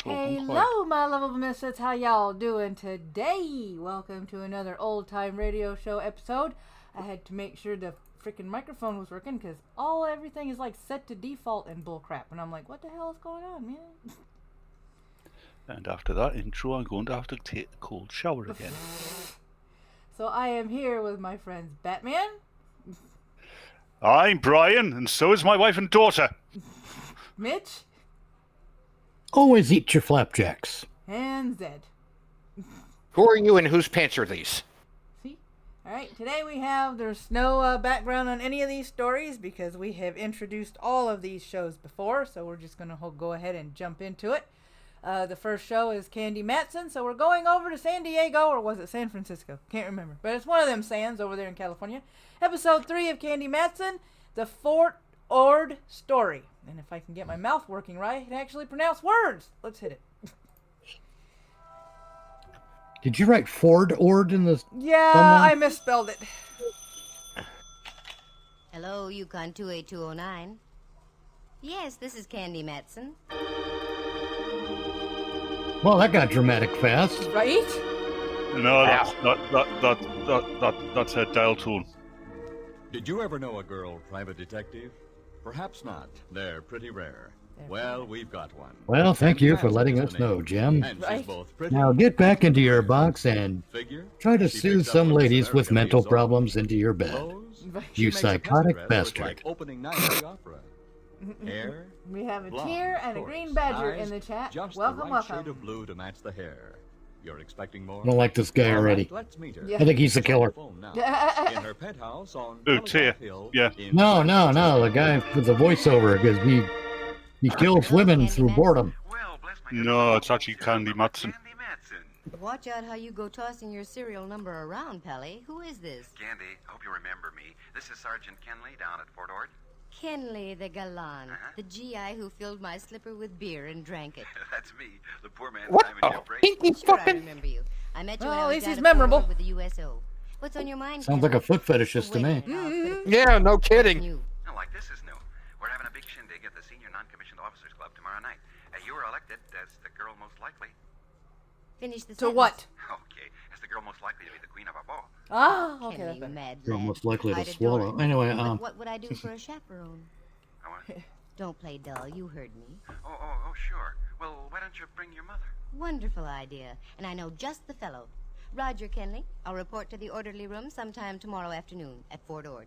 Hello, my lovable misfits. How y'all doing today? Welcome to another old time radio show episode. I had to make sure the freaking microphone was working because everything is like set to default and bullcrap, and I'm like, what the hell is going on, man? And after that intro, I'm going to have to take a cold shower again. So I am here with my friends Batman. I'm Brian, and so is my wife and daughter. Mitch. Always eat your flapjacks. And Zed. Who are you and whose pants are these? See? Alright, today there's no background on any of these stories because we have introduced all of these shows before, so we're just going to go ahead and jump into it. The first show is Candy Matson, so we're going over to San Diego, or was it San Francisco? Can't remember, but it's one of them Sands over there in California. Episode 3 of Candy Matson, the Fort Ord Story. And if I can get my mouth working right, I can actually pronounce words. Let's hit it. Did you write Ford Ord in the... Yeah, thumbnail? I misspelled it. Hello, Yukon 28209. Yes, this is Candy Matson. Well, that got dramatic fast. Right? No, that's a dial tone. Did you ever know a girl private detective? Perhaps not. They're pretty rare. Well, we've got one. Well, thank you for letting us know, Jim. And she's both pretty. Now get back into your box and Figure, try to she soothe picks up some on ladies severity with of mental these problems into your bed. clothes. You She makes a psychotic peasant dress look bastard. like opening night at the opera. Hair, We have a blonde, tear of and a course. green badger Eyes, in the chat. just Welcome, the right welcome. shade of blue to match the hair. You're expecting more? I don't like this guy All already. right, let's meet her. Yeah. I think he's the killer. Phone now. In her penthouse on Oh, Telegraph Tia. Hill Yeah. in No, the guy with the voiceover, because he kills women through boredom. Well, bless my No, it's actually Candy Matson. Candy Matson. Watch out how you go tossing your serial number around, Pally. Who is this? Candy, hope you remember me. This is Sergeant Kenley down at Fort Ord. Kenley the gallant, Uh-huh. the GI who filled my slipper with beer and drank it. That's me, the poor man What? Simon Jeff Brady. Pinky Sure, I fucking... remember you. I met you Well, when I at was least down he's at Fort memorable. Ord with the USO. What's on your mind? Sounds like a Kenley? foot fetishist to Wait me. a minute, I'll put it Yeah, no kidding. you. No, like this is new. We're having a big shindig at the Senior Non-Commissioned Officers Club tomorrow night. You were elected as the girl most likely. Finish the To sentence. what? Okay, as the girl most likely to be the queen of our ball. Ah, okay. Kenley, That's better. mad You're lad. almost likely to I'd adore swallow. you. Anyway, But what would I do for a chaperone? I want... Don't play dull, you heard me. Oh, sure. Well, why don't you bring your mother? Wonderful idea, and I know just the fellow. Roger, Kenley. I'll report to the orderly room sometime tomorrow afternoon at Fort Ord.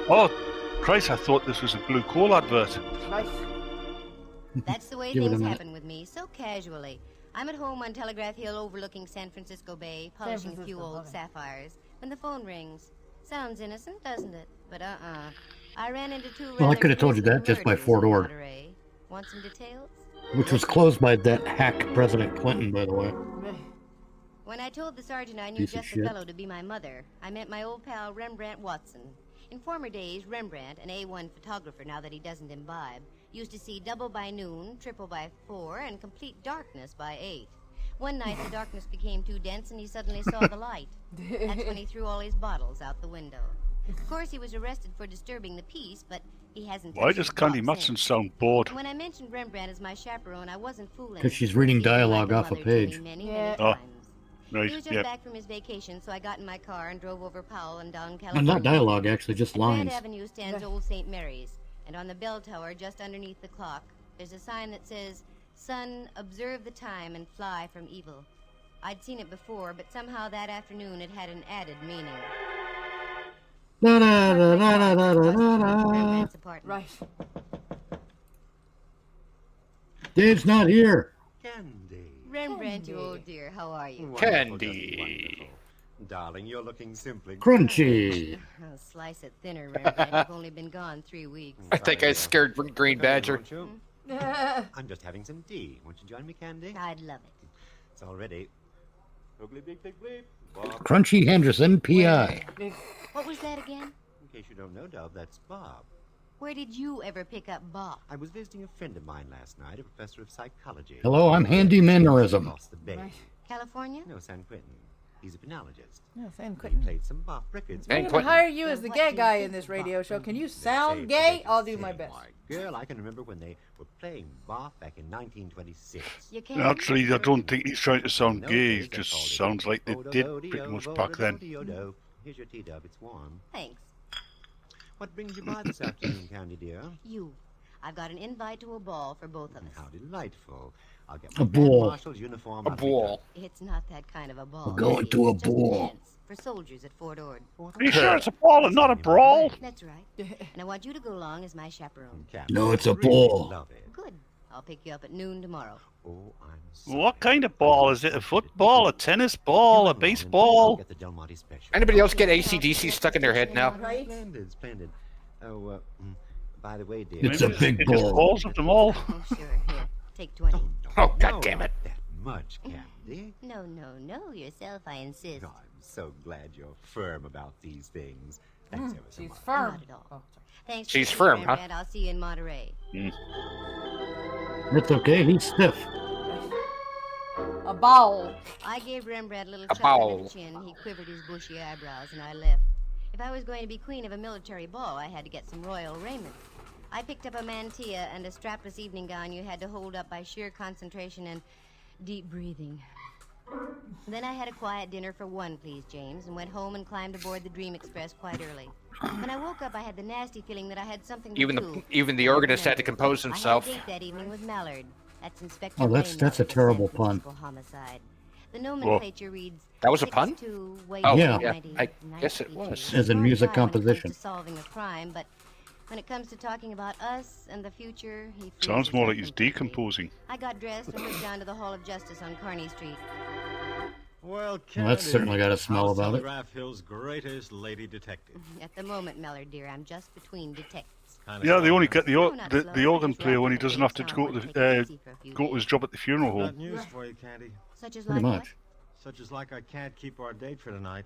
Oh, Christ, I thought this was a blue coal advert. Right. That's the way Give it a things minute. happen with me, so casually. I'm at home on Telegraph Hill overlooking San Francisco Bay, polishing a few Francisco, old okay. sapphires, when the phone rings. Sounds innocent, doesn't it? But I ran into two Well, I rather could have told you grisly that just by murders Fort in Ord. Monterey. Want some details? Which was closed by that hack President Clinton, by the way. When I told the sergeant I knew Piece of just the shit. fellow to be my mother, I met my old pal Rembrandt Watson. In former days, Rembrandt, an A1 photographer now that he doesn't imbibe, used to see double by noon, triple by 4, and complete darkness by 8. One night the darkness became too dense and he suddenly saw the light. That's when he threw all his bottles out the window. Of course, he was arrested for disturbing the peace, but he hasn't... Why touched does his Candy box Matson since. sound bored? When I mentioned Rembrandt as my chaperone, I wasn't fooling. 'Cause she's reading He's been dialogue like off a mother to me page. Many, Yeah. many Oh. times. Right, He was just yeah. back from his vacation, so I got in my car and drove over Powell and down And California. not dialogue, actually, just At Grand lines. Avenue stands Old St. Mary's, and on the bell tower just underneath the clock, there's a sign that says, "Son, observe the time and fly from evil." I'd seen it before, but somehow that afternoon it had an added meaning. Da da da da da da da da. Rembrandt's apartment. Right. Dave's not here. Candy. Rembrandt, you old dear, how are you? Wonderful, Candy. just wonderful. Darling, you're looking simply Crunchy. Oh, slice it thinner, Rembrandt. You've only been gone 3 weeks. I think I scared Green Badger. Won't you? I'm just having some tea. Won't you join me, Candy? I'd love it. It's all ready. Boogly beep, beep, beep. Bob. Crunchy Henderson, PI. What was that again? In case you don't know, Dove, that's Bob. Where did you ever pick up Bob? I was visiting a friend of mine last night, a professor of psychology. Hello, I'm Handy Mannerism. Across the bay. Right. California? No, San Quentin. He's a penologist. No, same He quick. played some Bach records. Hey, I'm gonna Quentin. hire you as the Now, gay what do you guy think in this of radio Bach? show. Can you They sound say gay? they I'll can do my sing. best. Why, girl, I can remember when they were playing Bach back in 1926. You can. Actually, I don't think he's trying to sound In those gay. days, It they just called it sounds like they did Odo-do-do, pretty much back then. Odo-do-do-do. Here's your tea, Dove. It's warm. Thanks. What brings you by this afternoon, Candy dear? You. I've got an invite to a ball for both of us. How delightful. I'll get A my Grand ball. Marshal's uniform. A out of ball. It's not that kind of a ball. We're going It's to a just ball. dance for soldiers at Fort Ord. Are you sure it's a ball and not a brawl? That's right. And I want you to go along as my chaperone. Captain, No, it's a really ball. Love it. Good. I'll pick you up at noon tomorrow. Oh, I'm sorry. What kind of ball? Is it a football, a tennis ball, a baseball? Get the Del Monte special. Anybody else get AC/DC stuck in their head now? Right? Splendid, splendid. Oh, by the way, dear. It's a big Biggest ball. balls of them all. Oh, sure. Here. Take 20. Oh, no, God damn it. not that much, Candy. No. Yourself, I insist. Oh, I'm so glad you're firm about these things. Thanks ever so She's much. firm. Not at all. Oh, Thanks. She's for firm, the huh? Rembrandt. I'll see you in Monterey. It's okay. He's stiff. sorry. A ball. I gave Rembrandt a little A chuck under bowl. the chin. He quivered his bushy eyebrows, and I left. If I was going to be queen of a military ball, I had to get some royal raiment. I picked up a mantilla and a strapless evening gown you had to hold up by sheer concentration and deep breathing. Then I had a quiet dinner for one, please, James, and went home and climbed aboard the Dream Express quite early. When I woke up, I had the nasty feeling that I had something to do. Even the organist had to compose himself. I had a date that evening with Mallard. That's Inspector Oh, that's Raymond a for terrible San pun. Francisco homicide. The nomenclature reads. That was a pun? 6-2, Oh, Yeah. yeah. I guess it was. As in Hard music time when it comes composition. to solving a crime, but when it comes to talking about us and the future, he Sounds freezes more up like he's completely. decomposing. I got dressed and went down to the Hall of Justice on Kearney Street. Well, Well, that's certainly got a smell House about it. Telegraph Hill's greatest lady detective. At the moment, Mellor, dear, I'm just between detectives. Kinda Yeah, they slow, only huh? get the No, not slow. the organ I just player wrapped when he up a doesn't big have to town. go Want to take it the easy for a few go to days. his job at the funeral Got home. news for you, Candy. Such as Pretty like much. Such as like I can't keep our date for tonight.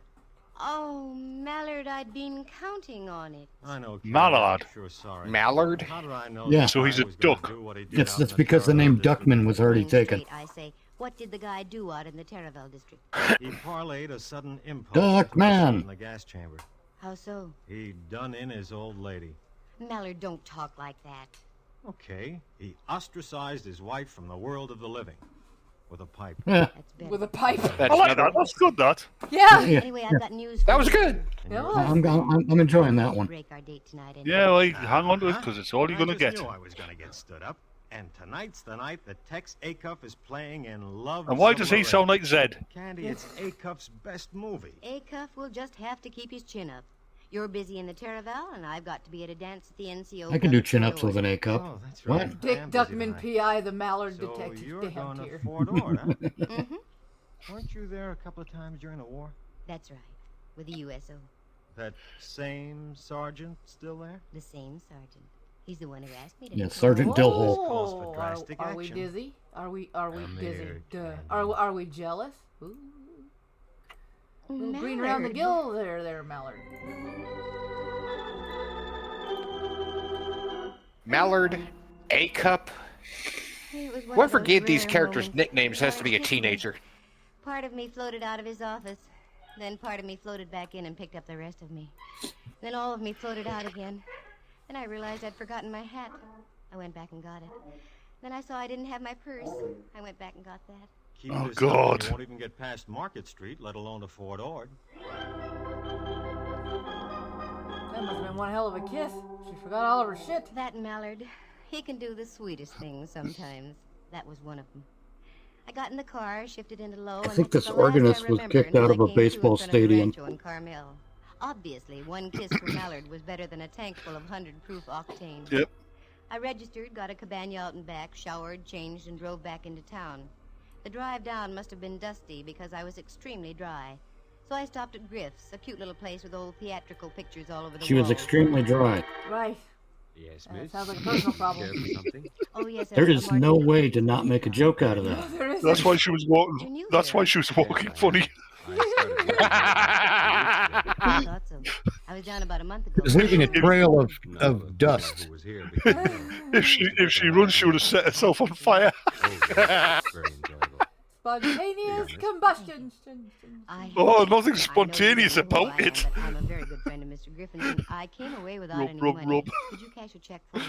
what? Oh, Mallard, I'd been counting on it. I know. Candy, Mallard. I'm sure sorry. Mallard? How did I know? Yeah. that So he's guy a was gonna duck. do what he did It's out in that's because the Terre name District? Duckman was already Being taken. straight, I say, what did the guy do out in the Terraville district? He parlayed a sudden impulse. Duck into a man. seat in the gas chamber. How so? He done in his old lady. Mallard, don't talk like that. Okay. He ostracized his wife from the world of the living with a pipe. Yeah. That's better. With a pipe. That's I like another- that. That's good. That. Yeah. Yeah. Anyway, I've got news for That was you. good. And Yeah. yours? I'm enjoying that one. Break our date tonight anyway. Yeah, well, hang on to it because it's all you're I gonna just get. knew I was gonna get stood up. And tonight's the night that Tex Acuff is playing in Love. And why does he Submarine. sound like Zed? Candy, it's Acuff's best movie. Acuff will just have to keep his chin up. You're busy in the Terraville, and I've got to be at a dance at the NCO. I can do chin-ups with an A cup. Oh, that's What? right. I Dick am busy Duckman, tonight. PI, the Mallard So detective. you're Damn going to dear. Fort Ord, huh? Mm-hmm. Weren't you there a couple of times during the war? That's right. With the USO. That same sergeant still there? The same sergeant. He's the one who asked me to. Yeah, become- Sergeant Dillhole. calls for Oh, drastic are we action. dizzy? Are we Come dizzy? here, Duh. Candy. Are we jealous? Ooh. Little green around the Mallard. gill there, Mallard. Mallard, A Cup. It was one of Whoever those gave these rare characters moments. nicknames has to be a Kissed me. teenager. Part of me floated out of his office. Then part of me floated back in and picked up the rest of me. Then all of me floated out again. Then I realized I'd forgotten my hat. I went back and got it. Then I saw I didn't have my purse. I went back and got that. Keep Oh, this up, God. You won't even get past Market Street, let alone to Fort Ord. That must have been one hell of a kiss. She forgot all of her shit. That Mallard, he can do the sweetest things sometimes. That was one of them. I got in the car, shifted into low. I and think that's this the last I organist was remember kicked until out I of a came to in baseball front of the stadium. Rancho in Carmel. Obviously, one kiss for Mallard was better than a tank full of 100-proof octane. Yep. I registered, got a cabana out and back, showered, changed, and drove back into town. The drive down must have been dusty because I was extremely dry. So I stopped at Griff's, a cute little place with old theatrical pictures all over the She was walls. extremely dry. Right. Yes, That miss. sounds like a personal problem. Care for something? Oh, yes, There a is no martini. way to not make a joke out of that. There is That's a- why she was walking. That's why she was walking funny. I thought so. I was down about a month ago. It's leaving a trail of Who dust. was here before. If she runs, she would have set herself on fire. Oh, yes, very enjoyable. Spontaneous combustion. Oh, nothing spontaneous about it. I'm a very good friend of Mr. Griffin's, and I came away without any Rub, money. rub. Could you cash a check for me?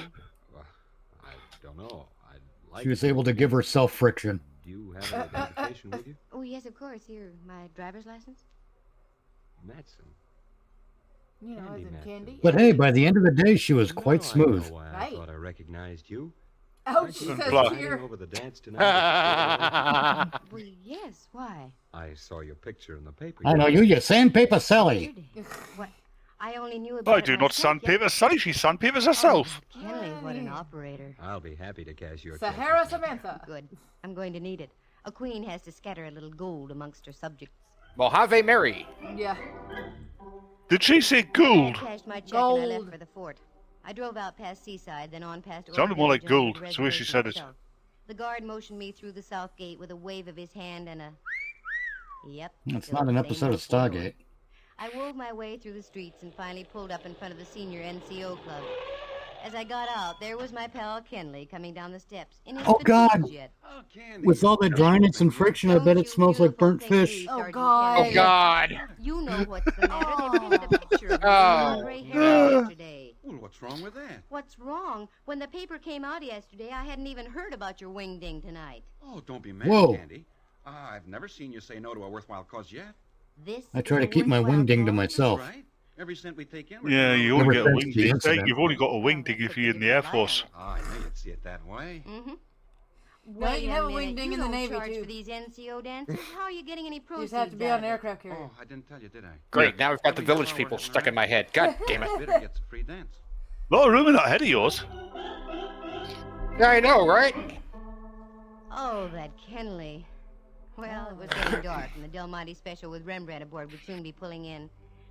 I don't know. I'd like She was able to give herself friction. Do you have an identification with you? Oh, yes, of course. Here, my driver's license. Matson. You know, as in candy. But hey, by the end of the day, she was quite No, I smooth. know why Right. I thought I recognized you. Ouch, And says black. here. Over the dance tonight. Well, yes. Why? I saw your picture in the paper. I know you sandpaper Sally. What? I only knew about I it do not myself sandpaper Sally. She sandpapers herself. Oh, Kenley, what an operator. I'll be happy to cash your check. Sahara Samantha. Good. I'm going to need it. A queen has to scatter a little gold amongst her subjects. Mojave Mary. Yeah. Did she say I gold? cashed my check and I left Gold. for the fort. I drove out past Seaside, then on past Sounded more like Oregon to gold, the so she reservation said it. itself. The guard motioned me through the south gate with a wave of his hand and a... Yep. It's still not an the same episode of old story. Stargate. I wove my way through the streets and finally pulled up in front of the senior NCO club. As I got out, there was my pal Kenley coming down the steps in his Oh, God. fatigues jet. Oh, Candy. With all the dryness and friction, I Don't bet you it smells like beautiful burnt thing fish. me, Oh, Sergeant God. Oh, Kenley. God. You know what's the matter. They printed a picture of you Oh. in Monterey Herald yesterday. Well, what's wrong with that? What's wrong? When the paper came out yesterday, I hadn't even heard about your wing ding tonight. Oh, don't be mad, Whoa. Candy. I've never seen you say no to a worthwhile cause yet. This I try is to a keep my worthwhile wing ding to cause? myself. Right? Every cent we take in. we're Yeah, gonna- you only Ever get a since wing the dig. incident. You've only got a wing dig if you're in the Air Force. Oh, I knew you'd see it that way. Mm-hmm. No, you have a wing ding you in the don't Navy, charge too. for these NCO dances. How are you getting any You proceeds just have to be out on of an it? aircraft carrier. Oh, I didn't tell you, did I? Great, now we've got the village people stuck in my head. God damn it. Bidder gets a free dance. Lot of room in that head of yours. Yeah, I know, right? Oh, that Kenley. Well, it was getting dark, and the Del Monte special with Rembrandt aboard would soon be pulling in.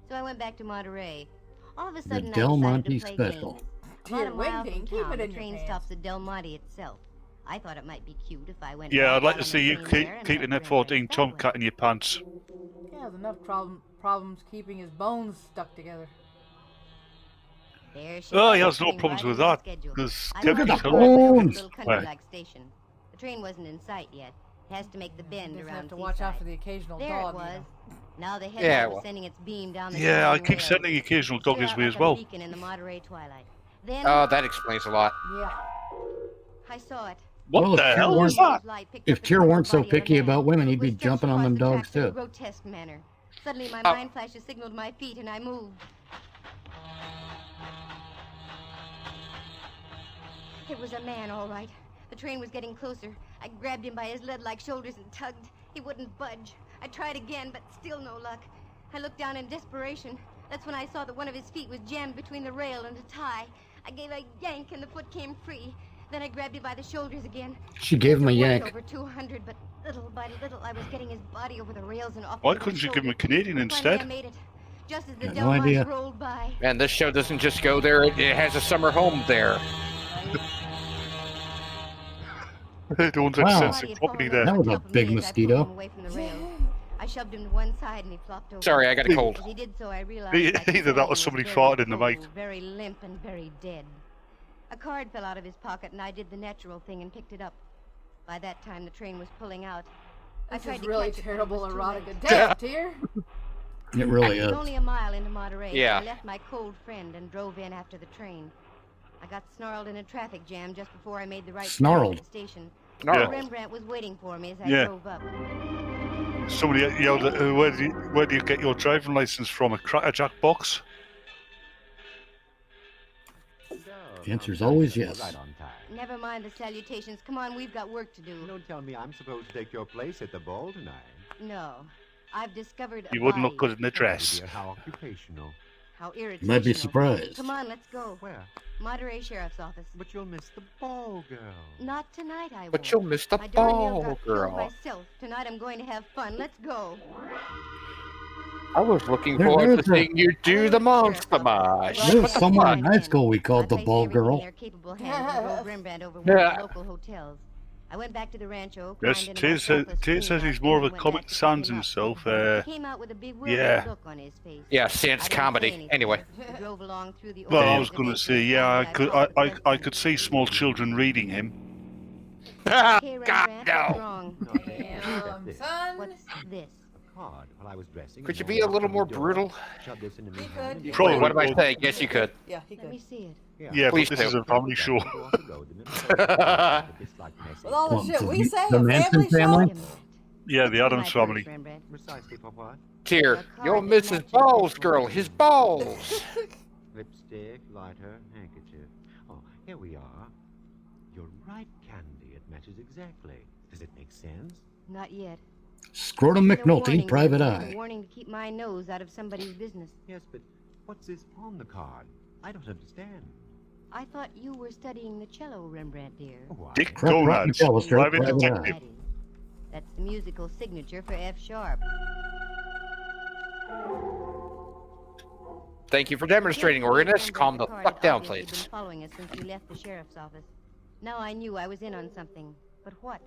So I went back to Monterey. All of a sudden, Del I Monte decided to play special. games. Dear About a mile wing from ding, keep town, it the in your train pants. stops at Del Monte itself. I thought it might be cute if I went. Yeah, right I'd like out to on see the you train there and keeping met that 14 Rembrandt that tomcat way. in your pants. He has enough problems keeping his bones stuck together. There she Oh, he was, has no fitting problems right with into the that. schedule. Because I Look at marched the over to a bones. little country-like station. The train wasn't in sight yet. It has to make the bend Just around have to watch out Seaside. for the occasional There dog. it you was. know. Now the Yeah, headlight was well. sending its beam down the Yeah, I shining keep rails. sending the occasional dog Stood his out way like as a well. beacon in the Monterey twilight. Then Oh, that explains a lot. Yeah. I saw it. What Well, the if hell Tyr was that? If Tyr weren't so picky about women, he'd be jumping on them dogs In a too. grotesque manner. Suddenly, my Oh. mind flashes signaled my feet, and I moved. It was a man, all right. The train was getting closer. I grabbed him by his lead-like shoulders and tugged. He wouldn't budge. I tried again, but still no luck. I looked down in desperation. That's when I saw that one of his feet was jammed between the rail and a tie. I gave a yank, and the foot came free. Then I grabbed him by the shoulders again. She gave him a It wasn't yank. Over 200, but little by little, I was getting his body over the rails and off. Why onto my couldn't you give him a shoulder. Canadian Finally, instead? I made it. Just as the Got Del no Monte idea. rolled by. And this show doesn't just go there, it has a summer home there. It owns Wow. extensive property there. That was a Top of big me as I pulled mosquito. him away from the rails. I shoved him to one side and he flopped over. Sorry, I got a cold. As he did so, I realized Either that or somebody farted in the mic. Very limp and very dead. A card fell out of his pocket and I did the natural thing and picked it up. By that time, the train was pulling out. I This tried is to really catch it, but it terrible was too erotic late. attack, Tyr. It really It was is. only a mile into Monterey. so Yeah. I left my cold friend and drove in after the train. I got snarled in a traffic jam just before I made the right turn Snarled? at the station. Snarled. Rembrandt was waiting for me as I Yeah. drove up. Somebody yelled, where do you get your driving license from? A Cracker Jack box? The answer's always yes. Right on time. Never mind the salutations. Come on, we've got work to do. Don't tell me I'm supposed to take your place at the ball tonight. No. I've discovered a You wouldn't look body. good in a dress. Dear, how occupational. How You irritating. might be surprised. Come on, let's go. Where? Monterey Sheriff's Office. But you'll miss the ball, girl. Not tonight, I won't. But you'll miss the My darn near ball, got killed girl. myself. Tonight I'm going to have fun. Let's go. I was looking There- forward to there's a- seeing you do the monster mash. There was someone in high school we called the I placed ball everything in girl. their capable hands and drove Rembrandt over one of Yeah. the local hotels. I went back to the rancho. Yes, climbed into Tate my surplus says spinning he's outfit, more of a and went Comic back to Sans pick him up. himself. He came out with a bewildered yeah. look on his face. Yeah, I sans didn't say comedy. anything. Anyway. We drove along through the Well, I open was going to reservation say, yeah, I and could, followed the I rest could see small children reading him. Okay, God, Rembrandt, what's no. wrong? this. Son. What's this? A card while I was dressing. Could you and be a walked little out more the door, brutal? shoved this into my He hand, could. Probably. Wait, what am I saying? Yes, you could. Yeah, he Let could. me see it. Yeah, Please but this do. is a family show. With all the shit we say, The a Manson family show. family? Wait a minute. Yeah, the What's in Adams my purse, family. Rembrandt? Precisely for what? Here, you'll miss his balls, girl. His balls. Lipstick, lighter, handkerchief. Oh, here we are. You're right, Candy. It matches exactly. Does it make sense? Not yet. Scrotum It's a McNulty, warning, private Rembrandt, eye. a warning to keep my nose out of somebody's business. Yes, but what's this on the card? I don't understand. I thought you were studying the cello, Rembrandt, dear. Why? Dick Crap, rotten Gonads, telescope, private private detective. That is. That's the musical signature for F sharp. Thank you for demonstrating, organist. Calm the fuck down, please. Been following us since we left the sheriff's office. Now I knew I was in on something. But what?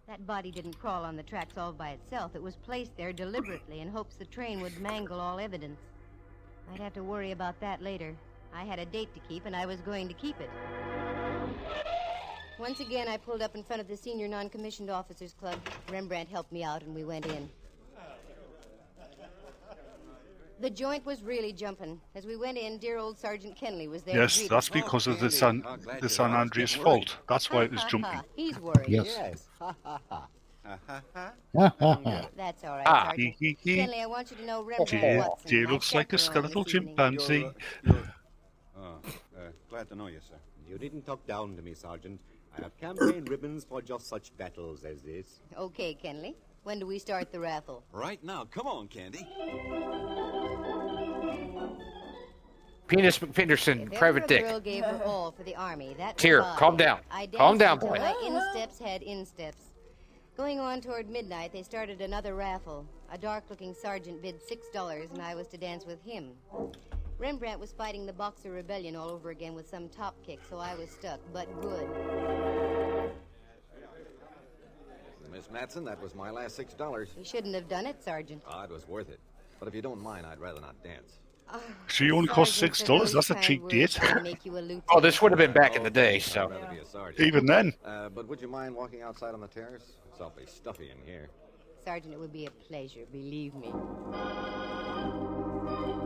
That body didn't crawl on the tracks all by itself. It was placed there deliberately in hopes the train would mangle all evidence. I'd have to worry about that later. I had a date to keep, and I was going to keep it. Once again, I pulled up in front of the Senior Non-Commissioned Officers Club. Rembrandt helped me out, and we went in. The joint was really jumping. As we went in, dear old Sergeant Kenley was there. Yes, that's because of the San Andreas fault. That's why it was jumping. He's worried. Yes. Yes. Ha ha ha. That's all right, Ah. Sergeant. Kenley, I want you to know Rembrandt Jay, Watson. Jay my looks like a chaperone skeletal this evening. chimpanzee. Glad to know you, sir. You needn't talk down to me, Sergeant. I have campaign ribbons for just such battles as this. Okay, Kenley. When do we start the raffle? Right now. Come on, Candy. Penis If McPhenderson, ever private a dick. girl gave her all for the army, that was Here, I. calm down. I Calm danced down, until boy. my insteps had insteps. Going on toward midnight, they started another raffle. A dark-looking sergeant bid $6, and I was to dance with him. Rembrandt was fighting the Boxer Rebellion all over again with some top kick, so I was stuck, but good. Miss Matson, that was my last $6. You shouldn't have done it, Sergeant. Ah, it was worth it. But if you don't mind, I'd rather not dance. She only cost Sergeant, for $6. those That's a kind cheap words, date. I'll make you a lieutenant. Oh, this would have been back in the day, I'd so. rather be a sergeant. Even then. But would you mind walking outside on the terrace? It's awfully stuffy in here. Sergeant, it would be a pleasure, believe me.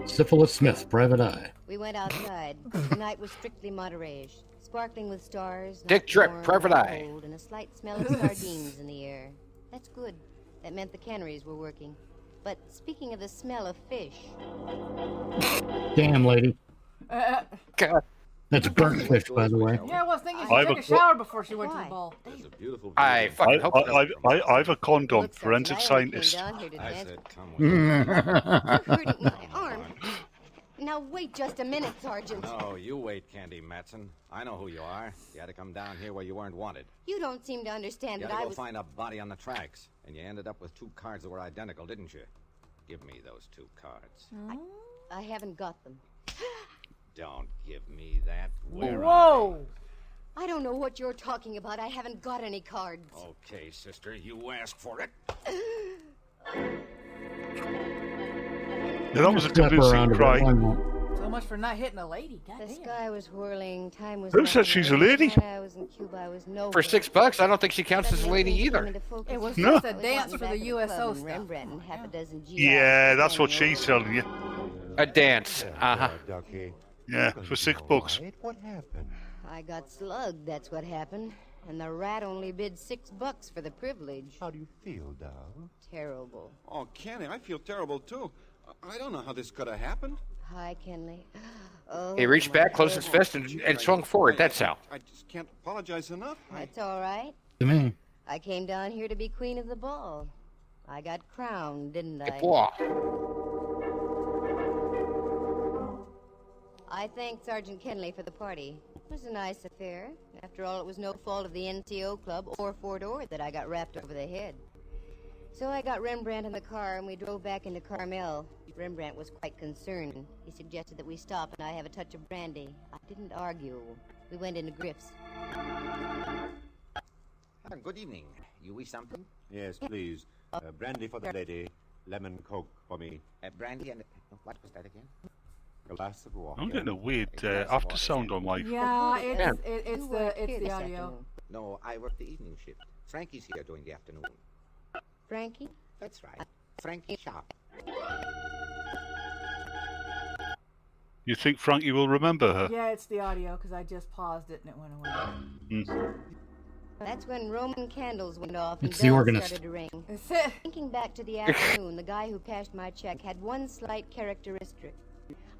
Syphilis Smith, private eye. We went outside. The night was strictly moderage, sparkling with stars. Dick not drip, warm, private not eye. cold, and a slight smell of sardines in the air. That's good. That meant the canneries were working. But speaking of the smell of fish, Damn, lady. God. That's burnt fish, by the way. Yeah, I was thinking she I have took a a shower before she went to the Why? ball. There's a beautiful view. I fucking hope so. I have a condom, look, forensic Sergeant, I only scientist. came down here to I dance. said, come with me. You're hurting my arm. Now wait just a minute, Sergeant. No, you wait, Candy Matson. I know who you are. You had to come down here where you weren't wanted. You don't seem to understand You that had to I go was. find a body on the tracks. And you ended up with 2 cards that were identical, didn't you? Give me those 2 cards. I haven't got them. Don't give me that. Where are Whoa! I don't know what you're talking about. I haven't got any cards. they? Okay, sister, you asked for it. Yeah, that was a Step convincing around a bit, cry. why not? So much for not hitting a lady. God The damn. sky was whirling. Time was. Who said she's a lady? When I was in Cuba, I was nowhere. For $6, I don't think she counts as a lady either. It was No. just a dance for the USO stuff. Rembrandt and half a dozen GIs Yeah, that's what standing she's over. telling you. A dance. Uh-huh. Ducky. Yeah, for $6. What happened? I got slugged. That's what happened. And the rat only bid $6 for the privilege. How do you feel, Dow? Terrible. Oh, Candy, I feel terrible, too. I don't know how this could have happened. Hi, Kenley. Oh, He reached back, closed his fist, and swung forward. That's how. I just can't apologize enough. That's all right. To me. I came down here to be queen of the ball. I got crowned, didn't I? Boy. I thanked Sergeant Kenley for the party. It was a nice affair. After all, it was no fault of the NCO club or Fort Ord that I got rapped over the head. So I got Rembrandt in the car and we drove back into Carmel. Rembrandt was quite concerned. He suggested that we stop and I have a touch of brandy. I didn't argue. We went into Griff's. Good evening. You wish something? Yes, please. Brandy for the lady. Lemon Coke for me. Brandy and... What was that again? A glass of water. I'm getting a weird after sound on my. Yeah, Yeah. it's You weren't the here this audio. afternoon. No, I work the evening shift. Frankie's here during the afternoon. Frankie? That's right. Frankie Sharp. You think Frankie will remember her? Yeah, it's the audio because I just paused it and it went away. Mm. That's when Roman candles went off and It's the bells organist. started to ring. That's it. Thinking back to the afternoon, the guy who cashed my check had one slight characteristic.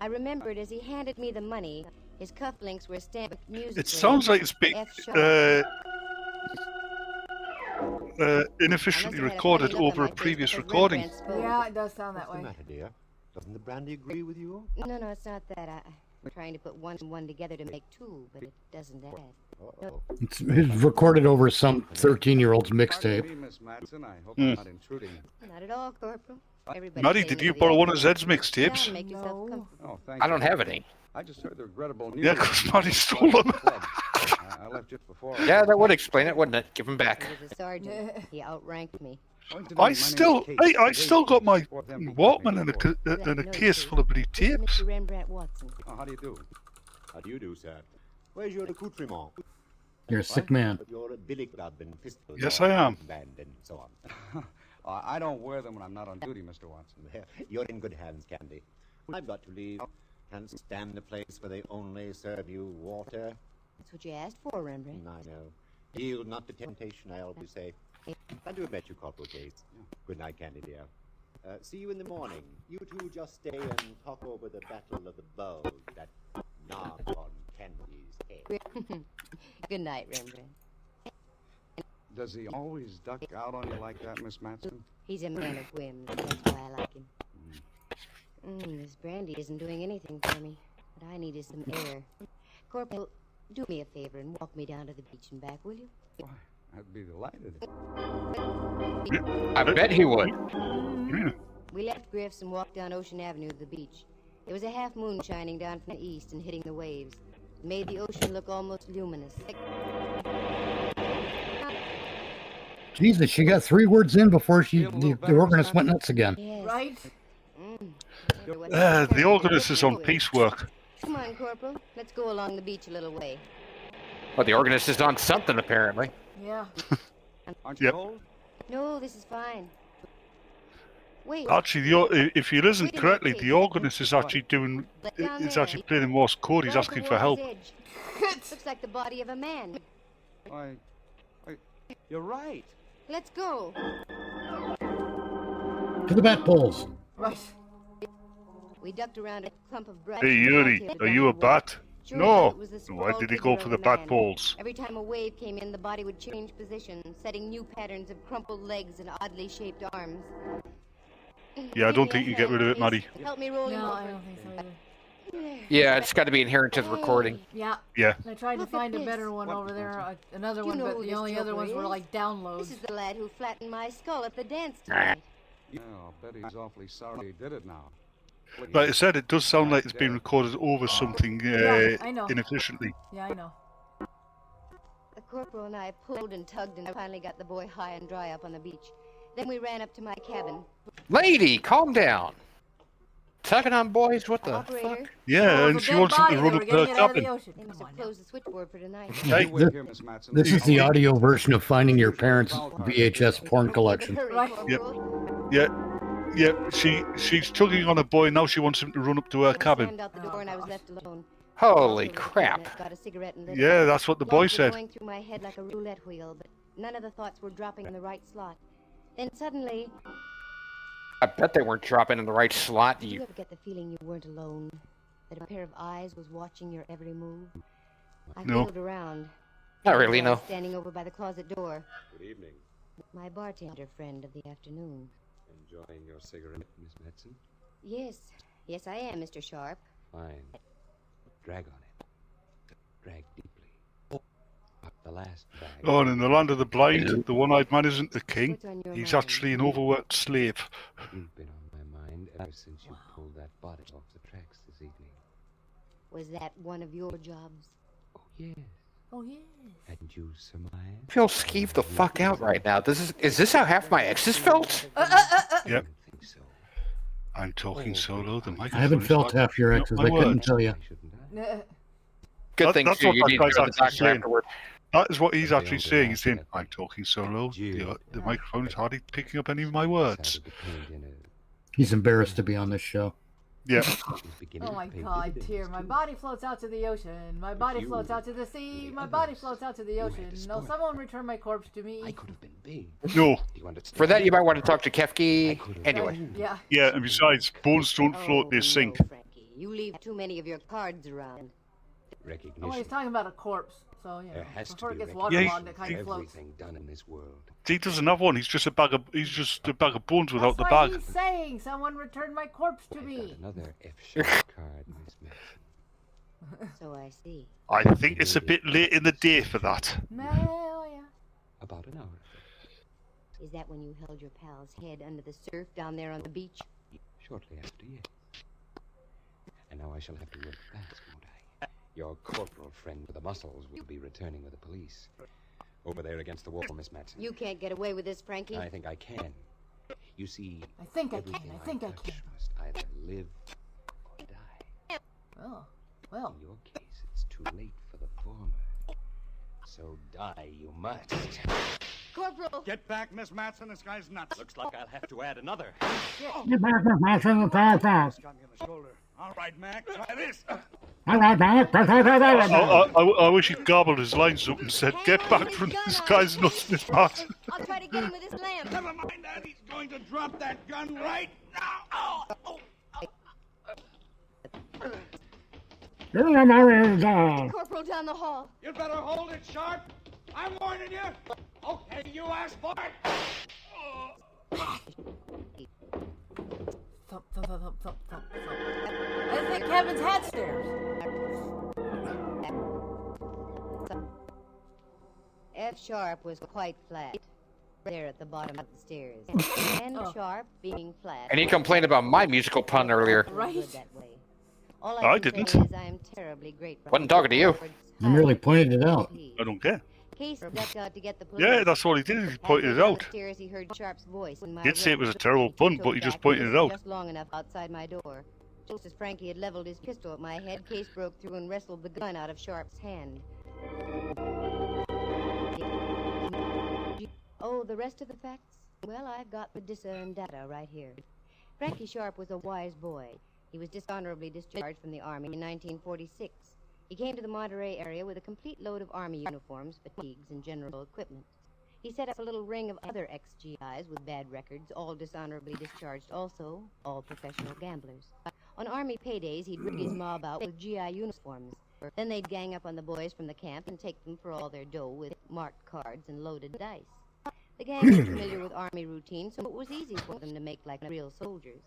I remembered as he handed me the money, his cufflinks were stamped with music. It sounds like it's been inefficiently recorded over a previous recording. Yeah, it does sound that What's the way. matter, dear? Doesn't the brandy agree with you? No, it's not that. I'm trying to put one and one together to make two, but it doesn't add. Uh-oh. It's recorded over some 13-year-old's mixtape. Pardon me, Miss Matson. I hope Hmm. I'm not intruding. Not at all, Corporal. Everybody's Maddie, saying did you that borrow we one of have Zed's to sit mixtapes? down and make yourself No. comfortable. Oh, thank I you. don't have any. I just heard the regrettable news. Yeah, because Maddie stole them. I left just before. Yeah, that would explain it, wouldn't it? Give them back. He was a sergeant. He outranked me. I still got my Walkman and a case full of bloody This is tapes. Mr. Rembrandt Watson. Oh, how do you do? How do you do, sir? Where's your accoutrement? You're a sick man. Your billy club and pistol. Yes, your I am. Band and so on. I don't wear them when I'm not on duty, Mr. Watson. You're in good hands, Candy. I've got to leave. Can't stand a place where they only serve you water. That's what you asked for, Rembrandt. I know. Yield not to temptation, I always say. I do bet you, Corporal Case. Good night, Candy, dear. See you in the morning. You two just stay and talk over the Battle of the Bows, that knob on Candy's head. Good night, Rembrandt. Does he always duck out on you like that, Miss Matson? He's a man of whims. That's why I like him. This brandy isn't doing anything for me. What I need is some air. Corporal, do me a favor and walk me down to the beach and back, will you? Why, I'd be delighted. I bet he would. Yeah. We left Griff's and walked down Ocean Avenue to the beach. There was a half moon shining down from the east and hitting the waves. It made the ocean look almost luminous. Jesus, she got 3 words in before the organist went nuts again. Yes. Right? The organist is on piecework. Come on, Corporal. Let's go along the beach a little way. Well, the organist is on something, apparently. Yeah. Aren't you Yep. cold? No, this is fine. Wait. Actually, if you listen correctly, the organist is actually playing in Morse code. He's Right asking for towards help. his edge. Looks like the body of a man. Why, you're right. Let's go. To the bat poles. Right. We ducked around a clump of brush. Hey, and Yuri, cocktailed are down you a the bat? Sure No. enough, it was the Why sprawled did he figure go for of the a bat man. poles? Every time a wave came in, the body would change position, setting new patterns of crumpled legs and oddly shaped arms. Yeah, I don't Give think me you a get hand, rid of it, please. Maddie. Help me roll him No, over. I don't think so either. Yeah, it's got to be inherent to the recording. Yeah. Yeah. I tried to Look at find a this. better one What? over there, another You one, know but who the this only other joker ones were is? like downloads. This is the lad who flattened my skull at the dance tonight. Yeah, I'll bet he's awfully sorry he did it now. Like I said, it does sound like it's been recorded over something Yeah, I know. inefficiently. Yeah, I know. The corporal and I pulled and tugged and finally got the boy high and dry up on the beach. Then we ran up to my cabin. Lady, calm down. Tugging on boys, what the Operator, fuck? Yeah, Well, and it's a she dead wants him body, to they run were up getting her it out of the cabin. they ocean. must Come have on now. closed the switchboard for tonight. Hey, Wait here, Miss Matson. This is the audio version of finding your parents' VHS porn collection. Hurry, Right. Corporal. yeah, she's tugging on a boy. Now she wants him to run up to her They cabin. slammed out the door and I was left alone. Holy Got a crap. Got a cigarette and lit Yeah, it. that's what the boy Thoughts were said. going through my head like a roulette wheel, but none of the thoughts were dropping in the right slot. Then suddenly, I bet they weren't dropping in the right slot. did you You ever get the feeling you weren't alone? That a pair of eyes was watching your every move? I No. wheeled around. not really, I no. was standing over by the closet door. Good evening. My bartender friend of the afternoon. Enjoying your cigarette, Miss Matson? Yes, I am, Mr. Sharp. Fine. Drag on it. Drag deeply. Up the last drag. Oh, and in the land of the blind, the one-eyed man isn't the king. What's on your He's mind? actually an overworked slave. You've been on my mind ever since you pulled that body off the tracks this evening. Was that one of your jobs? Oh, yes. Oh, yes. Hadn't you surmised? I feel skeeved the fuck out right now. Is this how half my exes felt? Yep. I didn't think so. I'm talking solo. The microphone I haven't is felt not half your picking up exes. my I couldn't words. tell you. Why shouldn't I? Good thing that's too, what you that need to guy's go to the actually doctor saying. afterward. That is what he's But they actually only saying. He's laughed saying, at I'm talking so low, Jeered the at microphone is me. hardly picking up any of my words. Decided to paint in a- He's embarrassed to be on this show. Yeah. was beginning Oh my to pay god, dividends, tear. My too. body floats out to the ocean. My body you floats out to the sea. were My the body others. floats out to the You had ocean. to No, spoil someone return my corpse to me. I could have been big. No. Do you understand? For that, you might want to talk to I Kefki. could have Anyway. been. Yeah. Yeah, and besides, bones don't float, they no, sink. Frankie. You leave too many of your cards around. Recognition. Oh, he's talking about a corpse. So, you know, There has to before it be gets recognition waterlogged, it for kind of floats. everything done in this world. He doesn't have one. He's just a bag of bones without That's the what bag. he's saying. Someone return my corpse to I me. got another F-sharp card, Miss Mitch. So I see. I think it's a bit late in the day for that. Well, yeah. About an hour ago. Is that when you held your pal's head under the surf down there on the beach? Shortly after, yes. And now I shall have to work fast, won't I? Your corporal friend with the muscles will be returning with the police. Over there against the wall, Miss Matson. You can't get away with this, Frankie. I think I can. You see, I think I everything can. I think I touch can. must either live or die. Oh, well. In your case, it's too late for the former. So die you must. Corporal! Get back, Miss Matson. This guy's nuts. Looks like I'll have to add another. Get back, Miss Matson, fast, fast. Got me on the shoulder. All right, Mac. Try this. I wish he garbled his lines up and said, "Get back from this guy's nuts, Miss Matson." I'll try to get him with this lamp. Never mind that. He's going to drop that gun right now. Oh. Corporal down the hall. You better hold it sharp. I'm warning you. Okay, you asked for it. Thump, thump, thump, thump, thump, thump, thump. I think Kevin's head stairs. F-sharp was quite flat. There at the bottom of the stairs. And sharp being flat. And he complained about my musical pun earlier. Right. Good that way. All I can didn't. say is I am terribly grateful. Wasn't talking to you. I merely pointed it out. I don't care. Case ducked out to get the police. Yeah, that's all he did. He pointed it out. Upstairs, he heard Sharp's voice in my Did say it room. was a terrible pun, but he just pointed it out. Just long enough outside my door. Just as Frankie had leveled his pistol at my head, Case broke through and wrestled the gun out of Sharp's hand. Oh, the rest of the facts? Well, I've got the discern data right here. Frankie Sharp was a wise boy. He was dishonorably discharged from the Army in 1946. He came to the Monterey area with a complete load of Army uniforms, fatigues, and general equipment. He set up a little ring of other ex-GIs with bad records, all dishonorably discharged also, all professional gamblers. On Army paydays, he'd rig his mob out with GI uniforms. Then they'd gang up on the boys from the camp and take them for all their dough with marked cards and loaded dice. The gang was familiar with Army routine, so it was easy for them to make like real soldiers.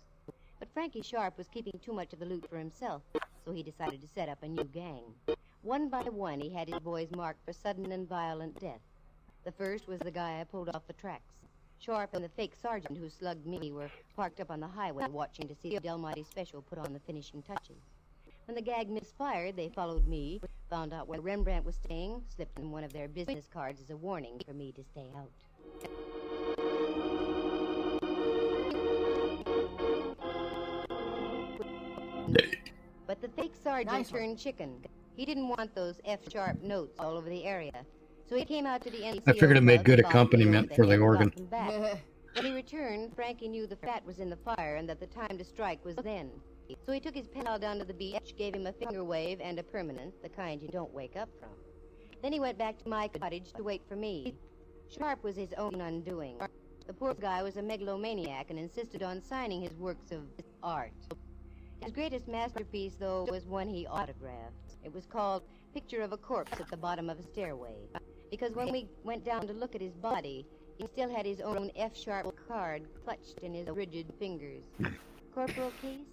But Frankie Sharp was keeping too much of the loot for himself, so he decided to set up a new gang. One by one, he had his boys marked for sudden and violent death. The first was the guy I pulled off the tracks. Sharp and the fake sergeant who slugged me were parked up on the highway watching to see the Delmonte Special put on the finishing touches. When the gag misfired, they followed me, found out where Rembrandt was staying, slipped in one of their business cards as a warning for me to stay out. But the fake sergeant turned chicken. He didn't want those F-sharp notes all over the area. So he came out to the NCO. I figured it made good accompaniment for the organ. When he returned, Frankie knew the fat was in the fire and that the time to strike was then. So he took his pal down to the beach, gave him a finger wave and a permanent, the kind you don't wake up from. Then he went back to my cottage to wait for me. Sharp was his own undoing. The poor guy was a megalomaniac and insisted on signing his works of art. His greatest masterpiece, though, was one he autographed. It was called Picture of a Corpse at the Bottom of a Stairway. Because when we went down to look at his body, he still had his own F-sharp card clutched in his rigid fingers. Corporal Case?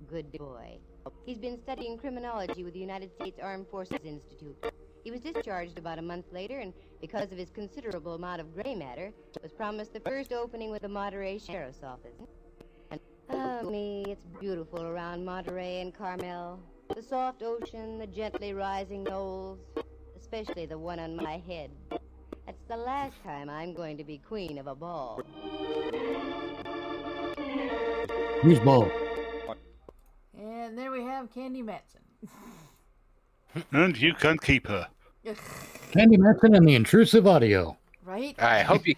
Good boy. He's been studying criminology with the United States Armed Forces Institute. He was discharged about a month later, and because of his considerable amount of gray matter, was promised the first opening with the Monterey Sheriff's Office. Oh, me, it's beautiful around Monterey and Carmel. The soft ocean, the gently rising knolls, especially the one on my head. That's the last time I'm going to be queen of a ball. Whose ball? And there we have Candy Matson. And you can keep her. Candy Matson and the intrusive audio. Right? I hope you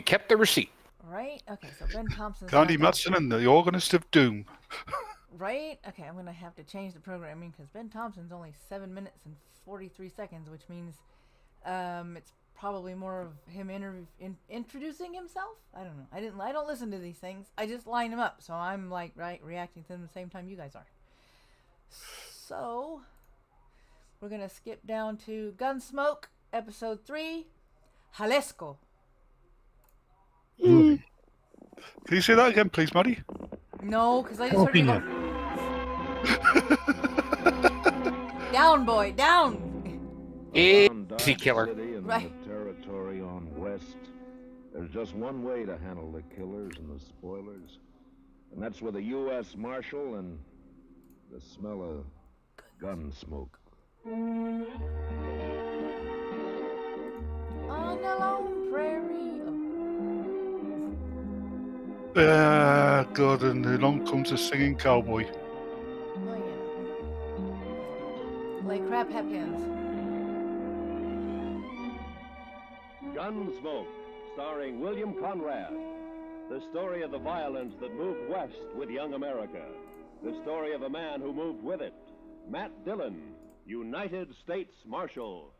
kept the receipt. Right? Okay, so Ben Thompson's Candy not gonna- Matson and the Organist of Doom. Right? Okay, I'm going to have to change the programming because Ben Thompson's only 7 minutes and 43 seconds, which means it's probably more of him introducing himself. I don't know. I don't listen to these things. I just line them up, so I'm like reacting to them the same time you guys are. So we're gonna skip down to Gunsmoke, episode 3, Jalesco. Can you say that again, please, Maddie? No, because I just heard you go. Down, boy, down. Easy killer. Right. The territory on west. There's just one way to handle the killers and the spoilers, and that's with a U.S. Marshal and the smell of gun smoke. On the lone prairie. God, and along comes a singing cowboy. Oh yeah. Like crab hepkins. Gunsmoke, starring William Conrad. The story of the violence that moved west with young America. The story of a man who moved with it. Matt Dillon, United States Marshal.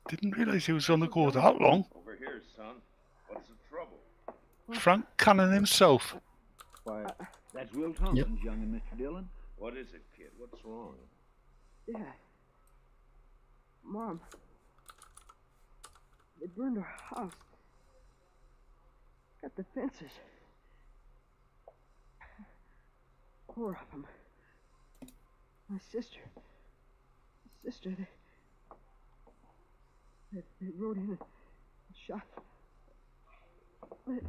Didn't realise he was on the go that long. Over here, son. What's the trouble? Frank Cannon himself. Why, that's Will Thompson's young and Mr. Dillon. What is it, kid? What's wrong? Dad. Mom. They burned our house. Got the fences. 4 of them. My sister. They rode in and shot. You've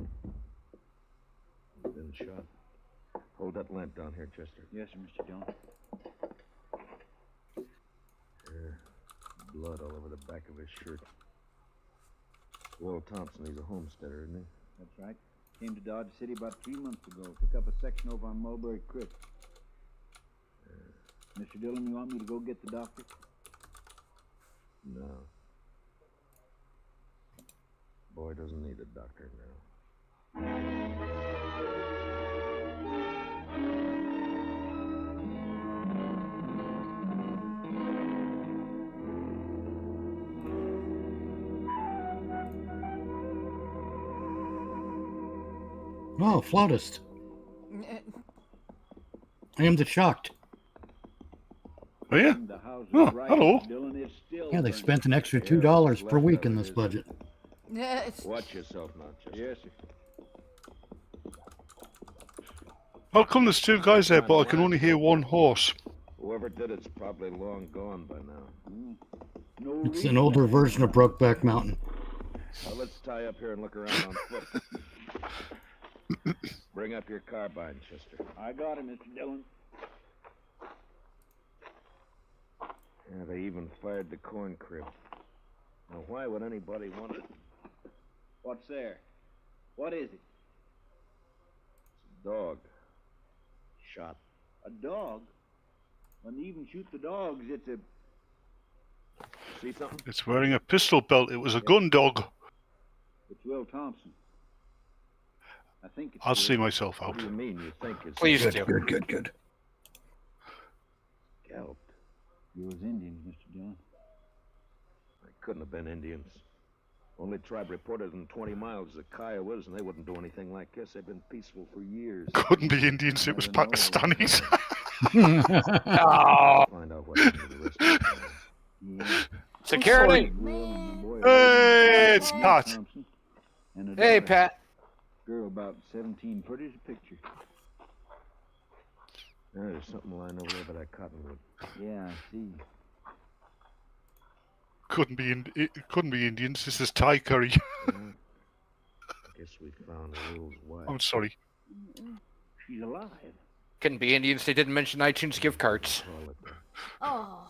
been shot. Hold that lamp down here, Chester. Yes, sir, Mr. Dillon. Blood all over the back of his shirt. Will Thompson, he's a homesteader, isn't he? That's right. Came to Dodge City about 3 months ago. Took up a section over on Mulberry Creek. Mr. Dillon, you want me to go get the doctor? No. Boy doesn't need a doctor now. Oh, flautist. I am the shocked. Oh, yeah? Oh, hello. Yeah, they spent an extra $2 per week in this budget. Yeah, it's... Watch yourself now, Chester. Yes, sir. How come there's 2 guys there, but I can only hear 1 horse? Whoever did it's probably long gone by now. No It's an older version of Brokeback Mountain. Now let's tie up here and look around on foot. Bring up your carbine, Chester. I got him, Mr. Dillon. Yeah, they even fired the corn crib. Now, why would anybody want it? What's there? What is it? It's a dog. Shot. A dog? When they even shoot the dogs, it's a... See something? It's wearing a pistol belt. It was a gun dog. It's Will Thompson. I think it's... I'll see myself What out. do you mean you think it's... Please Good, do. good. Scalped. You was Indians, Mr. Dillon. They couldn't have been Indians. Only tribe reported in 20 miles is the Kiowas, and they wouldn't do anything like this. They've been peaceful for years. Couldn't be Indians, it was Pakistanis. Oh, Find out what happened to the rest of the time. Yeah. security. Hey, it's Pat. Thompson. And a Hey, daughter. Pat. Girl about 17, pretty as a picture. There's something lying over there by that cottonwood. Yeah, I see. It couldn't be Indians. This is Thai curry. I guess we found Will's wife. I'm sorry. She's alive. Couldn't be Indians. They didn't mention iTunes gift cards. Call it Oh.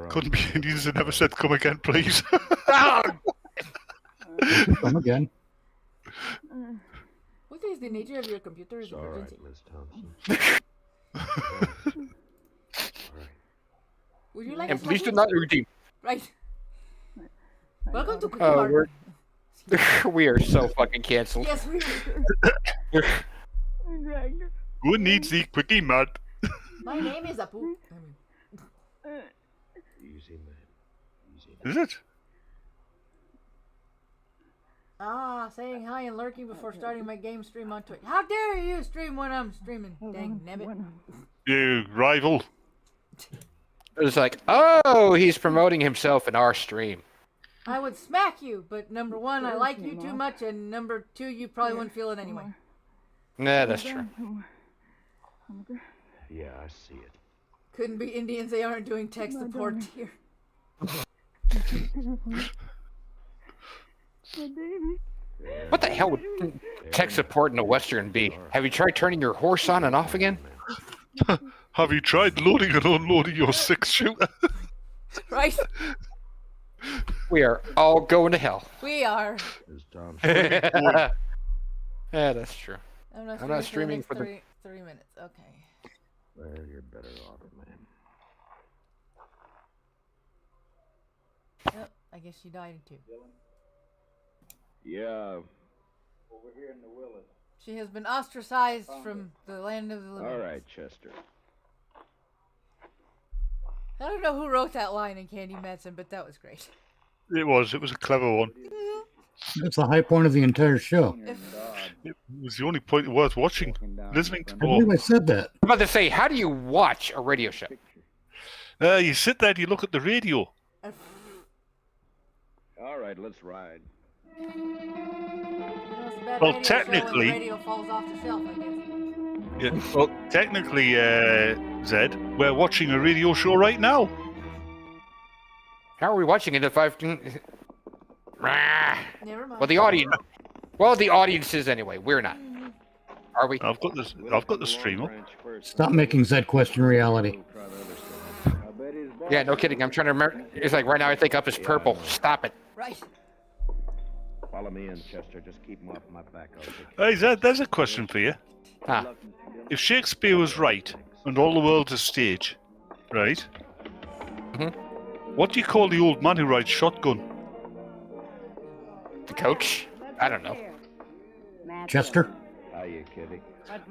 Couldn't be Indians that never said come again, please. Come again. What is the nature of your computer? Is emergency? Miss Thompson. Would you like And a please do smoke? not redeem. Right. Welcome to Cookie Oh, Mart. we are so fucking canceled. Yes, we are. Who needs the quickie mart? My name is Apu. Easy, man. Easy. Is it? Saying hi and lurking before starting my game stream on Twitch. How dare you stream when I'm streaming? Dang nabbit. You rival. It's like, oh, he's promoting himself in our stream. I would smack you, but number one, I like you too much, and number two, you probably wouldn't feel it anyway. Nah, that's true. Yeah, I see it. Couldn't be Indians, they aren't doing tech support here. What the hell would tech support in a Western be? Have you tried turning your horse on and off again? Have you tried loading and unloading your 6-shooter? Right? We are all going to hell. We are. Yeah, that's true. I'm not I'm streaming not streaming for the... 3 minutes. Okay. Well, you're better off, man. Yep, I guess she died too. Yeah. Over here in the Willis. She has been ostracized from the land of the living. All right, Chester. I don't know who wrote that line in Candy Matson, but that was great. It was a clever one. That's the high point of the entire show. It was the only point worth watching, listening to. I believe I said that. I'm about to say, how do you watch a radio show? You sit there and you look at the radio. All right, let's ride. Well, technically... The radio falls off the shelf, I guess. Yeah, well, technically, Zed, we're watching a radio show right now. How are we watching it if I've... Never mind. Well, the audience is anyway. We're not. Are we? I've got the stream up. Stop making Zed question reality. Yeah, no kidding. I'm trying to remember. It's like right now I think up is purple. Stop it. Right. Follow me in, Chester. Just keep him off my back. Hey, Zed, there's a question for you. Huh. If Shakespeare was right, and all the world's a stage, right? Mm-hmm. What do you call the old man who rides shotgun? The coach? I don't know. Chester? How you, kitty?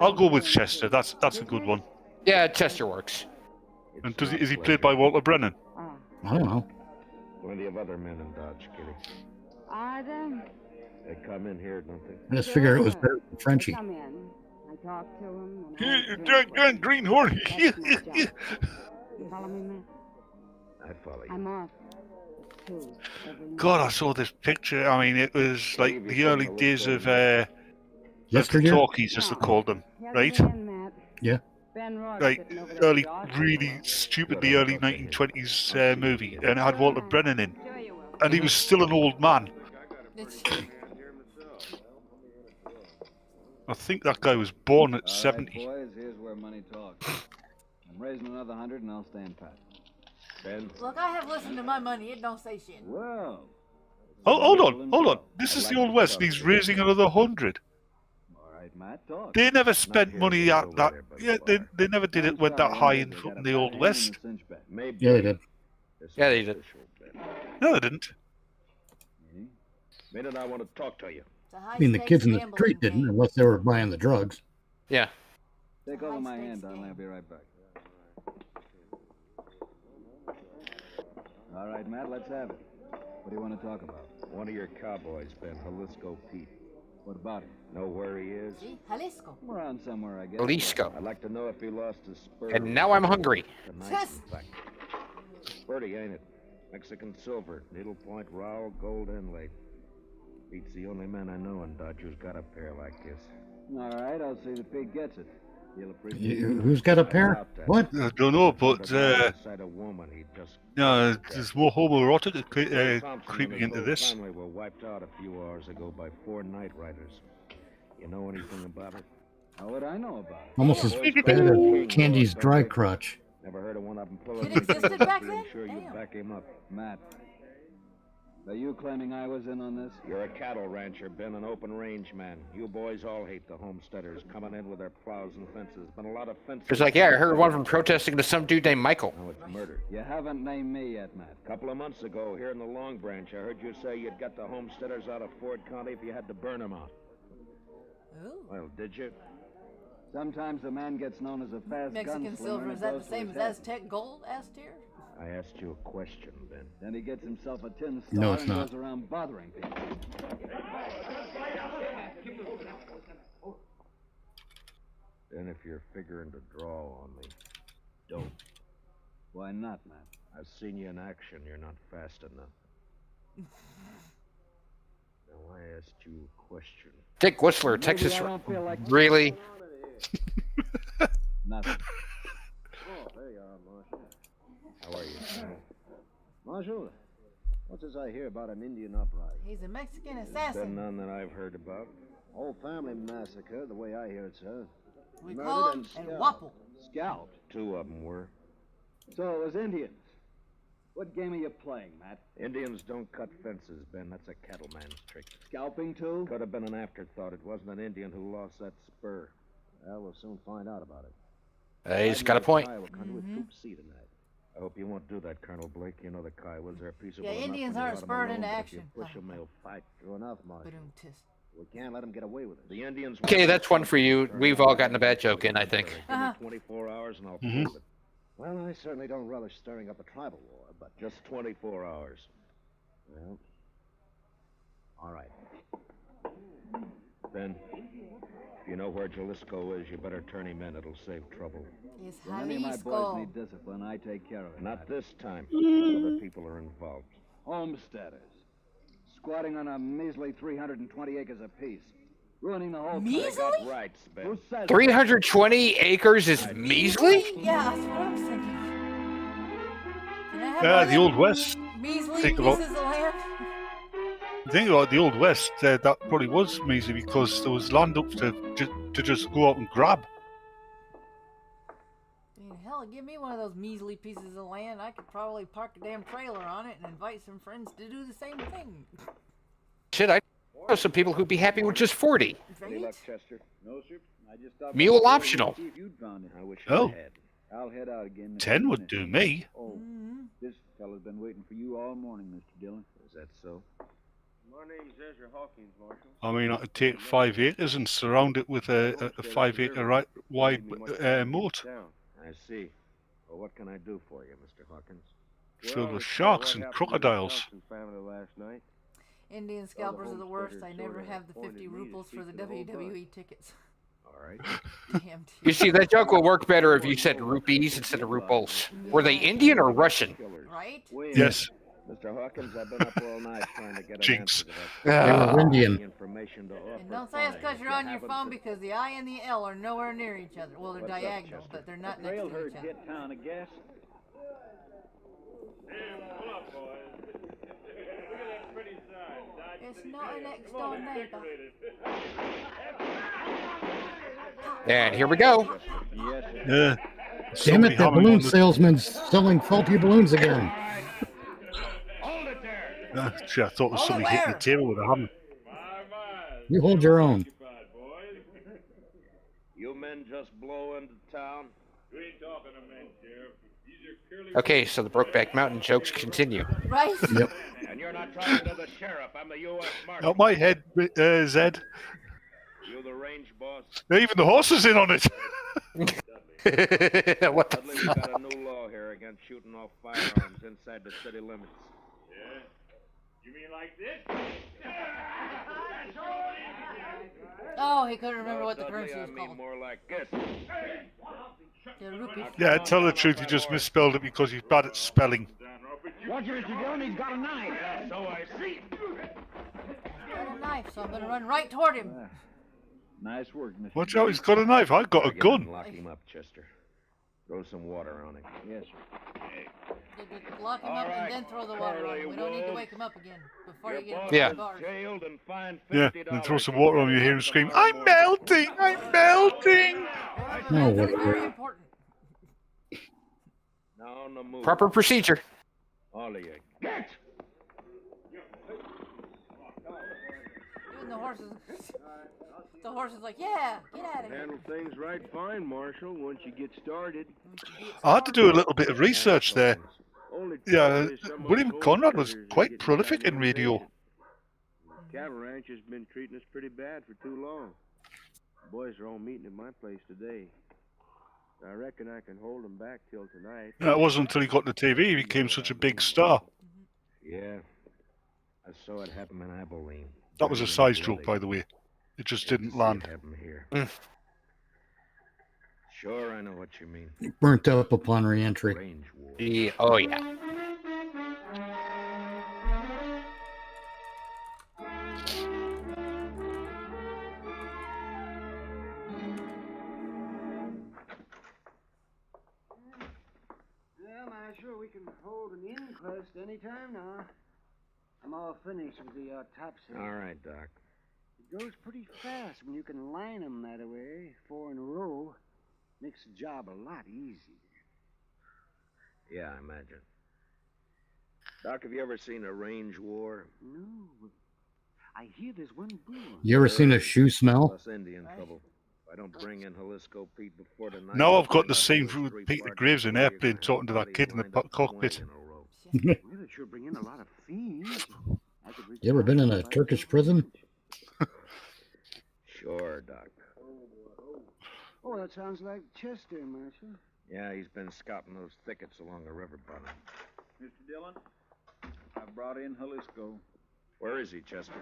I'll go with Chester. That's a good one. Yeah, Chester works. And is he played by Walter Brennan? I don't know. Plenty of other men in Dodge, kitty. Are there? They come in here, don't they? I just figured it was better than Frenchie. Come in. I talk to him. Jack Greenhorn. Follow me, man. I follow you. I'm off. God, I saw this picture. I mean, it was like the early days of Yesteryear? talkies, as they called them, right? Yeah. Like really stupidly early 1920s movie, and it had Walter Brennan in, and he was still an old man. I think that guy was born at 70. Boys, here's where money talks. I'm raising another 100 and I'll stand pat. Ben? Look, I have listened to my money. It don't say shit. Well. Oh, hold on. This is the Old West, and he's raising another 100. All right, Matt, talk. They never spent money at that. Yeah, they never did it went that high in the Old West. Yeah, they did. Yeah, they did. No, they didn't. Minute, I want to talk to you. I mean, the kids in the street didn't, unless they were buying the drugs. Yeah. Take over my hand, darling. I'll be right back. All right, Matt, let's have it. What do you want to talk about? One of your cowboys, Ben, Jalesco Pete. What about him? Know where he is? Jalisco. Around somewhere, I guess. Jalisco. I'd like to know if he lost his spur. And now I'm hungry. Yes. Birdie, ain't it? Mexican silver, needlepoint, rowel, gold inlay. Pete's the only man I know in Dodge who's got a pair like this. All right, I'll see that Pete gets it. He'll appreciate it. Who's got a pair? What? I don't know, but there's more homoerotic creeping into this. Family were wiped out a few hours ago by 4 night riders. You know anything about it? How would I know about it? Almost as bad as Candy's dry crotch. Never heard of one of them pulling It me. existed back then? Sure you Damn. back him up. Matt, are you claiming I was in on this? You're a cattle rancher, Ben, an open range man. You boys all hate the homesteaders coming in with their plows and fences. Been a lot of fences. It's like, yeah, I heard one of them protesting to some dude named Michael. Now it's murder. You haven't named me yet, Matt. A couple of months ago, here in the Long Branch, I heard you say you'd get the homesteaders out of Ford County if you had to burn them out. Ooh. Well, did you? Sometimes a man gets known as a fast Mexican gunslinger silver, and is it that goes the to same his as head. Aztec gold, Astier? I asked you a question, Ben. Then he gets himself a tin star No, it's and not. goes around bothering people. Then if you're figuring to draw on me, don't. Why not, Matt? I've seen you in action. You're not fast enough. Now I asked you a question. Dick Whistler, Maybe Texas. I don't feel like- Really? Nothing. Oh, there you are, Marshal. How are you, Colonel? Marshal, what's this I hear about an Indian uprising? He's a Mexican There's assassin. been none that I've heard about. Whole family massacre, the way I hear it, sir. We Murdered call him and and scalped. Wapple. Scalped. Two of them were. So it was Indians. What game are you playing, Matt? Indians don't cut fences, Ben. That's a cattleman's trick. Scalping, too? Could have been an afterthought. It wasn't an Indian who lost that spur. Well, we'll soon find out about it. He's got a point. Iowa country with troop C tonight. I hope you won't do that, Colonel Blake. You know the Kiowas are peaceable Yeah, enough Indians when you aren't let 'em spurred alone, into but if action. you push 'em, they'll fight. True enough, Marshal. Ba-dum-tis. We can't let them get away with it. The Indians. Okay, that's one for you. We've all gotten a bad joke in, I think. Give me 24 hours and I'll Mhm. prove it. Well, I certainly don't relish stirring up a tribal war, but Just 24 hours. well, all right. Ben, if you know where Jalesco is, you better turn him in. It'll save trouble. It's When any of my boys Jalisco. need discipline, I take care of it. Not Matt. this time. Other people are involved. Homesteaders. Squatting on a measly 320 acres apiece. Ruining the whole Measly? place. Got rights, Ben. Who says 320 acres is measly? Yeah, that's what I was thinking. Can I have Yeah, one the of Old them West. measly Think pieces about- of land? The thing about the Old West, that probably was measly because there was land up to just go out and grab. I mean, hell, give me one of those measly pieces of land. I could probably park a damn trailer on it and invite some friends to do the same thing. Shit, I know some people who'd be happy with just 40. Any luck, Right? Chester? No, sir. I just stopped Mule by optional. to see if you'd found it. I wish Oh. I had. I'll head out again. in a 10 few would minutes. do me. Oh, Mm-hmm. this fella's been waiting for you all morning, Mr. Dillon. Is that so? My name's Ezra Hawkins, Marshal. I mean, I could take 5 acres and surround it with a 5 acre wide moat. I see. Well, what can I do for you, Mr. Hawkins? Filled with sharks and crocodiles. Family last night. Indian scalpers are the worst. I never have the 50 rupees for the WWE tickets. All right. Damn. You see, that joke will work better if you said rupees instead of rubles. Were they Indian or Russian? Right? Yes. Mr. Hawkins, I've been up all night trying to get an Jinx. answer to They that. were Indian. Information to offer. And don't say it's because you're on your haven't, phone because the I and the L are nowhere near each other. Well, they're What's up, diagonal, Chester? but they're not next to each other. town, I guess. Pull up, boys. Look at that pretty sign. It's not an next door neighbor. And here we go. Yes, sir. Yeah. Damn Somebody it, that humming balloon on the- salesman's selling faulty balloons again. Gee, I thought it was somebody hitting the table with a hammer. You hold your own. You men just blow into town? We ain't talking to men, Sheriff. These are curly. Okay, so the Brokeback Mountain jokes continue. Right? Yep. And you're not talking to the sheriff. I'm the U.S. Marshal. Out my head, Zed. You the range boss? Even the horse is in on it. What the Dudley, we got a new law here against shooting off firearms inside the city limits. Yeah? You mean like this? Oh, he couldn't remember No, what the Dudley, currency I was mean called. more like this. The rupee. Yeah, tell the truth, you just misspelled it because he's bad at spelling. Watch it, Mr. Dillon, he's got a knife. Yeah, so I see. Got a knife, so I'm gonna run right toward him. Nice work, Mr. Watch out, he's got a knife. I've got a Get him and gun. Lock him up, Chester. Throw some water on him. Yes, sir. Lock him All up right, and then throw the water on him. We don't need to Curly wake him up again before Your you get boss him Yeah. to the bars. is jailed and fined Yeah, $50. then throw some water on you, hear him scream, I'm melting, I'm melting. No, That's what? very important. the move. Proper procedure. All of you, get! Even the horse is like, yeah, get out of here. Handle things right fine, Marshal, once you get started. I had to do a little bit of research there. Yeah, William Conrad was quite prolific in radio. Cattle ranch has been treating us pretty bad for too long. The boys are all meeting at my place today. I reckon I can hold them back till tonight. It wasn't until he got to TV he became such a big star. Yeah, I saw it happen in Abilene. That was a side stroke, by the way. It just didn't land. Sure, I know what you mean. Burnt up upon re-entry. Yeah, oh, yeah. Well, Marshal, we can hold an inquest anytime now. I'm all finished with the autopsy. All right, Doc. It goes pretty fast when you can line them that way, 4 in a row. Makes the job a lot easier. Yeah, I imagine. Doc, have you ever seen a range war? No. I hear there's one brewing. You ever seen a shoe smell? Plus Indian trouble. If I don't bring in Jalisco Pete before tonight... Now I've got the scene with Peter Graves in airplane talking to that kid in the cockpit. Well, it sure bring in a lot of fiends. You ever been in a Turkish prison? Sure, Doc. Oh, that sounds like Chester, Marshal. Yeah, he's been scouting those thickets along the river bottom. Mr. Dillon, I brought in Jalisco. Where is he, Chester?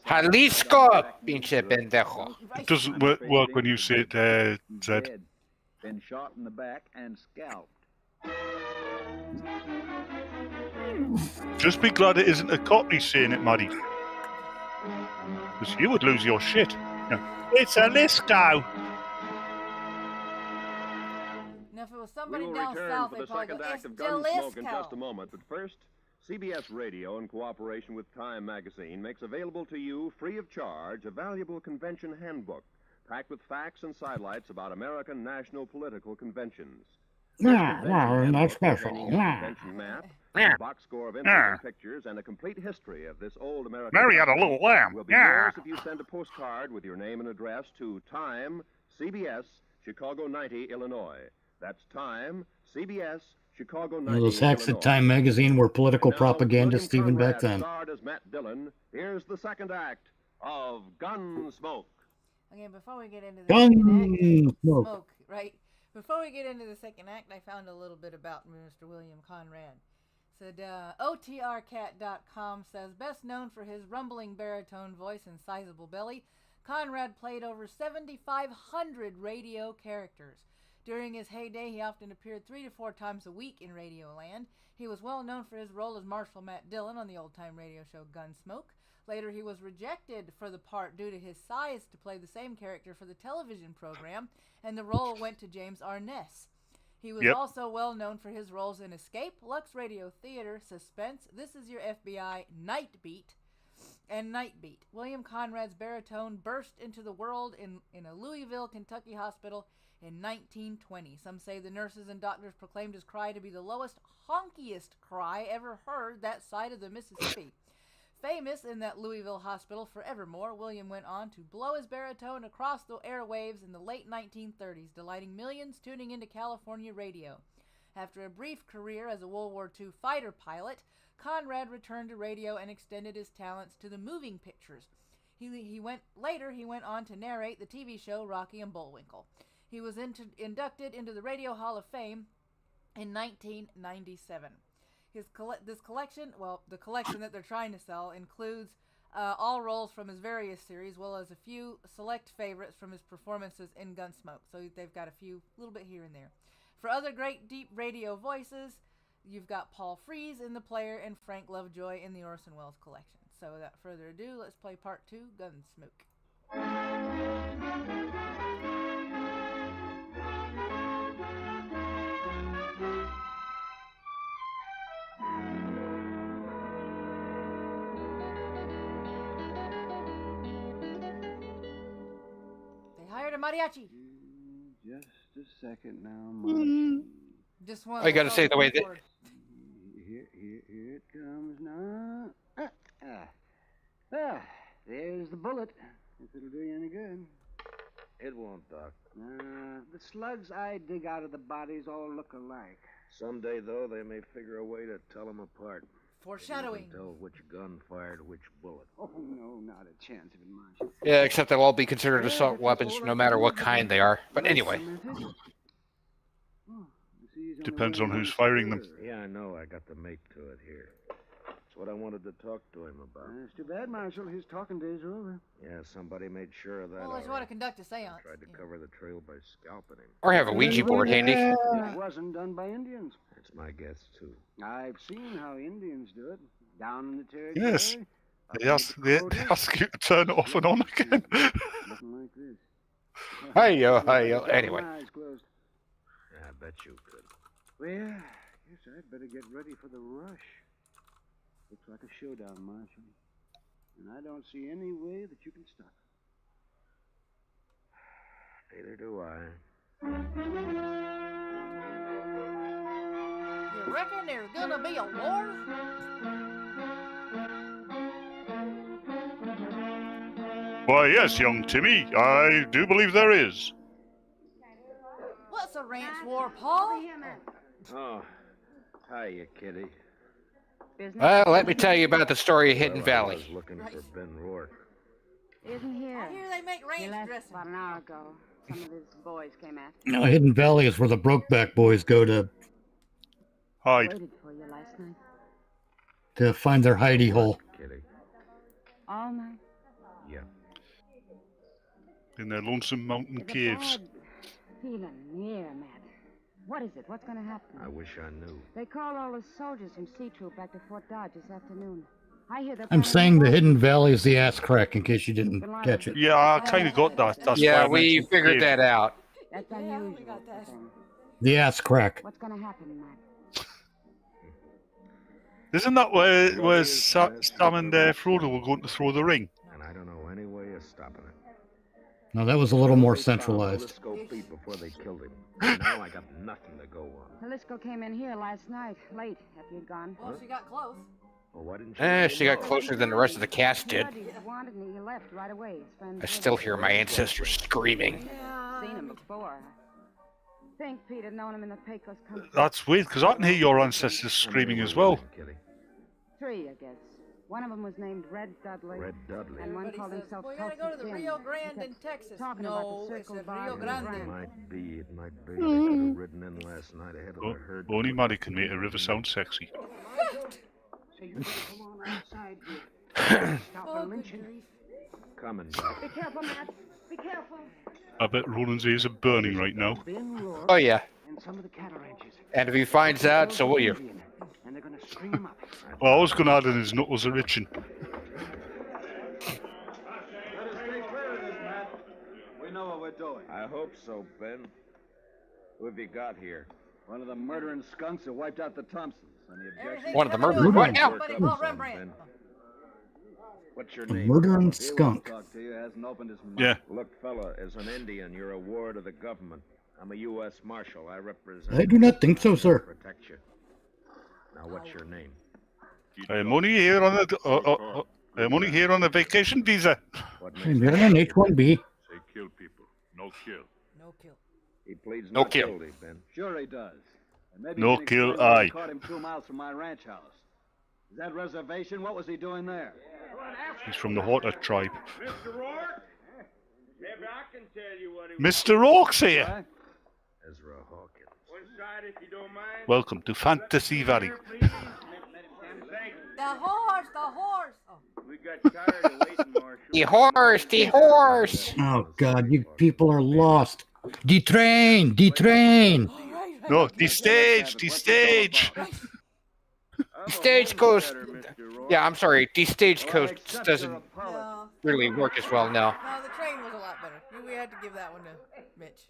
Jalisco, pinche pendejo. It doesn't work when you say it, Zed. Dead. Been shot in the back and scalped. Just be glad it isn't a Cockney saying it, Maddie. Because you would lose your shit. Yeah. It's a Lisco! Now, if it was somebody We will down return south, for they'd the probably second go, act it's of Gunsmoke in Jalesco. just a moment. But first, CBS Radio, in cooperation with Time Magazine, makes available to you, free of charge, a valuable convention handbook packed with facts and sidelights about American national political conventions. Not special. Convention map, a box score of interesting pictures, and a complete history of this old American... Mary had a little lamb. Will be yours if you send a postcard with your name and address to Time, CBS, Chicago 90, Illinois. That's Time, CBS, Chicago 90, Those hacks Illinois. at Time Magazine were political Now, propagandist William even back Conrad then. starred as Matt Dillon. Here's the second act of Gunsmoke. Okay, before we get into the second act, Gunsmoke. right? Before we get into the second act, I found a little bit about Mr. William Conrad. Said, OTRcat.com says, best known for his rumbling baritone voice and sizable belly, Conrad played over 7,500 radio characters. During his heyday, he often appeared 3 to 4 times a week in Radioland. He was well known for his role as Marshal Matt Dillon on the old-time radio show Gunsmoke. Later, he was rejected for the part due to his size to play the same character for the television program, and the role went to James Arness. He was also well known for his roles in Escape, Lux Radio Theater, Suspense, This Is Your FBI, Night Beat, and Night Beat. William Conrad's baritone burst into the world in a Louisville, Kentucky hospital in 1920. Some say the nurses and doctors proclaimed his cry to be the lowest, honkiest cry ever heard that side of the Mississippi. Famous in that Louisville hospital forevermore, William went on to blow his baritone across the airwaves in the late 1930s, delighting millions tuning into California radio. After a brief career as a World War II fighter pilot, Conrad returned to radio and extended his talents to the moving pictures. He went on to narrate the TV show Rocky and Bullwinkle. He was inducted into the Radio Hall of Fame in 1997. The collection that they're trying to sell includes all roles from his various series, as well as a few select favorites from his performances in Gunsmoke. So they've got a few, little bit here and there. For other great deep radio voices, you've got Paul Frees in The Player and Frank Lovejoy in the Orson Welles collection. So without further ado, let's play part 2, Gunsmoke. They hired a mariachi. Just a second now, Marshal. Just one. I got to say the way that. Here it comes now. There's the bullet. If it'll do you any good. It won't, Doc. The slugs I dig out of the bodies all look alike. Someday, though, they may figure a way to tell them apart. Foreshadowing. You can tell which gun fired which bullet. Oh, no, not a chance of it, Marshal. Yeah, except they'll all be considered assault weapons, no matter what kind they are. But anyway. Depends on who's firing them. Yeah, I know. I got the make to it here. That's what I wanted to talk to him about. It's too bad, Marshal. His talking days are over. Yeah, somebody made sure of that. Well, let's want to conduct a seance. Tried to cover the trail by scalping him. Or have a Ouija board handy. It wasn't done by Indians. That's my guess, too. I've seen how Indians do it. Down in the territory. Yes. They ask you to turn it off and on again. Nothing like this. Hi-yo. Anyway. Yeah, I bet you could. Well, guess I'd better get ready for the rush. Looks like a showdown, Marshal. And I don't see any way that you can stop it. Neither do I. You reckon there's gonna be a war? Why, yes, young Timmy. I do believe there is. What's a ranch war, Paul? Oh, hiya, kitty. Well, let me tell you about the story of Hidden Valley. I was looking for Ben Rourke. Isn't here. I hear they make He ranch left dressing. about an hour ago. Some of his boys came after. Now, Hidden Valley is where the Brokeback Boys go to hide. Waited for you last night. To find their hidey hole. Kitty. All night. Yeah. In their lonesome mountain There's a caves. bad feeling near, Matt. What is it? What's going to happen? I wish I knew. They called all the soldiers from C Troop back to Fort Dodge this afternoon. I hear they're I'm planning saying a the war. Hidden Valley is the ass crack, in case you didn't catch it. Yeah, I kind of got that. That's Yeah, why I we mentioned figured cave. that out. That's unusual. for them. The ass crack. What's going to happen, Matt? Isn't that where Sam and Frodo were going to throw the ring? And I don't know any way of stopping it. No, that was a little more They found centralized. Jalesco feet before they killed him. And now I got nothing to go on. Jalesco came in here last night, late, after you'd gone. Well, she got close. Well, why didn't you She got closer than the rest of the cast did. He wanted and he left right away. His friends I still hear my ancestors screaming. seen him before. Think Pete had known him in the Pecos country. That's weird, because I can hear your ancestors screaming as well. Kitty? 3, I guess. One of them was named Red Dudley. Red Dudley. And one But he called says, himself we gotta go to the Toasted Rio Jim. Grande He in kept Texas. talking No, about the it's circle at bar Rio in Grande. It Grande. might be. It might be. They could have ridden in last night ahead of the herd. Only Maddie can make a river sound sexy. So you better come on outside here. Stop Oh, the good lynching. grief. Coming back. Be careful, Matt. Be careful. I bet Roland's ears are burning right now. Ben Rourke Oh, yeah. and some of the cattle ranchers. And if he finds out, so will you. And they're gonna string him up. Well, I was going to add in his knuckles are itching. We know what we're doing. I hope so, Ben. Who have you got here? One of the murdering skunks that wiped out the Thompsons. Any objections? One of the murderers? What now? Somebody call Rembrandt. What's your The name? murdering He won't skunk. talk to you. Hasn't opened his mouth. Yeah. Look, fella, as an Indian, you're a ward of the government. I'm a U.S. Marshal. I represent. I do not think so, sir. Protect you. Now, what's your name? I'm only here on I'm only here on a vacation visa. What I'm makes here on an H-1B. Say kill people. No kill. No kill. He pleads No not kill. guilty, Ben. Sure he does. And maybe No you can kill, explain why aye. you caught him 2 miles from my ranch house. Is that reservation? What was he doing there? He's from the Horta tribe. Mr. Rourke? Maybe I can tell you what he Mr. Rourke's here. Huh? Ezra Hawkins. One side if you don't mind. Welcome to Fantasy Valley. Thank you. The horse, the horse. Oh. We got tired of waiting, Marshal. The horse, the horse. Oh, God, you people are lost. Detrain! Detrain! No, the stage, the stage. Stagecoach. Yeah, I'm sorry. The stagecoach doesn't No, really work as well now. no, the train was a lot better. We had to give that one to Mitch.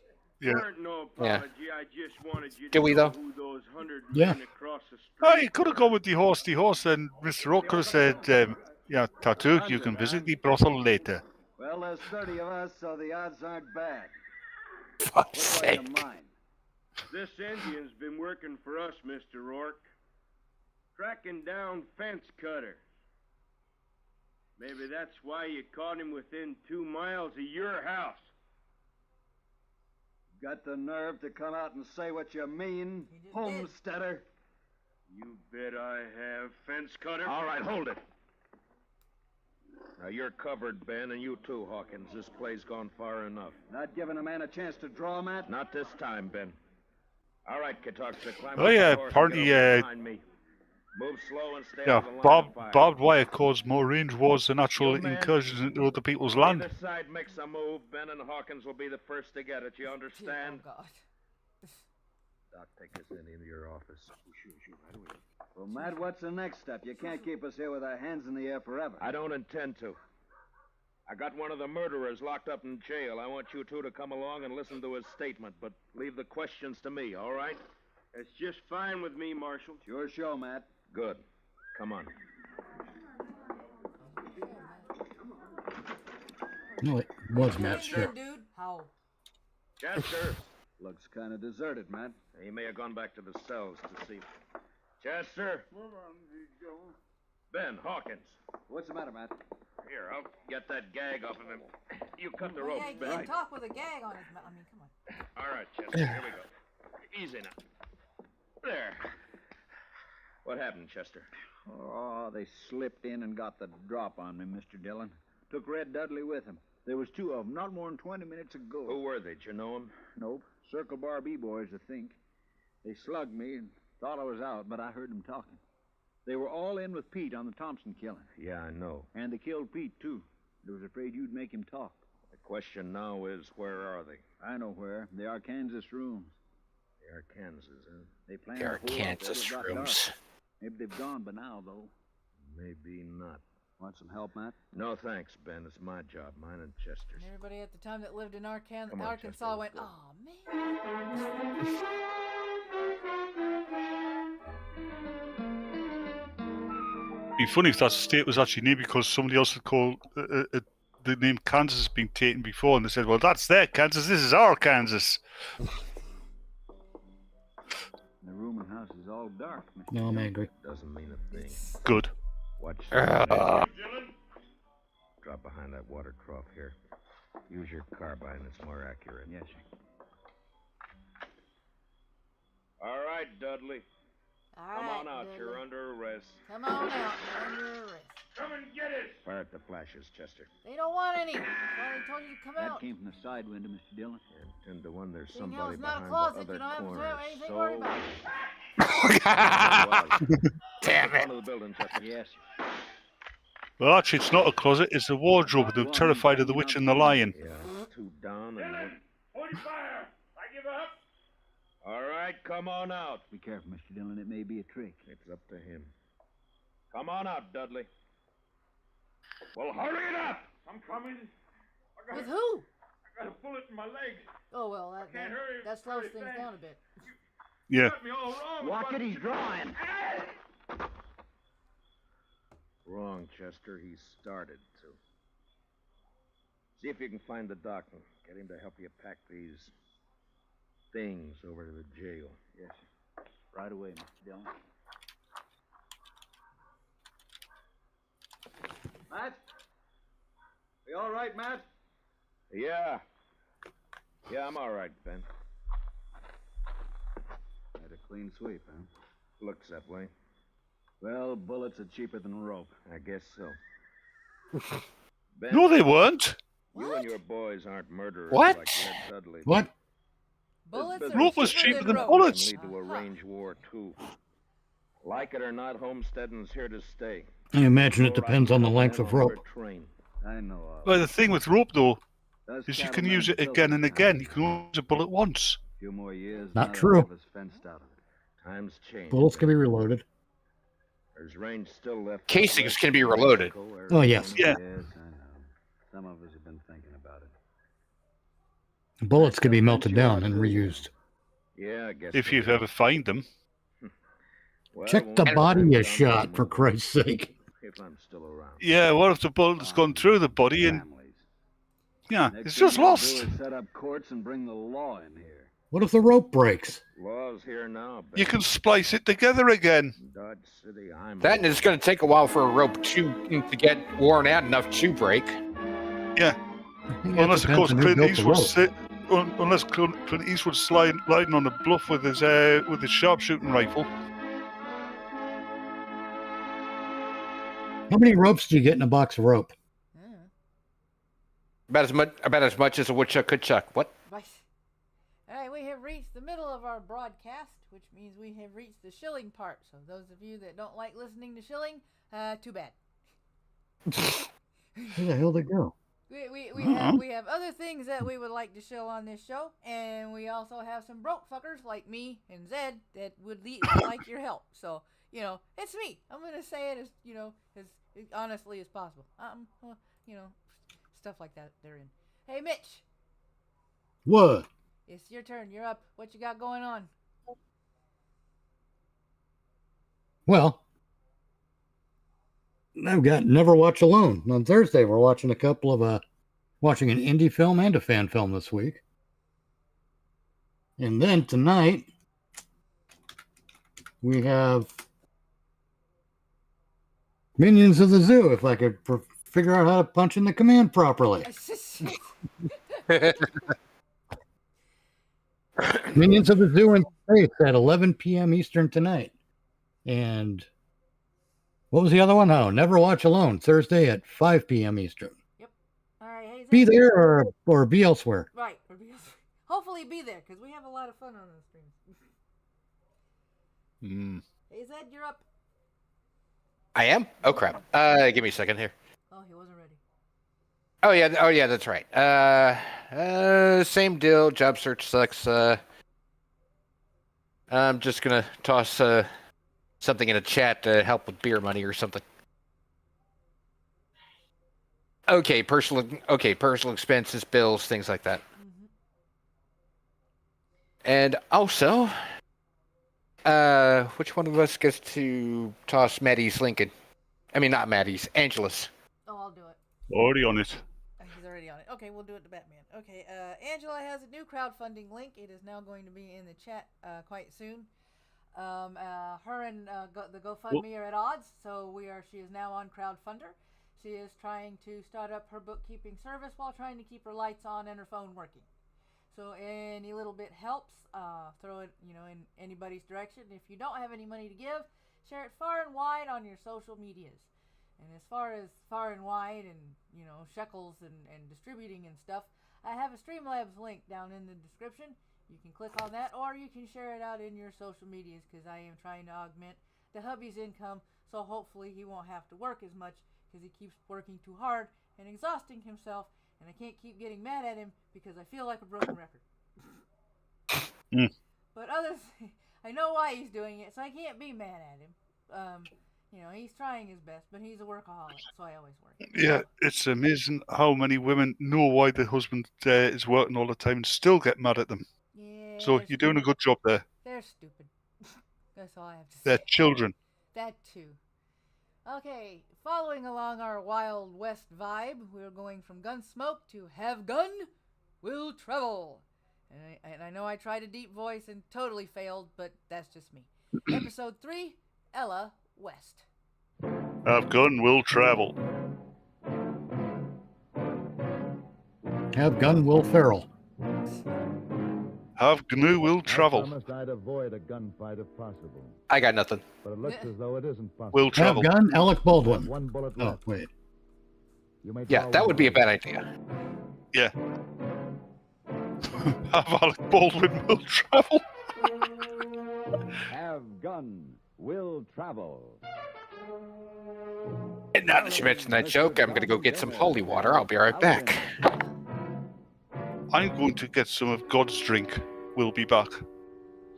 Yeah. Weren't no Yeah. apology. I just wanted you to Do we, know though? who those 100 Yeah. men across the street. Oh, you could have gone with the horse, and Mr. Rourke could have said, yeah, Tattoo, you can visit the brothel later. Well, there's 30 of us, so the odds aren't bad. Fuck's Which way sake. you mine? This Indian's been working for us, Mr. Rourke. Tracking down fence cutters. Maybe that's why you caught him within 2 miles of your house. Got the nerve to come out and say what you mean, homesteader? You bet I have, fence cutter. All right, hold it. Now, you're covered, Ben, and you too, Hawkins. This play's gone far enough. Not giving a man a chance to draw, Matt? Not this time, Ben. All right, Katoxa, climb Oh up yeah, the horse and apparently, get over behind me. Move slow and stay yeah, out of the line of fire. barbed wire caused more range wars than actual You men, incursions into other people's land. Either side makes a move, Ben and Hawkins will be the first to get it. You understand? Oh, God. Doc, take this into your office. Sure, right away. Well, Matt, what's the next step? You can't keep us here with our hands in the air forever. I don't intend to. I got one of the murderers locked up in jail. I want you two to come along and listen to his statement, but leave the questions to me, all right? It's just fine with me, Marshal. It's your show, Matt. Good. Come on. No, it was Matt's Chester. show. Dude, how? Chester. Looks kind of deserted, Matt. He may have gone back to the cells to see. Chester. Ben, Hawkins. What's the matter, Matt? Here, I'll get that gag off of him. You cut the Well, ropes, yeah, you Ben. can't talk with a gag on his mouth. I mean, come on. All right, Chester, here we go. Easy now. There. What happened, Chester? Oh, they slipped in and got the drop on me, Mr. Dillon. Took Red Dudley with them. There was 2 of them, not more than 20 minutes ago. Who were they? Did you know them? Nope. Circle Bar B-boys, I think. They slugged me and thought I was out, but I heard them talking. They were all in with Pete on the Thompson killing. Yeah, I know. And they killed Pete, too. They was afraid you'd make him talk. The question now is, where are they? I know where. They are Kansas rooms. They are Kansas, huh? They planned They are a hold up Kansas till it got rooms. dark. Maybe they've gone by now, though. Maybe not. Want some help, Matt? No, thanks, Ben. It's my job, mine and Chester's. And everybody at the time that lived in Arkansas Come on, Chester, went, let's go. oh, man. It'd be funny if that state was actually named because somebody else had called the name Kansas has been taken before, and they said, "Well, that's their Kansas. This is our Kansas." The room and house is all dark, Mr. No, I'm angry. Doesn't mean a thing. Good. Watch. Uh. Drop behind that water trough here. Use your carbine. It's more accurate. Yes, sir. All right, Dudley. All Come right, on out. Dudley. You're under arrest. Come on out. You're under arrest. Come and get it! Fire at the flashes, Chester. They don't want any. That's why they told you to come That out. came from the side window, Mr. Dillon. And 10 to 1, there's Seeing somebody hell's not a behind closet. the You other don't have to corner. have anything to worry about. Damn it. Front of the building, Chester. Yes, sir. Well, actually, it's not a closet. It's a wardrobe. They're terrified of the witch and the lion. Yeah, 2 down and Dillon! Hold fire! I give up! All right, come on out. Be careful, Mr. Dillon. It may be a trick. It's up to him. Come on out, Dudley. Well, hurry it up! I'm coming. With who? I got a bullet in my leg. Oh, well, can't hurry that slows very things fast. down a bit. Yeah. Got me all wrong. Walk it, he's drawing. Wrong, Chester. He started to. See if you can find the doc and get him to help you pack these things over to the jail. Yes, sir. Right away, Mr. Dillon. Matt? You all right, Matt? Yeah. Yeah, I'm all right, Ben. Had a clean sweep, huh? Looks that way. Well, bullets are cheaper than rope. I guess so. Ben, No, they weren't. you and your boys aren't murderers What? like Red Dudley. What? Bullets This are Rope was cheaper cheaper than rope. bullets. Can lead to a range war, too. Like it or not, homesteading's here to stay. I imagine it depends on the length of rope. Train. I know. Well, the thing with rope, though, Those is you can cattlemen use it killed again us and now. again. You can only use a bullet once. A few more years. Not now true. they'll have us fenced out of it. Times change. Bullets can be reloaded. There's range still left. Casings can be reloaded. Oh, yes. Yeah. Yes, I know. Some of us have been thinking about it. Bullets can be melted down and reused. Yeah, I guess. If so. you ever find them. Well, Check won't the be body long you till shot, I'm for Christ's sake. If I'm still around. Yeah, what if the bullet's gone through the body and... Families. Yeah, Next it's thing just we'll lost. do is set up courts and bring the law in here. What if the rope breaks? Laws here now. You can splice it together again. Dodge City, I'm That and it's going to take a while for a rope to get worn out enough to break. Yeah. Unless, of course, Clint Eastwood's sliding on the bluff with his sharpshooting rifle. How many ropes do you get in a box of rope? About as much as a woodchuck could chuck. What? Right. All right, we have reached the middle of our broadcast, which means we have reached the shilling part. So those of you that don't like listening to shilling, too bad. Where the hell did they go? We have other things that we would like to show on this show, and we also have some broke fuckers like me and Zed that would like your help. So, it's me. I'm going to say it as honestly as possible. Stuff like that they're in. Hey, Mitch. What? It's your turn. You're up. What you got going on? Well, I've got Never Watch Alone. On Thursday, we're watching watching an indie film and a fan film this week. And then tonight, we have Minions of the Zoo, if I could figure out how to punch in the command properly. Minions of the Zoo in space at 11 p.m. Eastern tonight. And what was the other one? Oh, Never Watch Alone, Thursday at 5 p.m. Eastern. Yep. All right. Hey, be there or be elsewhere. Right. Or be elsewhere. Hopefully be there, because we have a lot of fun on the stream. Hey, Zed, you're up. I am? Oh, crap. Give me a second here. Oh, he wasn't ready. Oh, yeah, that's right. Same deal. Job search sucks. I'm just going to toss something in a chat to help with beer money or something. Okay, personal expenses, bills, things like that. Mm-hmm. And also, which one of us gets to toss Maddie's Lincoln? I mean, not Maddie's, Angela's. Oh, I'll do it. Already on it. He's already on it. Okay, we'll do it to Batman. Okay, Angela has a new crowdfunding link. It is now going to be in the chat quite soon. Her and the GoFundMe are at odds, so she is now on Crowdfunder. She is trying to start up her bookkeeping service while trying to keep her lights on and her phone working. So any little bit helps. Throw it, in anybody's direction. If you don't have any money to give, share it far and wide on your social medias. And as far as far and wide and, shekels and distributing and stuff, I have a Streamlabs link down in the description. You can click on that, or you can share it out in your social medias, because I am trying to augment the hubby's income, so hopefully he won't have to work as much, because he keeps working too hard and exhausting himself, and I can't keep getting mad at him because I feel like a broken record. But I know why he's doing it, so I can't be mad at him. He's trying his best, but he's a workaholic, so I always work. Yeah, it's amazing how many women know why the husband is working all the time and still get mad at them. Yeah. So you're doing a good job there. They're stupid. That's all I have to say. They're children. That too. Okay, following along our Wild West vibe, we're going from Gunsmoke to Have Gun Will Travel. And I know I tried a deep voice and totally failed, but that's just me. Episode 3, Ella West. Have Gun Will Travel. Have Gun Will Ferrell. Have GNU Will Travel. I'd avoid a gunfight if possible. I got nothing. But it looks as though it isn't possible. Will Travel. Have Gun, Alec Baldwin. One bullet Oh, left. wait. Yeah, that would be a bad idea. Yeah. Have Alec Baldwin Will Travel. Have Gun Will Travel. And now that you mentioned that joke, I'm going to go get some holy water. I'll be right back. I'm going to get some of God's drink. We'll be back.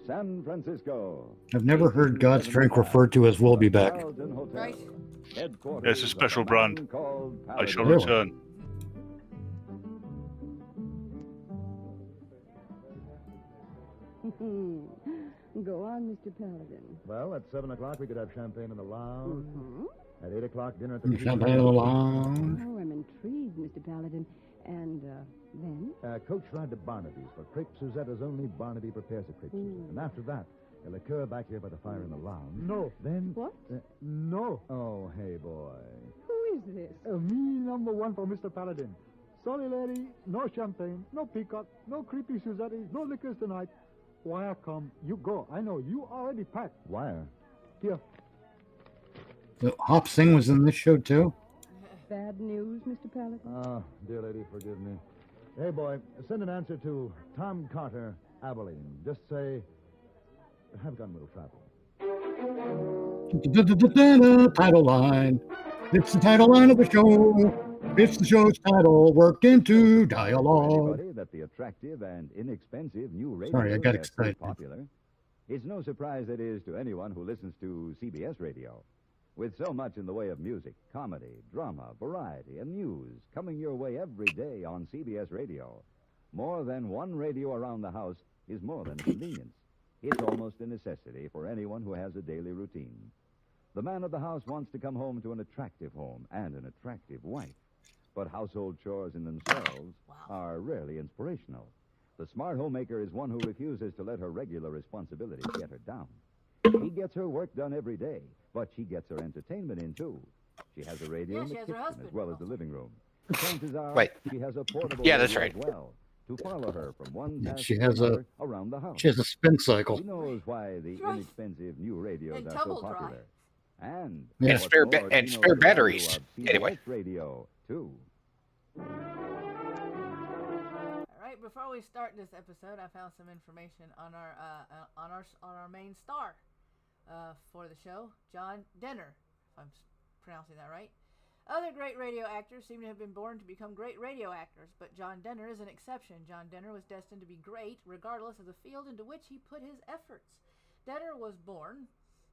San Francisco. I've never heard God's drink referred to as "We'll be back." Right. It's a special brand. I shall Really? return. Go on, Mr. Paladin. Well, at 7 o'clock we could have champagne in the lounge. Mm-hmm. At 8 o'clock, dinner at the Champagne in the lounge. Oh, I'm intrigued, Mr. Paladin. And, then? Coach ride to Barnaby's for crepe Suzetta's only Barnaby prepares a crepe Suzette. And after that, a liqueur back here by the fire in the lounge. No. Then... What? No. Oh, hey, boy. Who is this? Me number one for Mr. Paladin. Sorry, lady, no champagne, no peacock, no creepy Suzettes, no liquors tonight. Wire come. You go. I know. You already packed. Wire? Here. So Hop Sing was in this show, too? Bad news, Mr. Paladin? Oh, dear lady, forgive me. Hey, boy, send an answer to Tom Carter, Abilene. Just say, have gun will travel. Title line. It's the title line of the show. It's the show's title worked into dialogue. Anybody that the attractive and inexpensive new radio Sorry, I got gets so excited. popular. It's no surprise it is to anyone who listens to CBS radio. With so much in the way of music, comedy, drama, variety, and news coming your way every day on CBS radio, more than one radio around the house is more than a convenience. It's almost a necessity for anyone who has a daily routine. The man of the house wants to come home to an attractive home and an attractive wife. But household chores in themselves are rarely inspirational. The smart homemaker is one who refuses to let her regular responsibilities get her down. She gets her work done every day, but she gets her entertainment in, too. She has a radio in the kitchen as well as the living room. Chances are she has a portable Yeah, that's radio right. as well to follow her from one task She to has another around the house. She has a spin cycle. She knows why the inexpensive new radios And are so tumble dry. popular. And Yeah. what's spare more, and she spare knows the value batteries. of CBS Anyway. radio, too. All right, before we start this episode, I found some information on our main star for the show, John Denner, if I'm pronouncing that right. Other great radio actors seem to have been born to become great radio actors, but John Denner is an exception. John Denner was destined to be great regardless of the field into which he put his efforts. Denner was born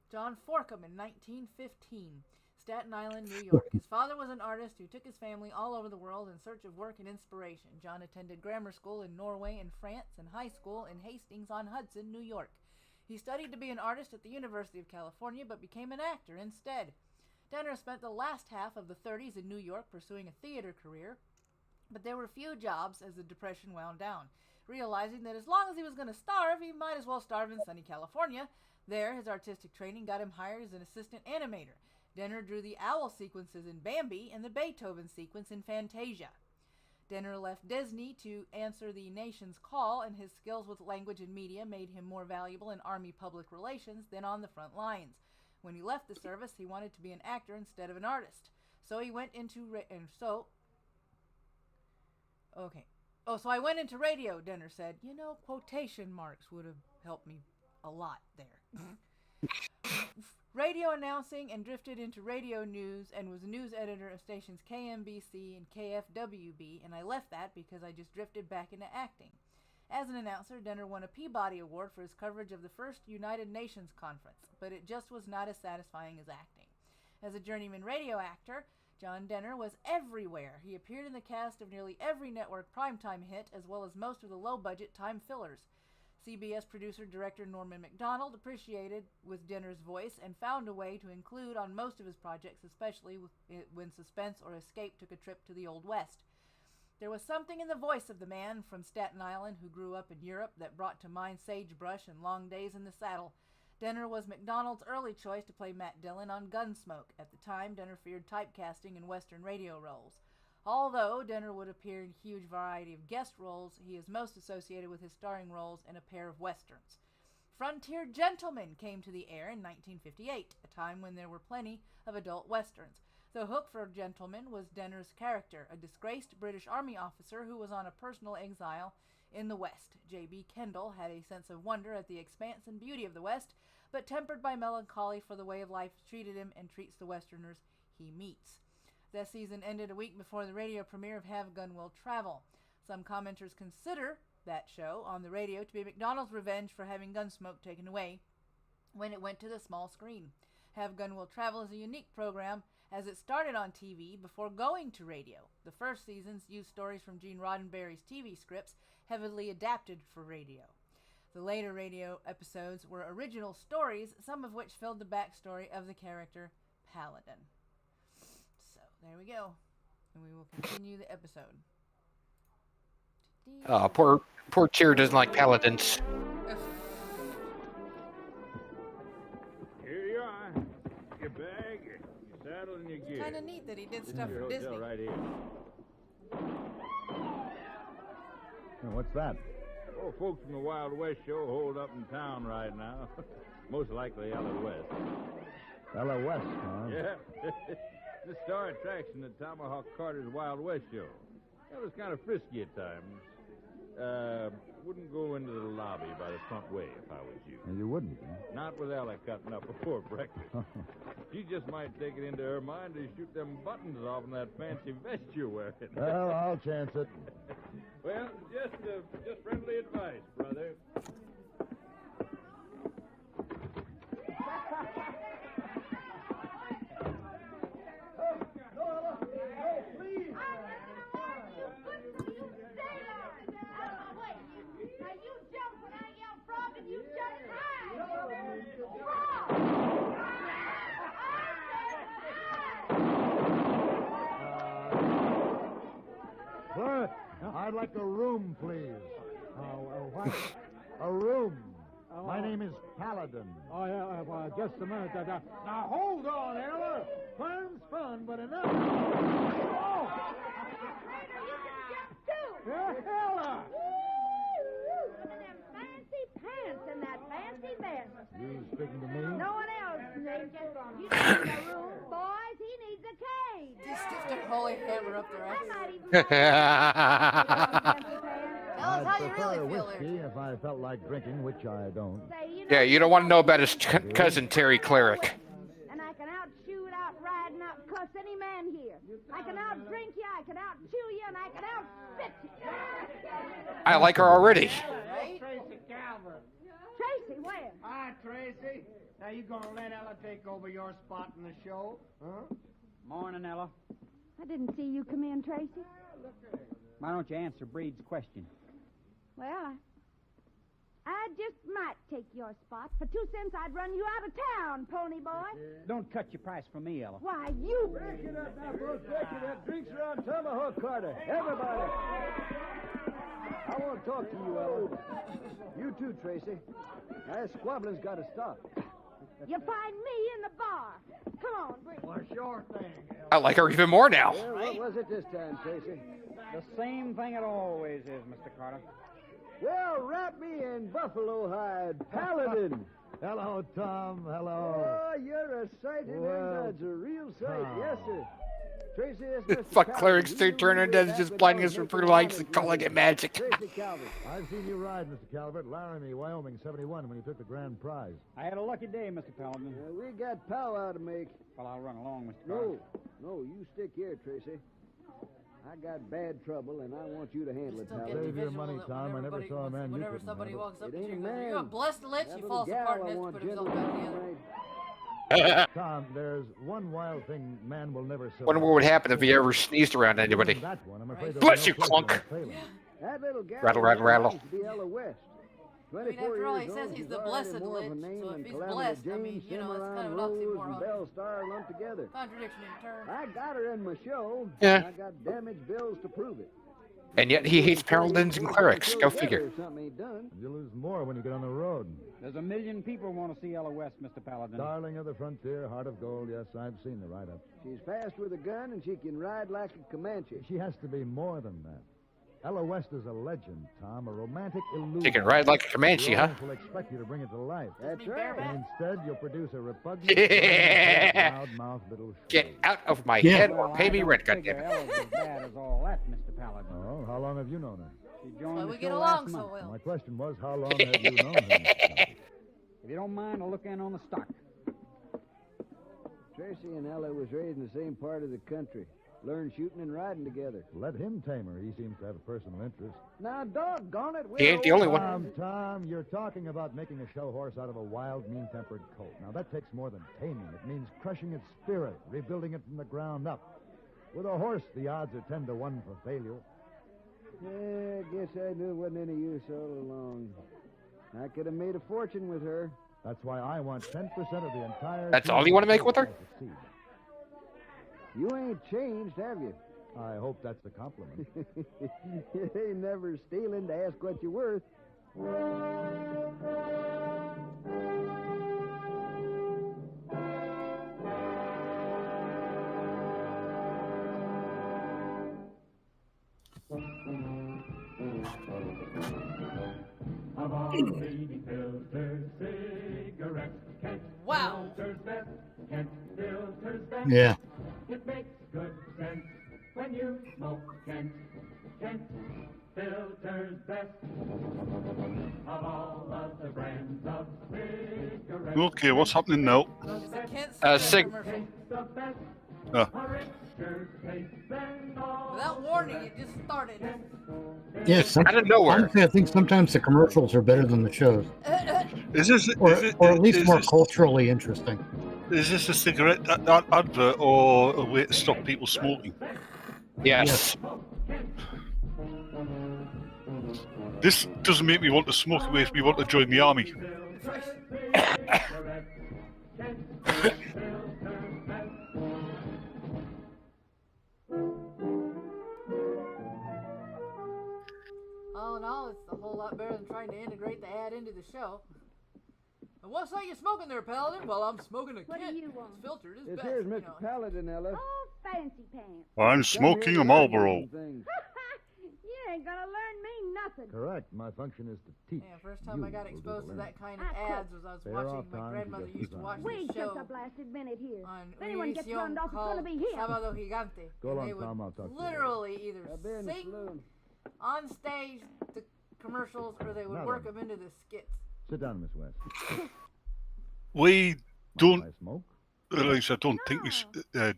John Forkham in 1915, Staten Island, New York. His father was an artist who took his family all over the world in search of work and inspiration. John attended grammar school in Norway and France and high school in Hastings-on-Hudson, New York. He studied to be an artist at the University of California, but became an actor instead. Denner spent the last half of the 30s in New York pursuing a theater career, but there were few jobs as the Depression wound down. Realizing that as long as he was going to starve, he might as well starve in sunny California. There, his artistic training got him hired as an assistant animator. Denner drew the owl sequences in Bambi and the Beethoven sequence in Fantasia. Denner left Disney to answer the nation's call, and his skills with language and media made him more valuable in Army public relations than on the front lines. When he left the service, he wanted to be an actor instead of an artist. So he went into So I went into radio, Denner said. You know, quotation marks would have helped me a lot there. Radio announcing and drifted into radio news and was a news editor of stations KMBC and KFWB, and I left that because I just drifted back into acting. As an announcer, Denner won a Peabody Award for his coverage of the first United Nations conference, but it just was not as satisfying as acting. As a journeyman radio actor, John Denner was everywhere. He appeared in the cast of nearly every network primetime hit, as well as most of the low-budget time fillers. CBS producer-director Norman Macdonald appreciated with Denner's voice and found a way to include on most of his projects, especially when suspense or escape took a trip to the Old West. There was something in the voice of the man from Staten Island who grew up in Europe that brought to mind sagebrush and long days in the saddle. Denner was Macdonald's early choice to play Matt Dillon on Gunsmoke. At the time, Denner feared typecasting in Western radio roles. Although Denner would appear in a huge variety of guest roles, he is most associated with his starring roles in a pair of westerns. Frontier Gentlemen came to the air in 1958, a time when there were plenty of adult westerns. The hook for Gentlemen was Denner's character, a disgraced British Army officer who was on a personal exile in the West. J.B. Kendall had a sense of wonder at the expanse and beauty of the West, but tempered by melancholy for the way of life treated him and treats the Westerners he meets. That season ended a week before the radio premiere of Have Gun Will Travel. Some commenters consider that show on the radio to be McDonald's revenge for having Gunsmoke taken away when it went to the small screen. Have Gun Will Travel is a unique program as it started on TV before going to radio. The first seasons used stories from Gene Roddenberry's TV scripts, heavily adapted for radio. The later radio episodes were original stories, some of which filled the backstory of the character Paladin. So, there we go. And we will continue the episode. Poor Cheer doesn't like paladins. Here you are. Your bag, your saddle, and your gear. Kind of neat that he did stuff for Disney. Right here. What's that? Oh, folks from the Wild West show hold up in town right now. Most likely Ella West. Ella West, huh? Yeah. The star attraction at Tomahawk Carter's Wild West show. It was kind of frisky at times. Wouldn't go into the lobby by the front way if I was you. And you wouldn't, huh? Not with Ella cutting up before breakfast. She just might take it into her mind to shoot them buttons off in that fancy vest you're wearing. Well, I'll chance it. Well, just friendly advice, brother. Clerk, I'd like a room, please. What? A room. My name is Paladin. Oh, yeah, just a minute. Now, hold on, Ella. Fun's fun, but enough. Oh! Yeah, Ella! Fancy pants and that fancy vest. You speaking to me? No one else, Ninja. You need a room, boys. He needs a cage. Just stick their holy hammer up their ass. Tell us how you really feel whiskey if I felt like drinking, which I don't. Yeah, you don't want to know about his cousin Terry Cleric. And I can outshoot, outride, and outcuss any man here. I can outdrink you, I can outchew you, and I can outspit you. I like her already. Right? Tracy Calvert. Tracy, where? Hi, Tracy. Now, you gonna let Ella take over your spot in the show? Huh? Morning, Ella. I didn't see you come in, Tracy. Why don't you answer Breed's question? Well, I just might take your spot. For 2 cents, I'd run you out of town, pony boy. Don't cut your price for me, Ella. Why, you... Break it up now, folks. Break it up. Drinks are on Tomahawk Carter. Everybody. I want to talk to you, Ella. You too, Tracy. That squabbling's got to stop. You find me in the bar. Come on, bring it. Well, sure thing. I like her even more now. Well, what was it this time, Tracy? The same thing it always is, Mr. Carter. Well, wrap me in buffalo hide, Paladin. Hello, Tom. Hello. Oh, you're a sight, and that's a real sight. Yes, sir. Tracy, Fuck Clerics, they turn her dead, just blinding us with pretty lights and calling it magic. Tracy Calvert. I've seen you ride, Mr. Calvert. Laramie, Wyoming, 71, when you took the grand prize. I had a lucky day, Mr. Paladin. We got powwow to make. Well, I'll run along, Mr. Carter. No, you stick here, Tracy. I got bad trouble, and I want you to handle it, Still pal. getting Save your visual money, that Tom. I never saw a man you whenever couldn't somebody handle. walks up It to you ain't and a goes, man. "You're blessed to let That you little falls gal apart I and has to want put himself gentle back together." Tom, there's one wild thing man will never say. Wonder what would happen if he ever sneezed around anybody. That one, I'm afraid Bless there's you, no clunk. place in Salem. That little gal Rattle, rattle, rattle. used to be Ella West. I mean, 24 after all, years he says old, he's she's the already blessed more of a lich, name so than if he's Calamity blessed, I Jane, mean, you know, it's Cimarron, kind of an Rose, oxymoron. and Bellstar lumped together. Contradiction in terms. I got her in my show. Yeah. And I got damage bills to prove it. And yet he hates paladins and clerics. Go figure. Something ain't done. You lose more when you get on the road. There's a million people want to see Ella West, Mr. Paladin. Darling of the frontier, heart of gold. Yes, I've seen the write-up. She's fast with a gun, and she can ride like a Comanche. She has to be more than that. Ella West is a legend, Tom, a romantic illusion. She can ride like a Comanche, huh? will expect you to bring it to life. That's right. And instead, you'll produce a repugnant, Yeah. loud-mouthed little Get shrew. out of my Yeah. head Well, or pay I me don't rent, figure goddammit. Ella's as bad as all that, Mr. Paladin. Oh, how long have you known her? She joined Well, the we show get last along so month. well. My question was, how long have you known her? If you don't mind, I'll look in on the stock. Tracy and Ella was raised in the same part of the country. Learned shooting and riding together. Let him tame her. He seems to have a personal interest. Now, doggone it. He ain't the only one. Tom, you're talking about making a show horse out of a wild, mean-tempered colt. Now, that takes more than taming. It means crushing its spirit, rebuilding it from the ground up. With a horse, the odds are 10 to 1 for failure. Yeah, I guess I knew it wasn't any use all along. I could have made a fortune with her. That's why I want 10% of the entire... That's all you want to make with her? You ain't changed, have you? I hope that's a compliment. You ain't never stealing to ask what you're worth. Wow. Yeah. It makes good sense when you smoke Kent. Kent filters best of all of the brands of cigarettes. Okay, what's happening now? Without warning, it just started. Yes. Out of nowhere. Honestly, I think sometimes the commercials are better than the shows. Is this, or at least is more this, culturally interesting. Is this a cigarette advert or a way to stop people smoking? Yes. This doesn't make me want to smoke, it makes me want to join the army. All in all, it's a whole lot better than trying to integrate the ad into the show. And what's that you smoking there, Paladin? Well, I'm smoking a Kent. It's filtered. It's best. Here's Mr. Paladin, Ella. Oh, fancy pants. I'm smoking a Marlboro. You ain't gonna learn me nothing. Correct. My function is to teach. Yeah, first time I got exposed to that kind of ads was I was Fair watching off my time grandmother to get used to this watch on. Wait this just show a blasted minute here. on If anyone gets Univision runned off, it's gonna called be him. Sábado Gigante. Go And on, they would Tom, I'll talk to you literally either I've been sing saloon. on stage the commercials or they would Now work then. them into the skits. Sit down, Miss West. We Mind don't, if I smoke? at least I don't think we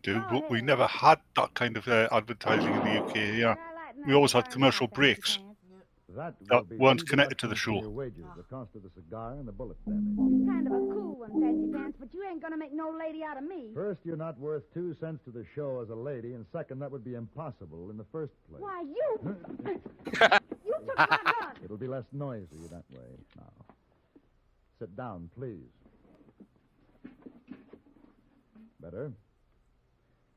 do, but we never had that kind of advertising in the UK, yeah. We always had commercial breaks That that will be weren't two connected to the deductions for show. Your wages, the cost of the cigar and the bullet damage. It's kind of a cool one, fancy pants, but you ain't gonna make no lady out of me. First, you're not worth 2 cents to the show as a lady, and second, that would be impossible in the first place. Why, you... you took my gun. It'll be less noisy that way. Now, sit down, please. Better.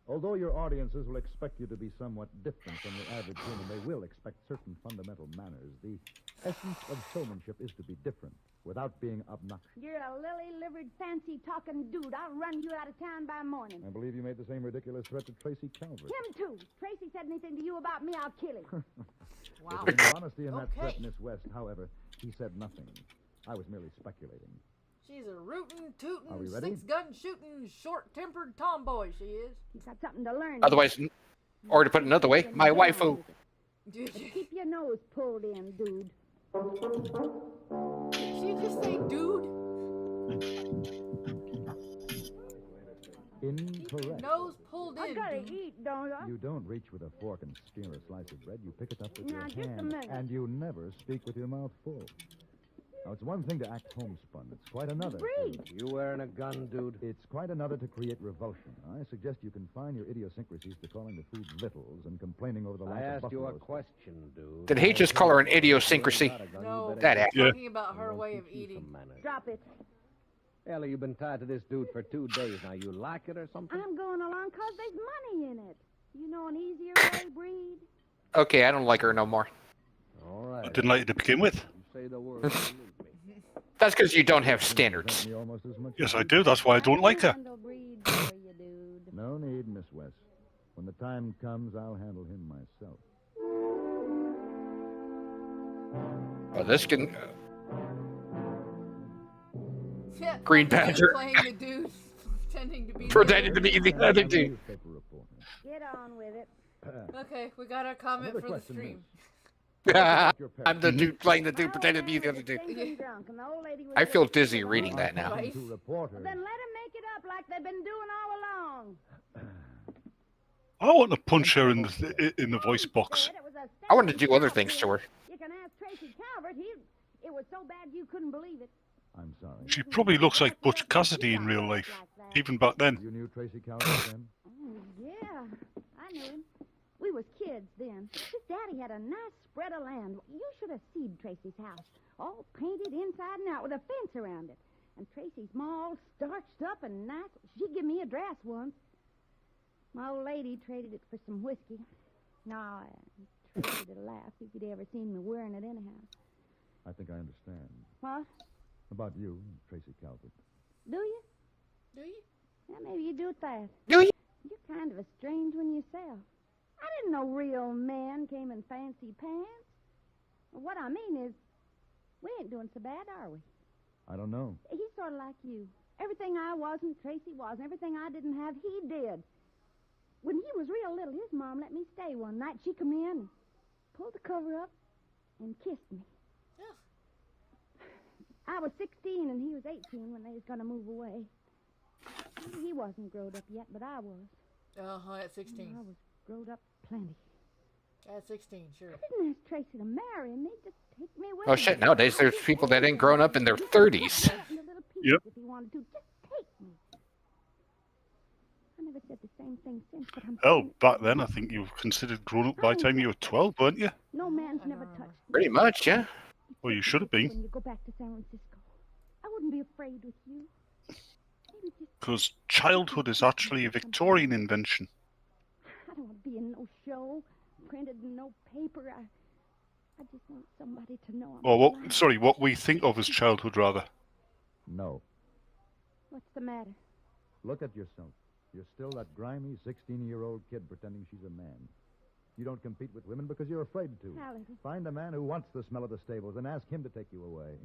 Although your audiences will expect you to be somewhat different from the average human, they will expect certain fundamental manners. The essence of showmanship is to be different without being obnoxious. You're a lily-livered, fancy-talking dude. I'll run you out of town by morning. I believe you made the same ridiculous threat to Tracy Calvert. Him, too. Tracy said anything to you about me, I'll kill him. Wow. With the honesty in that Okay. threat, Miss West, however, he said nothing. I was merely speculating. She's a rootin', Are we tootin', ready? six-gun shooting, short-tempered tomboy, she is. He's got something to learn. Otherwise, or to put it another way, my waifu. Keep your nose pulled in, dude. Did she just say dude? Incorrect. Nose pulled in. I gotta dude. eat, don't I? You don't reach with a fork and spear a slice of bread. You pick it up with Now, your just a hand. minute. And you never speak with your mouth full. Now, it's one thing to act homespun. It's quite another. Breathe. You wearing a gun, dude? It's quite another to create revulsion. I suggest you confine your idiosyncrasies to calling the food littles and complaining over the I lack of asked you a buffalo. question, dude. Did he just call her an idiosyncrasy? No, That I'm act- talking about her way of eating. Drop it. Ella, you've been tied to this dude for 2 days now. You like it or something? I'm going along 'cause there's money in it. You know an easier way, Breed? Okay, I don't like her no more. All I right. didn't like it to begin with. You say the word. That's because you don't have standards. Me almost as much Yes, as I you do. That's why I don't like her. Handle Breed for you, dude. No need, Miss West. When the time comes, I'll handle him myself. Well, this can. Yeah, Green he's Badger. playing the dude, pretending to be Pretending to be the other dude. Newspaper reporter. Get on with it. Okay, we got our comment Another for the question, stream. I'm the dude playing the dude, pretending to be the other dude. Drunk, and the old lady was I feel with- dizzy reading that now. Right? To reporters. Then let him make it up like they've been doing all along. I want to punch her in the voice box. It was a I want to do other things to her. You can ask Tracy Calvert. It was so bad you couldn't believe it. I'm sorry. She probably looks like Butch Cassidy in real life, even back then. You knew Tracy Calvert then? Oh, yeah. I knew him. We was kids then. His daddy had a nice spread of land. You should have seen Tracy's house. All painted inside and out with a fence around it. And Tracy's ma all starched up and nice. She give me a dress once. My old lady traded it for some whiskey. No, Tracy'd laugh if he'd ever seen me wearing it anyhow. I think I understand. What? About you, Tracy Calvert. Do you? Do you? Yeah, maybe you do that. Do you? You're kind of a strange one yourself. I didn't know real men came in fancy pants. What I mean is, we ain't doing so bad, are we? I don't know. He's sort of like you. Everything I wasn't, Tracy was, and everything I didn't have, he did. When he was real little, his mom let me stay one night. She come in and pulled the cover up and kissed me. I was 16 and he was 18 when they was going to move away. He wasn't growed up yet, but I was. At 16. I was growed up plenty. At 16, sure. I didn't ask Tracy to marry me, just take me with Oh him. shit! Nowadays there's people that ain't grown up in their 30s. Yep. If he wanted to, just take me. I never said the same thing since, but I'm Oh, back then I think you were considered grown up by the time you were 12, weren't you? no man's never touched me. Pretty much, yeah. Well, you should have been. When you go back to San Francisco, I wouldn't be afraid with you. Maybe just, Because childhood is actually a Victorian invention. I don't want to be in no show, printed in no paper. I just want somebody to know I'm Or alive. what we think of as childhood, rather. No. What's the matter? Look at yourself. You're still that grimy 16-year-old kid pretending she's a man. You don't compete with women because you're afraid to. Paladin. Find a man who wants the smell of the stables and ask him to take you away.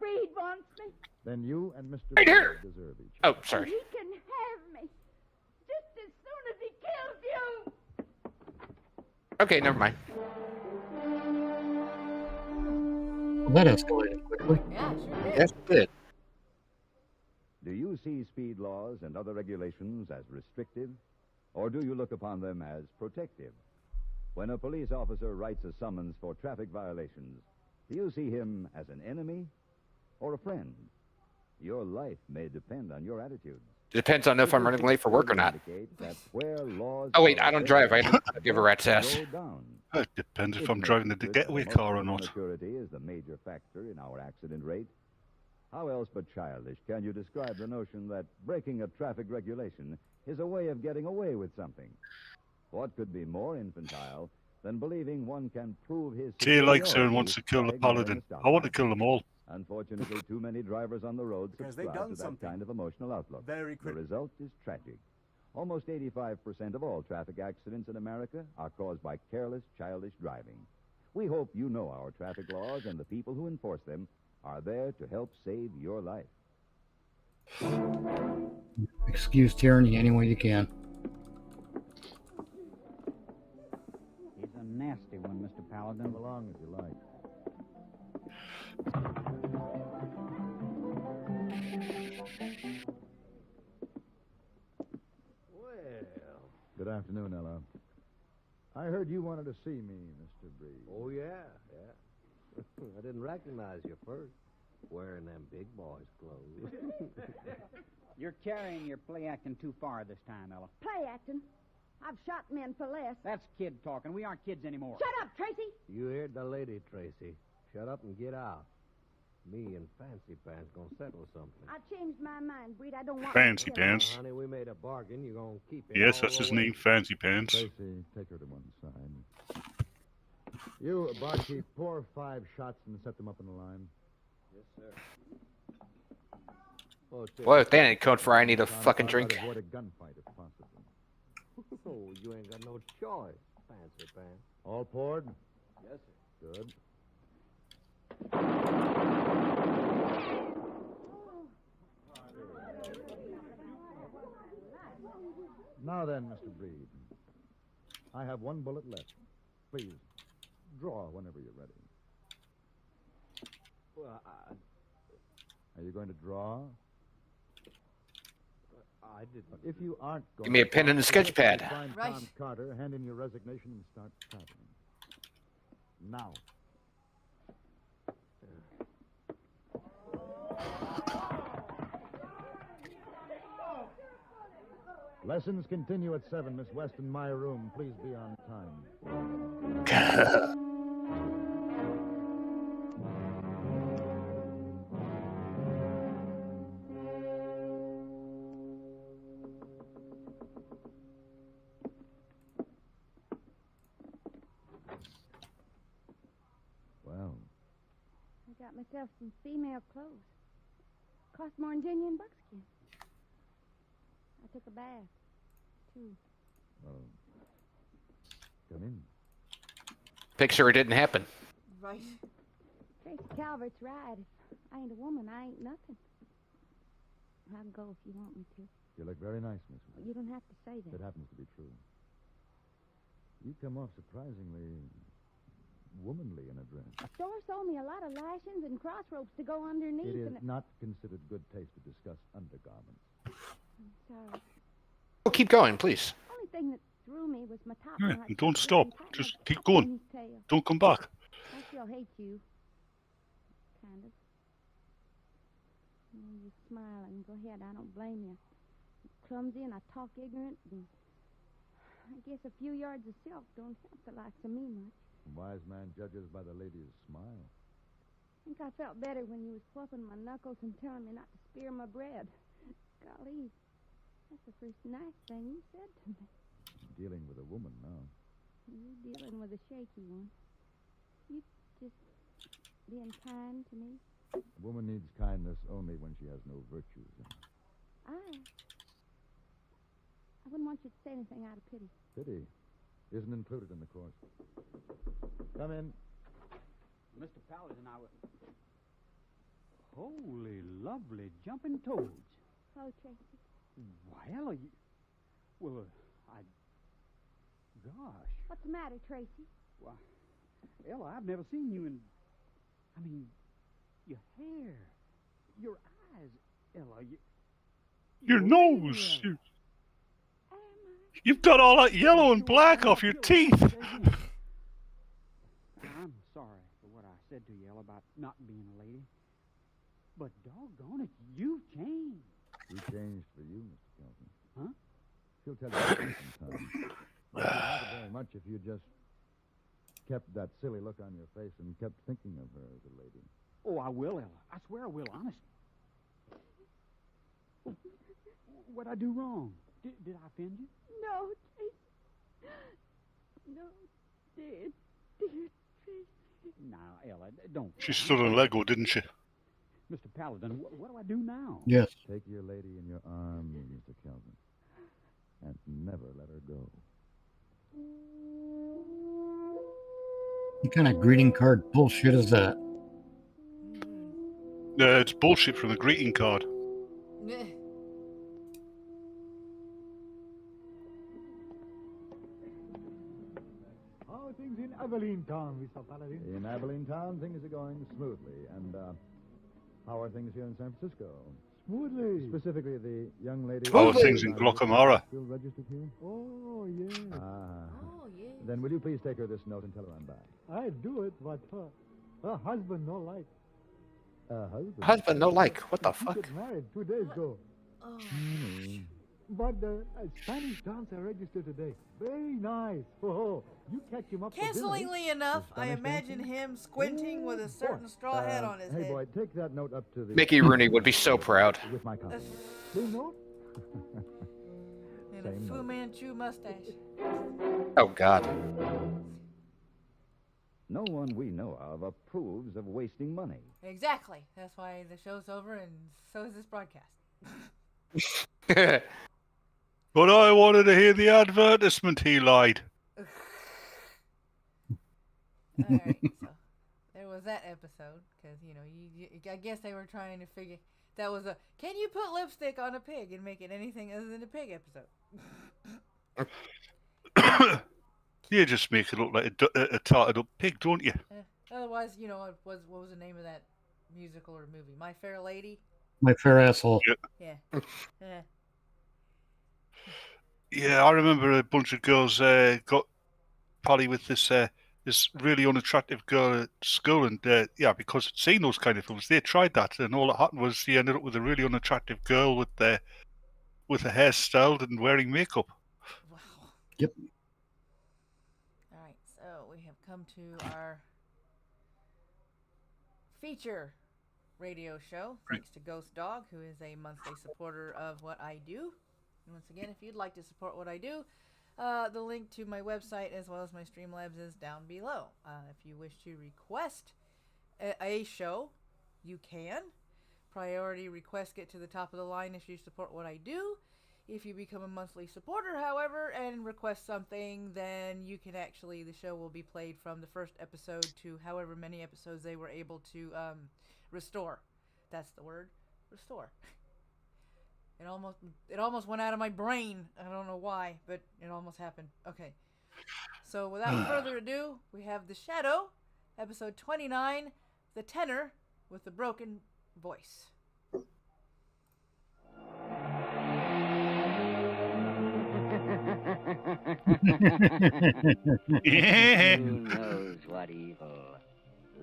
Breed wants me. Then you and Mr. Right here. Breed deserve each Oh, sorry. He can have me. Just as soon as he kills you. Okay, never mind. Well, that escalated quickly. Yeah, sure did. Yes, it did. Do you see speed laws and other regulations as restrictive, or do you look upon them as protective? When a police officer writes a summons for traffic violations, do you see him as an enemy or a friend? Your life may depend on your attitude. Depends on if I'm running late for work or not. That where laws Oh wait, I don't drive. I don't give a rat's ass. go down. It depends if I'm driving the getaway car or not. Maturity is the major factor in our accident rate. How else but childish can you describe the notion that breaking a traffic regulation is a way of getting away with something? What could be more infantile than believing one can prove his Jay likes her and superiority wants to kill the by ignoring paladin. a stop I want to sign? kill them all. Unfortunately, too many drivers on the road Because they've subscribe done to that something kind of emotional outlook. very The result is tragic. Almost 85% of all traffic accidents in America are caused by careless, childish driving. We hope you know our traffic laws and the people who enforce them are there to help save your life. Excuse tyranny any way you can. He's a nasty one, Mr. Paladin. Come along if you like. Well, Good afternoon, Ella. I heard you wanted to see me, Mr. Breed. oh yeah. I didn't recognize you first, wearing them big boys' clothes. You're carrying your play acting too far this time, Ella. Play acting. I've shot men for less. That's kid talking. We aren't kids anymore. Shut up, Tracy. You heard the lady, Tracy. Shut up and get out. Me and Fancy Pants gonna settle something. I changed my mind, Breed. I don't want Fancy to kill him. Pants. Honey, we made a bargain. You're gonna keep it. Yes, all that's the his way. name, Fancy Pants. Tracy, take her to one side. You, barkeep, pour 5 shots and set them up in a line. Yes, sir. Oh, sir. Well, if that ain't code for I need a Found fucking out drink. I'd avoid a gunfight if possible. Oh, you ain't got no choice, Fancy Pants. All poured? Yes, sir. Good. Now then, Mr. Breed. I have 1 bullet left. Please, draw whenever you're ready. Well, Are you going to draw? I didn't. If you aren't going Give me a to pen draw, and a sketch pad. Find Right. Tom Carter, hand in your resignation, and start typing. Now. Lessons continue at 7, Miss West, in my room. Please be on time. got myself some female clothes. Cost more than genuine buckskin. I took a bath, too. Well, come in. Picture it didn't happen. Right. Tracy Calvert's right. If I ain't a woman, I ain't nothing. I'll go if you want me to. You look very nice, Miss. You don't have to say that. That happens to be true. You come off surprisingly womanly in a dress. The store sold me a lot of lashings and cross ropes to go underneath. It is and not considered good taste to discuss undergarments. I'm sorry. Oh, keep going, please. Only thing that threw me was my top. Yeah, knot. and don't stop. Just keep going. Don't come back. I still hate you. Kind of. You're smiling. Go ahead. I don't blame you. You're clumsy and I talk ignorant. And I guess a few yards of silk don't help the likes of me much. A wise man judges by the lady's smile. I think I felt better when you was fluffing my knuckles and telling me not to spear my bread. Golly, that's the first nice thing you said to me. Dealing with a woman now. You dealing with a shaky one. You just being kind to me. A woman needs kindness only when she has no virtues in her. I wouldn't want you to say anything out of pity. Pity isn't included in the course. Come in. Mr. Paladin, I was... Holy, lovely jumping toads. Oh, Tracy. Why, Ella, you... Well, Gosh. What's the matter, Tracy? Why, Ella, I've never seen you in... I mean, your hair, your eyes, Ella, Your nose. You've got all that yellow and black off your teeth. I'm sorry for what I said to you, Ella, about not being a lady. But doggone it, you've changed. She changed for you, Mr. Kelvin. Huh? She'll tell you sometime. I'd like it very much if you just kept that silly look on your face and kept thinking of her as a lady. Oh, I will, Ella. I swear I will, honest. What'd I do wrong? Did I offend you? No, Tracy. No, dear Tracy. Now, Ella, don't. She stood on Lego, didn't she? Mr. Paladin, what do I do now? Yes. Take your lady in your arms, Mr. Kelvin, and never let her go. What kind of greeting card bullshit is that? It's bullshit from the greeting card. How are things in Abilene Town, Mr. Paladin? In Abilene Town, things are going smoothly. And how are things here in San Francisco? Smoothly. Specifically, the young lady... How are things in Glockamara? Still registered here? Oh, yes. yes. Then will you please take her this note and tell her I'm back? I'd do it, but her husband no like. Husband, no like. What the She fuck? got married 2 days ago. But Spanish dancer registered today. Very nice. Oh, you catch him up for dinner. Cancellingly enough, I Spanish imagine him squinting with a certain straw hat on his hey, head. boy, take that note up to the... Mickey Rooney would be so proud. With my copy. Same note? And a Fu Manchu mustache. Oh, God. No one we know of approves of wasting money. Exactly. That's why the show's over, and so is this broadcast. But I wanted to hear the advertisement, he lied. Alright, so there was that episode, because, you know, I guess they were trying to figure, that was a, can you put lipstick on a pig and make it anything other than a pig episode? You just make it look like a tarted up pig, don't you? Otherwise, you know, what was the name of that musical or movie? My Fair Lady? My Fair Asshole. Yeah. Yeah. Yeah, I remember a bunch of girls got party with this really unattractive girl at school, and because I'd seen those kind of films, they tried that, and all that happened was he ended up with a really unattractive girl with her hair styled and wearing makeup. Wow. Yep. All right, so we have come to our feature radio show, thanks to Ghost Dog, who is a monthly supporter of what I do. And once again, if you'd like to support what I do, the link to my website as well as my Streamlabs is down below. If you wish to request a show, you can. Priority requests get to the top of the line if you support what I do. If you become a monthly supporter, however, and request something, then you can actually, the show will be played from the first episode to however many episodes they were able to restore. That's the word, restore. It almost went out of my brain. I don't know why, but it almost happened. Okay. So without further ado, we have The Shadow, episode 29, The Tenor with the Broken Voice. Who knows what evil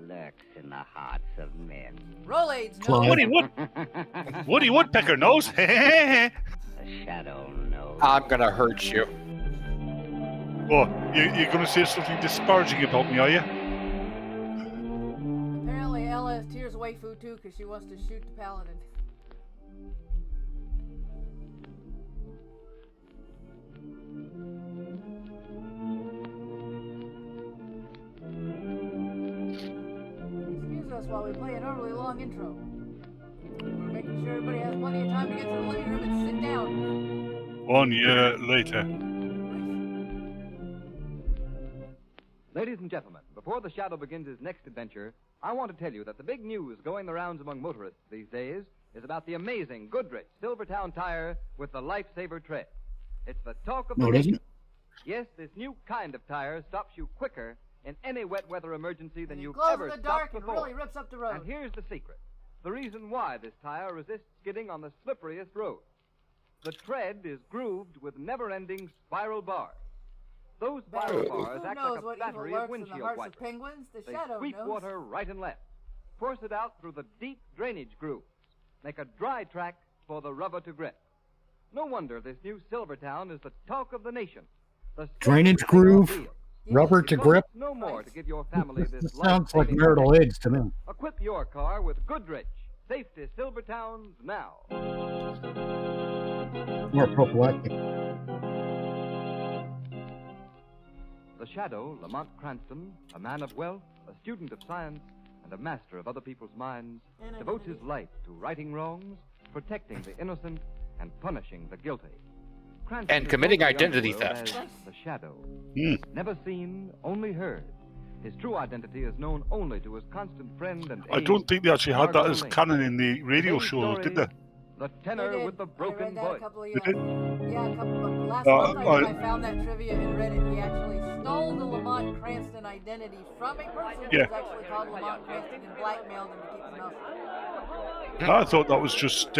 lurks in the hearts of men? Rolades, no. Woody Woodpecker knows. The shadow knows. I'm gonna hurt you. Oh, you're gonna say something disparaging about me, are you? Apparently Ella has tears waifu too because she wants to shoot the paladin. Excuse us while we play an overly long intro. We're making sure everybody has plenty of time to get to the living room and sit down. 1 year later. Ladies and gentlemen, before The Shadow begins his next adventure, I want to tell you that the big news going the rounds among motorists these days is about the amazing Goodrich Silvertown tire with the Lifesaver tread. It's the talk of the nation. Yes, this new kind of tire stops you quicker in any wet weather emergency than you've ever Glows in the stopped dark and before. really rips up the road. And here's the secret. The reason why this tire resists skidding on the slipperiest roads. The tread is grooved with never-ending spiral bars. Those spiral bars Who act knows like a what battery evil of lurks in the windshield hearts wipers. of penguins? The They Shadow sweep knows. water right and left, force it out through the deep drainage grooves, make a dry track for the rubber to grip. No wonder this new Silvertown is the talk of the nation. The Drainage groove, rubber to grip. No more to give your family this Sounds like life-saving marital protection. aids to me. Equip your car with Goodrich. Safety Silvertowns now. More prophylactic. The Shadow, Lamont Cranston, a man of wealth, a student of science, and a master of other people's minds, devotes his life to righting wrongs, protecting the innocent, and punishing the guilty. Cranston And is committing known to the identity underworld theft. as The Shadow. Hmm. Never seen, only heard. His true identity is known only to his constant friend and I aide, don't think they actually had that Margot as Lane. canon in the radio Today's show, did they? story, The Tenor with the Broken Voice. Did it? Yeah, a couple of last Uh, month I found that trivia and read it. He actually stole the Lamont Cranston identity from a person who Yeah. was actually called Lamont Cranston and blackmailed him to keep his mouth shut. I thought that was just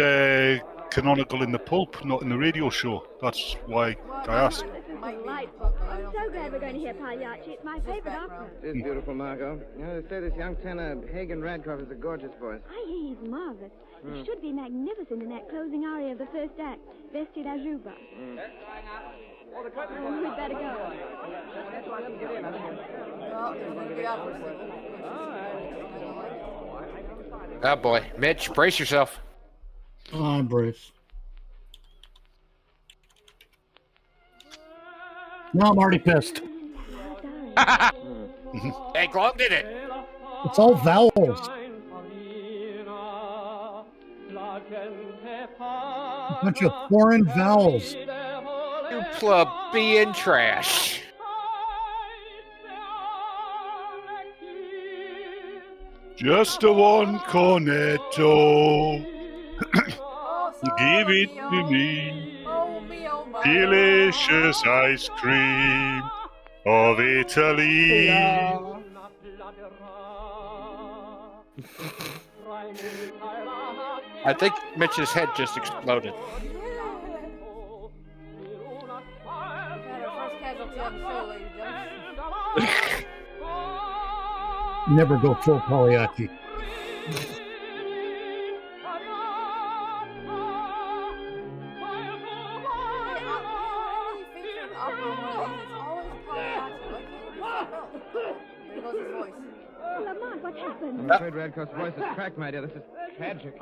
canonical in the pulp, not in the radio show. That's why I asked. Delightful. I'm so glad we're going to hear Pagliacci. It's my favorite opera. It is beautiful, Margot. You know, they say this young tenor, Hagen Radcliffe, is a gorgeous voice. I hear he's marvelous. Hmm. He should be magnificent in that closing aria of the first act, Vesti la Juba. Hmm. We'd better go. Well, there's going to be opera Oh boy, Mitch, brace yourself. Oh, Bruce. No, I'm already pissed. Hey, Glove did it. It's all vowels. A bunch of foreign vowels. You plebeian trash. Just a one cornetto. Give it to me. Delicious ice cream of Italy. I think Mitch's head just exploded. Never go full Pagliacci. Lamont, what happened? I'm afraid Radcliffe's voice is cracked, my dear. This is tragic.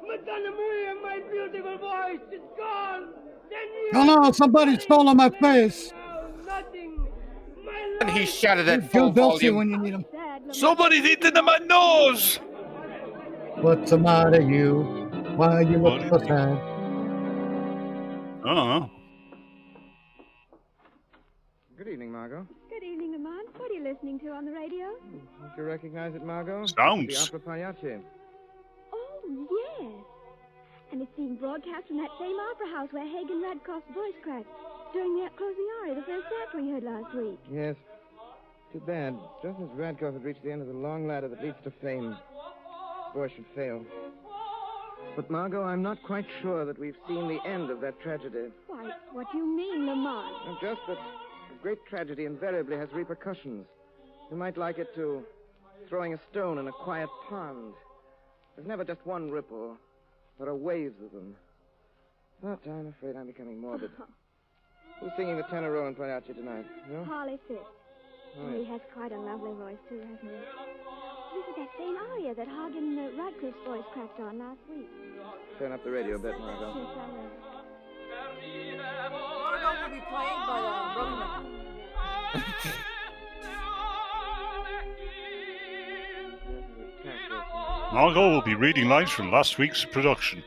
Madonna Maria, my beautiful voice is gone. 10 years. Oh no, somebody stole on my face. Nothing. And he shouted at Joe full Belcy volume. when you need him. Sad. bag, Lamont. Somebody's eating in my nose! What's the matter, you? Why you look so sad? Good evening, Margot. Good evening, Lamont. What are you listening to on the radio? Don't you recognize it, Margot? Sounds. The Opera Pagliacci. Oh, yes. And it's being broadcast from that same opera house where Hagen Radcliffe's voice cracked during that closing aria, the first act we heard last week. Yes. Too bad. Just as Radcliffe had reached the end of the long ladder that leads to fame, his voice should fail. But, Margot, I'm not quite sure that we've seen the end of that tragedy. Why, what do you mean, Lamont? Just that a great tragedy invariably has repercussions. You might like it to throwing a stone in a quiet pond. There's never just one ripple. There are waves of them. But I'm afraid I'm becoming morbid. Who's singing the tenor role in Pagliacci tonight? No? Harley Fisk. Oh, He yes. has quite a lovely voice, too, hasn't he? This is that same aria that Hagen Radcliffe's voice cracked on last week. Turn up the radio a bit, Margot. Yes, I will. Margot will be played by Broken Record. Margot will be reading lines from last week's production.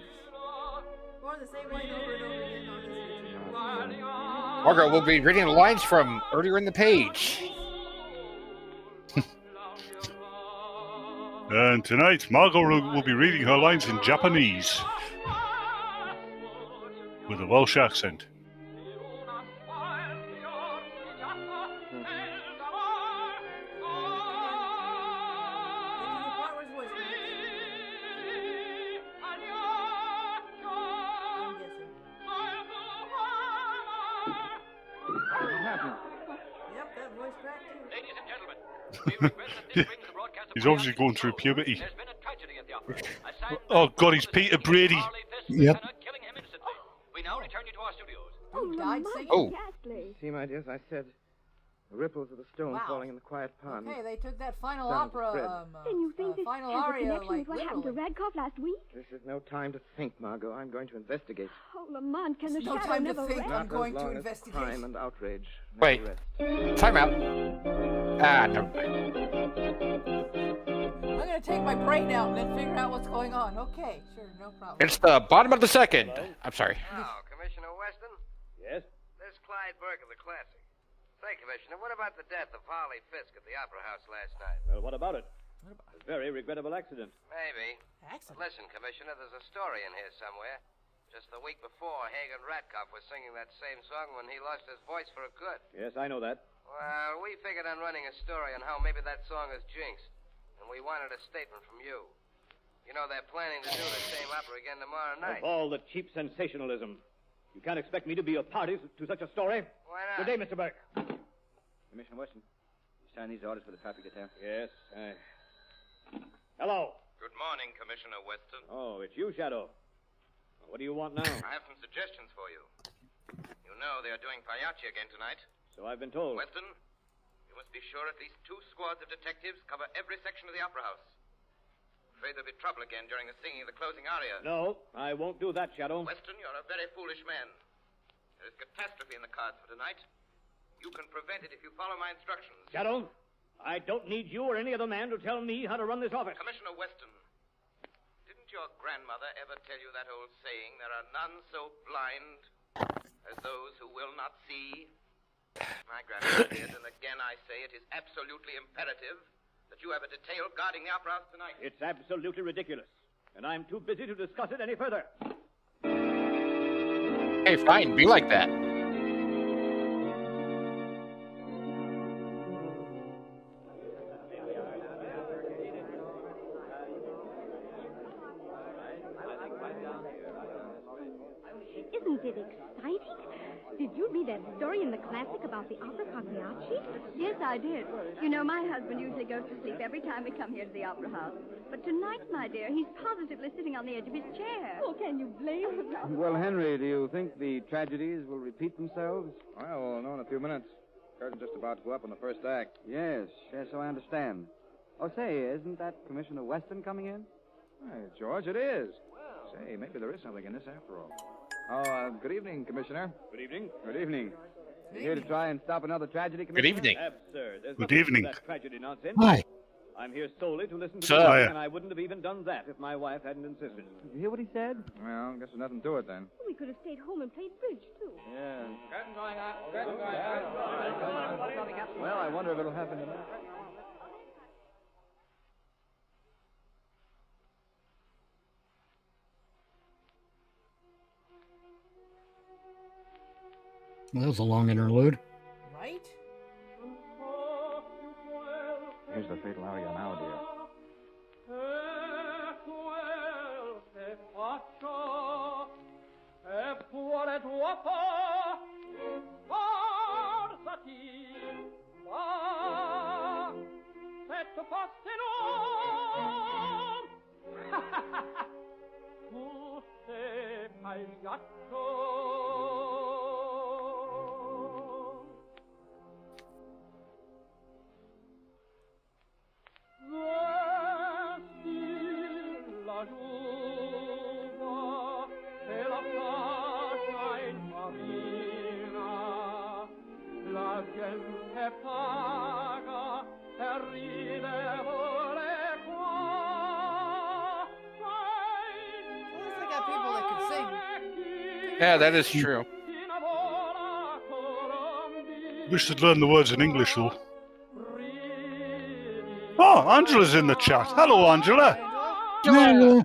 Or the same line over and over again on this video. Margaret will be reading the lines from earlier in the page. And tonight, Margot will be reading her lines in Japanese with a Welsh accent. Yep, that voice cracked too. Ladies and gentlemen, we regret that this week the broadcast of He's obviously going through puberty. There's been a tragedy at the opera. A sad Oh God, he's Peter Brady. Yep. killing him innocently. We now return you to our studios. Oh, died Lamont, singing? Oh. ghastly. See, my dears, I said the ripples of the stone Wow. falling in the quiet pond. Okay, they took that final Sounds opera, spread. Then you think this final has a aria, connection like with what happened to literally. Radcliffe last week? This is no time to think, Margot. I'm going to investigate. Oh, Lamont, can the It's no shadow time to never think. rest? I'm Not going as to long as investigate. Crime and outrage. never Wait. rest. Time out. Ah, never mind. I'm going to take my brain out and then figure out what's going on. Okay, sure, no problem. It's the bottom of the second. I'm sorry. Oh, Commissioner Weston? Yes? This is Clyde Burke of the Classic. Say, Commissioner, what about the death of Harley Fisk at the Opera House last night? Well, what about it? A very regrettable accident. Maybe. Excellent. Listen, Commissioner, there's a story in here somewhere. Just the week before, Hagen Radcliffe was singing that same song when he lost his voice for good. Yes, I know that. Well, we figured on running a story on how maybe that song is jinxed, and we wanted a statement from you. You know, they're planning to do the same opera again tomorrow night. Of all the cheap sensationalism. You can't expect me to be a party to such a story. Why not? Good day, Mr. Burke. Commissioner Weston, you signed these orders for the traffic detail? Yes, Hello. Good morning, Commissioner Weston. Oh, it's you, Shadow. What do you want now? I have some suggestions for you. You know they are doing Pagliacci again tonight. So I've been told. Weston, you must be sure at least 2 squads of detectives cover every section of the Opera House. Afraid there'll be trouble again during the singing of the closing aria. No, I won't do that, Shadow. Weston, you're a very foolish man. There is catastrophe in the cards for tonight. You can prevent it if you follow my instructions. Shadow, I don't need you or any other man to tell me how to run this office. Commissioner Weston, didn't your grandmother ever tell you that old saying, there are none so blind as those who will not see? My grandmother did, and again I say it is absolutely imperative that you have a detail guarding the Opera House tonight. It's absolutely ridiculous, and I'm too busy to discuss it any further. Hey, fine. Be like that. Isn't it exciting? Did you read that story in the Classic about the Opera Pagliacci? Yes, I did. You know, my husband usually goes to sleep every time we come here to the Opera House. But tonight, my dear, he's positively sitting on the edge of his chair. Oh, can you blame him? Well, Henry, do you think the tragedies will repeat themselves? Well, we'll know in a few minutes. Curtain's just about to go up on the first act. Yes, so I understand. Oh, say, isn't that Commissioner Weston coming in? Hey, George, it is. Say, maybe there is something in this after all. Oh, good evening, Commissioner. Good evening. Good evening. You here to try and stop another tragedy, Commissioner? Good evening. Absurd. There's Good nothing to evening. that tragedy nonsense. Hi. I'm here solely to listen to Sir. music, Oh, yeah. and I wouldn't have even done that if my wife hadn't insisted. Did you hear what he said? Well, I guess there's nothing to it then. We could have stayed home and played bridge, too. Yeah. Curtain going up. Curtain going up. Well, I wonder if it'll happen tonight. Well, that was a long interlude. Right? Here's the fatal aria now, dear. Yeah, that is true. We should learn the words in English, though. Oh, Angela's in the chat. Hello, Angela. Hello.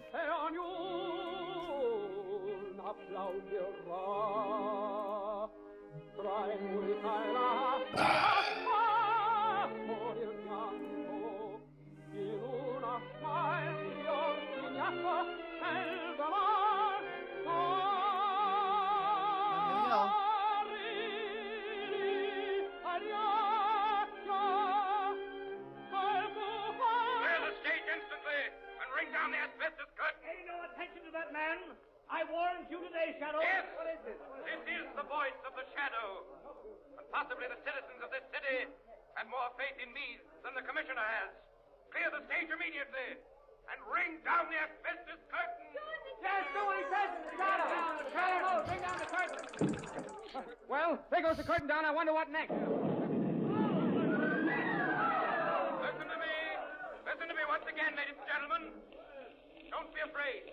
Clear the stage instantly and ring down the asbestos curtain. Pay no attention to that man. I warned you today, Shadow. Yes. What is this? This is the voice of the Shadow. And possibly the citizens of this city have more faith in me than the commissioner has. Clear the stage immediately and ring down the asbestos curtain. Yes, do what he says. Shadow. Shadow, bring down the curtain. Well, there goes the curtain down. I wonder what next. Listen to me once again, ladies and gentlemen. Don't be afraid.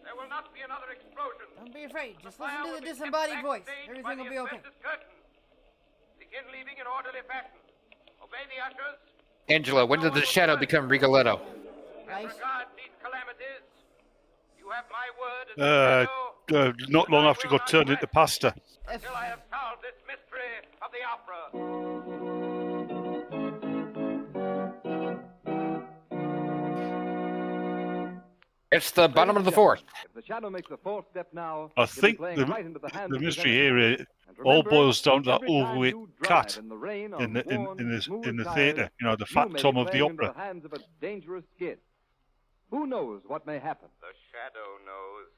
There will not be another explosion. Don't be afraid. Just listen to the disembodied voice. Everything will be okay. Begin leaving in orderly fashion. Obey the ushers. Angela, when did the Shadow become Rigoletto? As regards these calamities, you have my word as the Shadow Not long after he got turned into pasta. until I have solved this mystery of the opera. It's the bottom of the fourth. If the Shadow makes a false step now, I he'll be think playing the, right into the hands the of his mystery enemies. here And all remember, boils down to that every time overweight you drive cat in the rain in on worn, the smooth theatre. tires, You know, the you fat may Tom be of the playing into opera. the hands of a dangerous skid. Who knows what may happen? The Shadow knows.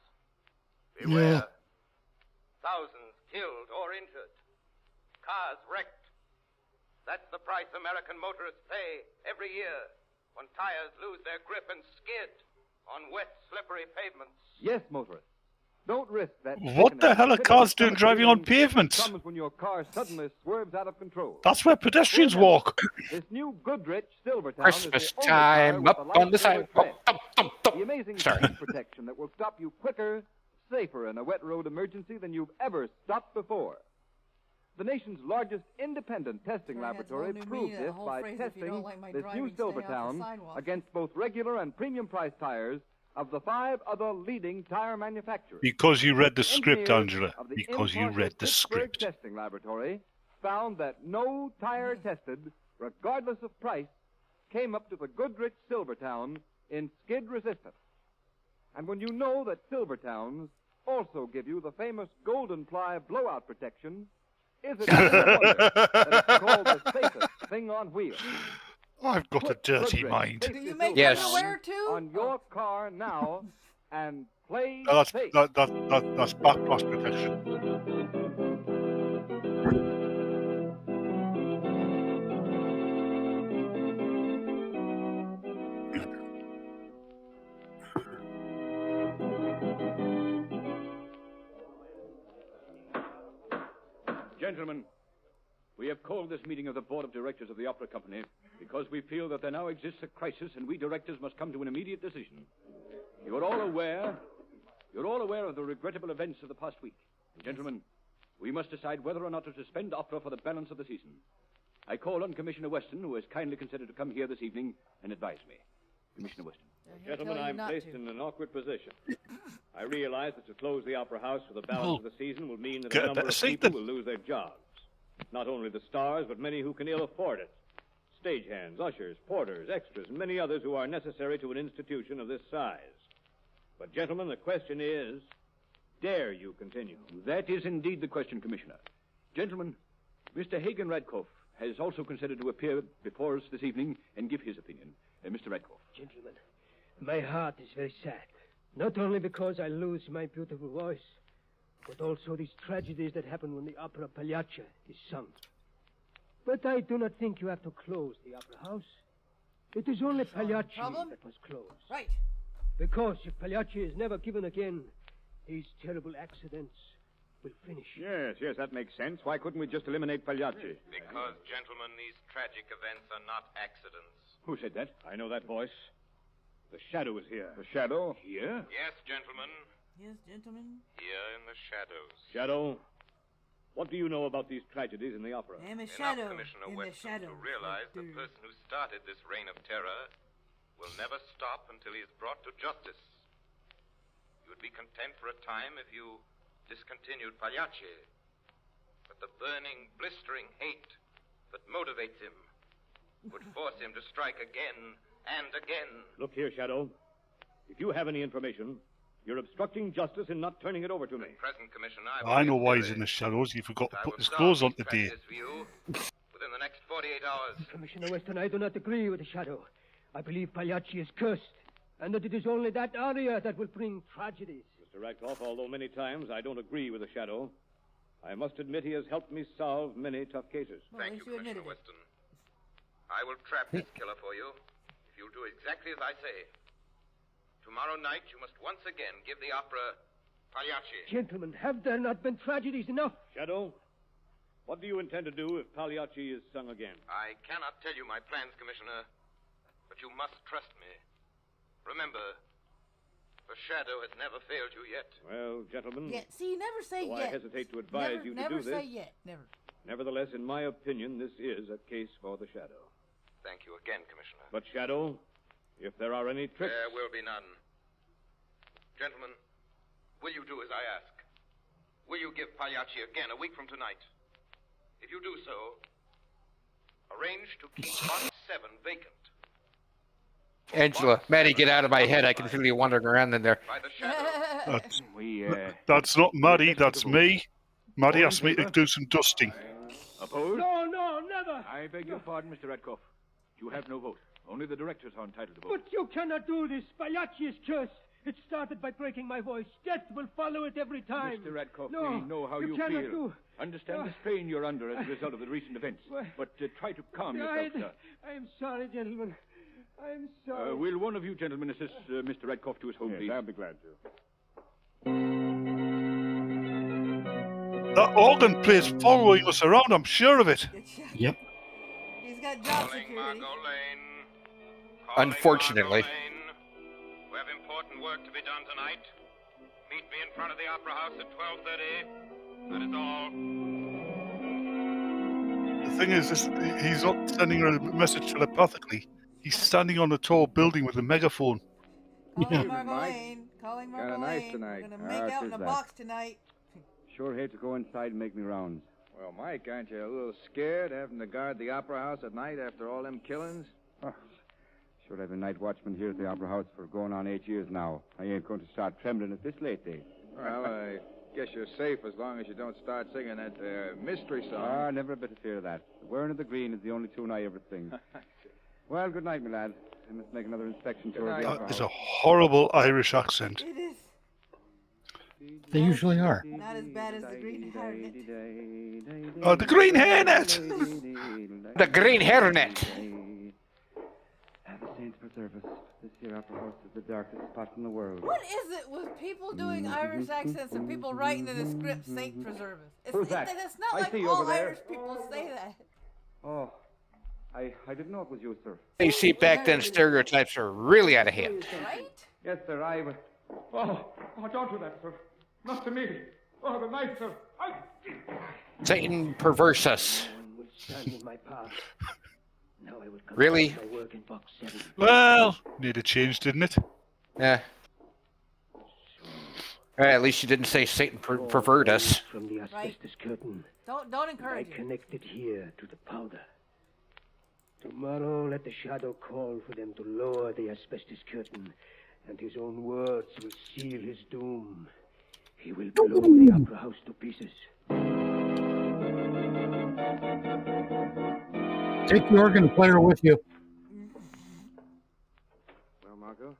Yeah. Beware. Thousands killed or injured. Cars wrecked. That's the price American motorists pay every year when tires lose their grip and skid on wet, slippery pavements. Yes, motorists. Don't risk that. What the hell are cars doing driving on pavements? Comes when your car suddenly swerves out of control. That's where pedestrians walk. This new Goodrich Silvertown Christmas is the only time, car up with the on the light sidewalk. tread. The amazing speed protection that will stop you quicker, safer in a wet road emergency than you've ever stopped before. The nation's largest independent testing laboratory proved this by testing this new Silvertown against both regular and premium price tires of the 5 other leading tire manufacturers. Because you read the script, Engineers Angela. of the Because you impartial read the Pittsburgh script. testing laboratory found that no tire tested, regardless of price, came up to the Goodrich Silvertown in skid resistance. And when you know that Silvertowns also give you the famous golden ply blowout protection, is it any wonder that it's called the safest thing on wheels? I've got a dirty Goodrich mind. safety Do you make Yes. underwear too? on your car now and play That's safe. that's backblast protection. Gentlemen, we have called this meeting of the Board of Directors of the Opera Company because we feel that there now exists a crisis and we directors must come to an immediate decision. You're all aware of the regrettable events of the past week. And gentlemen, we must decide whether or not to suspend opera for the balance of the season. I call on Commissioner Weston, who has kindly considered to come here this evening and advise me. Commissioner Weston. Gentlemen, I'm placed in an awkward position. I realize that to close the Opera House for the balance of the season will mean that a number of people will lose their jobs. Not only the stars, but many who can ill afford it. Stagehands, ushers, porters, extras, and many others who are necessary to an institution of this size. But, gentlemen, the question is, dare you continue? That is indeed the question, Commissioner. Gentlemen, Mr. Hagen Radcliffe has also considered to appear before us this evening and give his opinion. Mr. Radcliffe. Gentlemen, my heart is very sad. Not only because I lose my beautiful voice, but also these tragedies that happen when the opera Pagliacci is sung. But I do not think you have to close the opera house. It is only Pagliacci that must close. Right. Because if Pagliacci is never given again, these terrible accidents will finish. Yes, that makes sense. Why couldn't we just eliminate Pagliacci? Because, gentlemen, these tragic events are not accidents. Who said that? I know that voice. The Shadow is here. The Shadow? Here? Yes, gentlemen. Yes, gentlemen. Here in the shadows. Shadow, what do you know about these tragedies in the opera? I am a shadow Commissioner in the Weston shadow. to realize the person who started this reign of terror will never stop until he is brought to justice. You would be content for a time if you discontinued Pagliacci, but the burning, blistering hate that motivates him would force him to strike again and again. Look here, Shadow. If you have any information, you're obstructing justice in not turning it over to me. Present Commissioner, I know why he's in the shadows. He forgot to put his clothes on today. Within the next 48 hours. Commissioner Weston, I do not agree with the Shadow. I believe Pagliacci is cursed, and that it is only that aria that will bring tragedies. Mr. Radcliffe, although many times I don't agree with the Shadow, I must admit he has helped me solve many tough cases. Thank you, Commissioner Weston. I will trap this killer for you if you'll do exactly as I say. Tomorrow night, you must once again give the opera Pagliacci. Gentlemen, have there not been tragedies enough? Shadow, what do you intend to do if Pagliacci is sung again? I cannot tell you my plans, Commissioner, but you must trust me. Remember, the shadow has never failed you yet. Well, gentlemen... Yeah, see, never say though yet. I hesitate to advise you to do this. Never say yet, never. Nevertheless, in my opinion, this is a case for the shadow. Thank you again, Commissioner. But, Shadow, if there are any tricks... There will be none. Gentlemen, will you do as I ask? Will you give Pagliacci again a week from tonight? If you do so, arrange to keep box 7 vacant. Angela, Maddie, get out of my head. I can feel you wandering around in there. That's not Maddie, that's me. Maddie asked me to do some dusting. Opposed? No, never. I beg your pardon, Mr. Radcliffe. You have no vote. Only the directors are entitled to vote. But you cannot do this. Pagliacci is cursed. It started by breaking my voice. Death will follow it every time. Mr. Radcliffe, no, we know how you cannot feel. Do. Understand the strain you're under as a result of the recent events. But try to calm yourself, sir. I am sorry, gentlemen. I am sorry. Will one of you gentlemen assist Mr. Radcliffe to his home, please? I'll be glad to. That organ player's following us around, I'm sure of it. Yep. He's got job security. Unfortunately. We have important work to be done tonight. Meet me in front of the Opera House at 12:30. That is all. The thing is, he's not sending her a message telepathically. He's standing on a tall building with a megaphone. Calling Margot Lane. Calling Margot nice Lane. tonight. We're going to make out in a box tonight. Sure hate to go inside and make me rounds. Well, Mike, aren't you a little scared having to guard the Opera House at night after all them killings? Oh, sure, I've been night watchman here at the Opera House for going on 8 years now. I ain't going to start trembling at this late day. Well, I guess you're safe as long as you don't start singing that mystery song. Ah, never a bit of fear of that. The Wearing of the Green is the only tune I ever sing. Well, good night, my lad. I must make another inspection tour of the Opera That is House. a horrible Irish accent. It is. They usually are. Not as bad as the Green Hairnet. Oh, the Green Hairnet! The Green Hairnet! Have the saints preserve us. This here Opera House is the darkest spot in the world. What is it with people doing Irish accents and people writing in the script, Saint preserve us? Who's that? It's not I like see you all over there. Irish people say that. Oh, I didn't know it was you, sir. You see, back then stereotypes were really out of hand. Right? Yes, sir, I was... Oh, don't do that, sir. Not to me. Oh, the knife, sir. Satan perverse us. Stand in my path. Now I will Really? my work in box 7. Well, made a change, didn't it? Yeah. At least you didn't say Satan pervert us. From the asbestos curtain. Don't encourage I it. connected here to the powder. Tomorrow, let the shadow call for them to lower the asbestos curtain, and his own words will seal his doom. He will blow the opera house to pieces. Take the organ player with you. Well, Margot,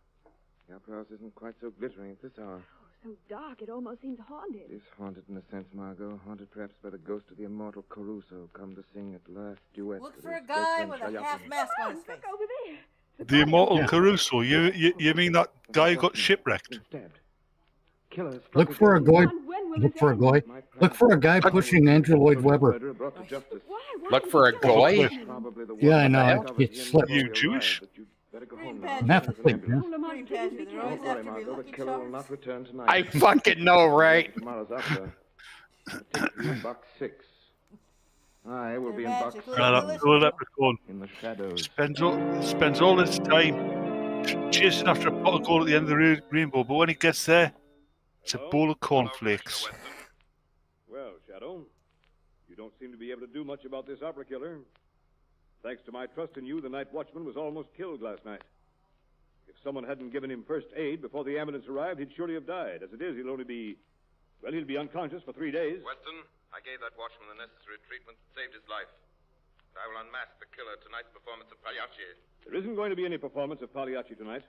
the opera house isn't quite so glittering at this hour. So dark, it almost seems haunted. It is haunted in a sense, Margot. Haunted perhaps by the ghost of the immortal Caruso, come to sing at last duet. Look for a guy with a half mask on his face. Look over there. The immortal Caruso. You mean that guy who got shipwrecked? Look for a guy. Look for a guy. Look for a guy pushing Andrew Lloyd Webber. Look for a goy? Yeah, I know. It's slipped. You Jewish? I'm half asleep, yeah. I fucking know, right? Tomorrow's opera. Box 6. I will be in box 7. Leprechaun In the shadows. spends all his time chasing after a pot of gold at the end of the rainbow, but when he gets there, it's a bowl of cornflakes. Well, Shadow, you don't seem to be able to do much about this opera killer. Thanks to my trust in you, the night watchman was almost killed last night. If someone hadn't given him first aid before the ambulance arrived, he'd surely have died. As it is, he'll be unconscious for 3 days. Weston, I gave that watchman the necessary treatment that saved his life. I will unmask the killer at tonight's performance of Pagliacci. There isn't going to be any performance of Pagliacci tonight.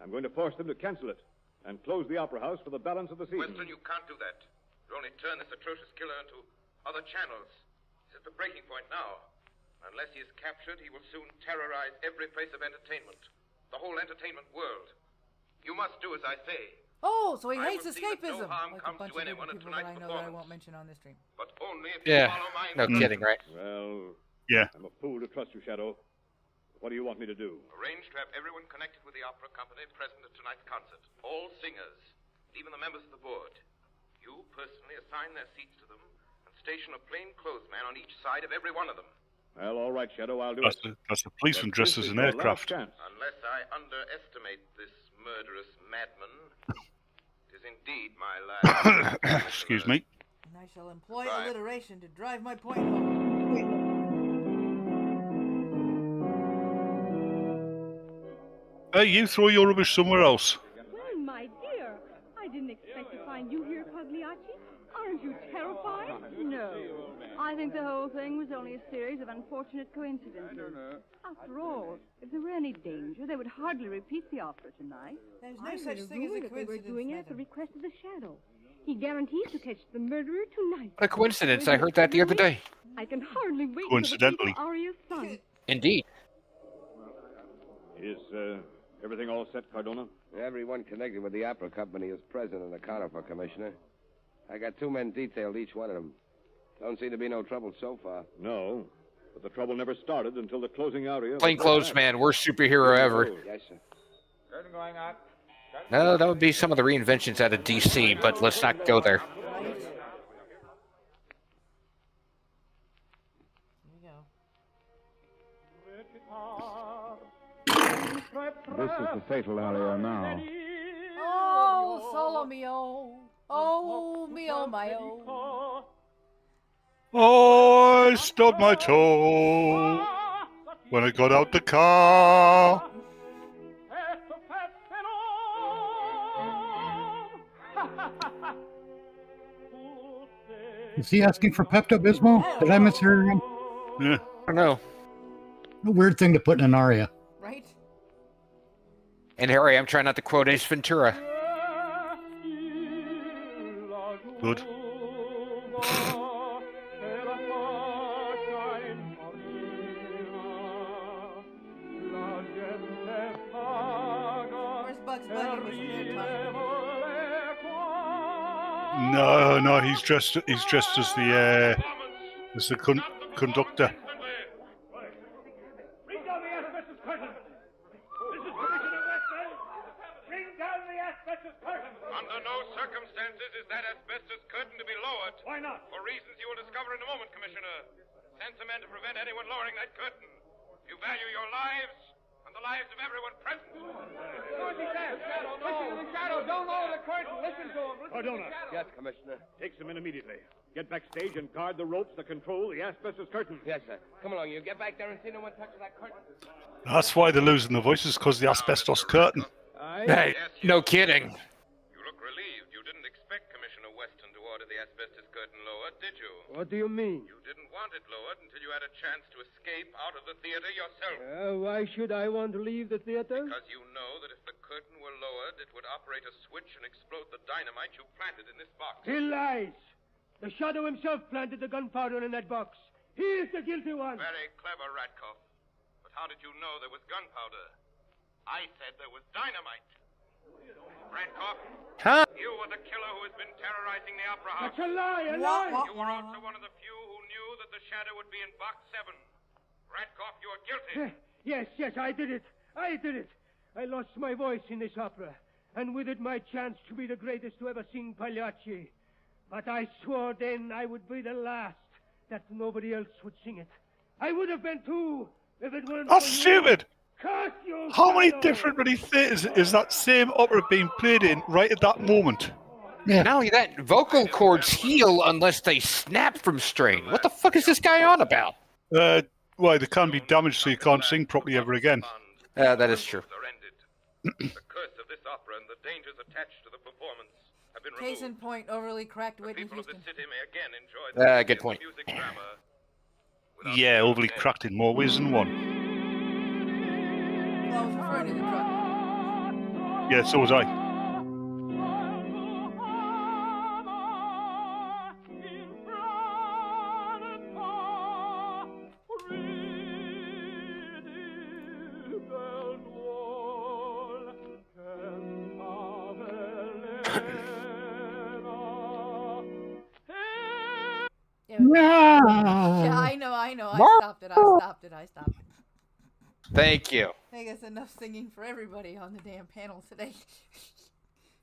I'm going to force them to cancel it and close the opera house for the balance of the season. Weston, you can't do that. You'll only turn this atrocious killer into other channels. He's at the breaking point now. Unless he is captured, he will soon terrorize every place of entertainment. The whole entertainment world. You must do as I say. Oh, so he I hates will see that escapism. no harm Like a comes bunch to of anyone different at people that I tonight's know that I performance. won't mention on this stream. But only if you Yeah. follow my No kidding, right? Well, Yeah. I'm a fool to trust you, Shadow. What do you want me to do? Arrange to have everyone connected with the opera company present at tonight's concert. All singers, even the members of the board. You personally assign their seats to them and station a plainclothes man on each side of every one of them. Well, all right, Shadow, I'll do That's it. a policeman dressed as an aircraft. Unless I underestimate this murderous madman, it is indeed my last. Excuse me. And I shall employ alliteration to drive my point home. Hey, you throw your rubbish somewhere else. Well, my dear, I didn't expect to find you here, Pagliacci. Aren't you terrified? No. I think the whole thing was only a series of unfortunate coincidences. After all, if there were any danger, they would hardly repeat the opera tonight. There's no such thing as a They were coincidence, doing it at the madam. request of the Shadow. He guarantees to catch the murderer tonight. What a coincidence. I heard that the other day. I can hardly wait Coincidentally. for the aria's son. Indeed. Is everything all set, Cardona? Everyone connected with the opera company is present and accounted for, Commissioner. I got 2 men detailed, each one of them. Don't seem to be no trouble so far. No, but the trouble never started until the closing aria. Plainclothes man, worst superhero ever. Yes, sir. Curtain going up. No, that would be some of the reinventions out of DC, but let's not go there. This is the fatal area now. Oh, solo mio. Oh, mio, mio. Oh, I stubbed my toe when I got out the car. Is he asking for Pepto-Bismol? Did I mishear him? Yeah. I don't know. A weird thing to put in an aria. Right? And Harry, I'm trying not to quote Ace Ventura. Good. Where's Bugs Bunny with his hair No, he's dressed as the conductor. Lower the asbestos curtain! Under no circumstances is that asbestos curtain to be lowered. Why not? For reasons you will discover in a moment, Commissioner. Send some men to prevent anyone lowering that curtain. You value your lives and the lives of everyone present. What's he saying? The Shadow, don't lower the curtain. Listen to him. Cardona. Yes, Commissioner. Take some men immediately. Get backstage and guard the ropes that control the asbestos curtain. Yes, sir. Come along, you get back there and see no one touches that curtain. That's why they're losing the voices, because the asbestos curtain. Hey, no kidding. You look relieved. You didn't expect Commissioner Weston to order the asbestos curtain lowered, did you? What do you mean? You didn't want it lowered until you had a chance to escape out of the theater yourself. Why should I want to leave the theater? Because you know that if the curtain were lowered, it would operate a switch and explode the dynamite you planted in this box. He lies. The Shadow himself planted the gunpowder in that box. He is the guilty one. Very clever, Ratkoff. But how did you know there was gunpowder? I said there was dynamite. Ratkoff, you were the killer who has been terrorizing the Opera House. That's a lie, a lie. You were also one of the few who knew that the Shadow would be in Box 7. Ratkoff, you are guilty. Yes, I did it. I lost my voice in this opera, and with it my chance to be the greatest to ever sing Pagliacci. But I swore then I would be the last, that nobody else would sing it. I would have been too, if it weren't That's for you. stupid! Curse you, How many Shadow! different bloody theatres is that same opera being played in right at that moment? Yeah. Not only that, vocal cords heal unless they snap from strain. What the fuck is this guy on about? Why, they can be damaged so you can't sing properly ever again. That is true. The curse of this opera and the dangers attached to the performance have been removed. Case in point, overly cracked Whitney People of Houston. the city may again enjoy the Good point. music drama. Yeah, overly cracked in more ways than one. Well, I was referring to the drug. Yeah, so was I. Yeah, I know. I stopped it. Thank you. I think it's enough singing for everybody on the damn panel today.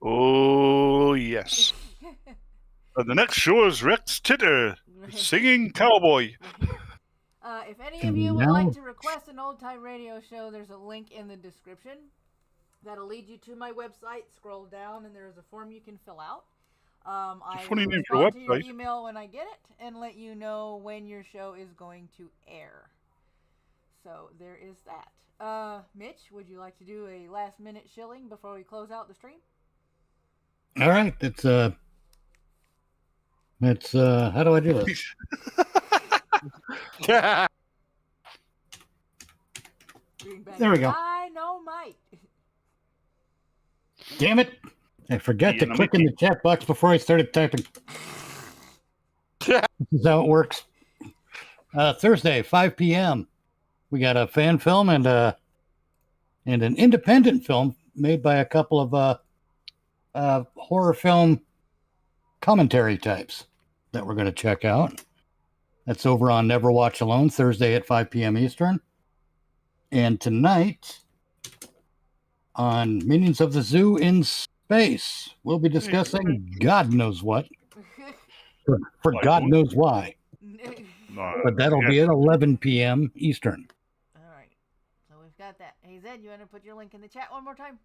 Oh, yes. And the next show is Rex Titter, singing cowboy. If any of you would like to request an old-time radio show, there's a link in the description. That'll lead you to my website. Scroll down, and there's a form you can fill out. I will respond to your email when I get it and let you know when your show is going to air. So there is that. Mitch, would you like to do a last-minute shilling before we close out the stream? All right, it's how do I do this? There we go. I know, Mike. Damn it! I forgot to click in the chat box before I started typing. This is how it works. Thursday, 5 p.m. We got a fan film and an independent film made by a couple of horror film commentary types that we're going to check out. That's over on Never Watch Alone, Thursday at 5 p.m. Eastern. And tonight, on Minions of the Zoo in Space, we'll be discussing God knows what. For God knows why. But that'll be at 11 p.m. Eastern. All right. So we've got that. Hey, Zed, you want to put your link in the chat one more time?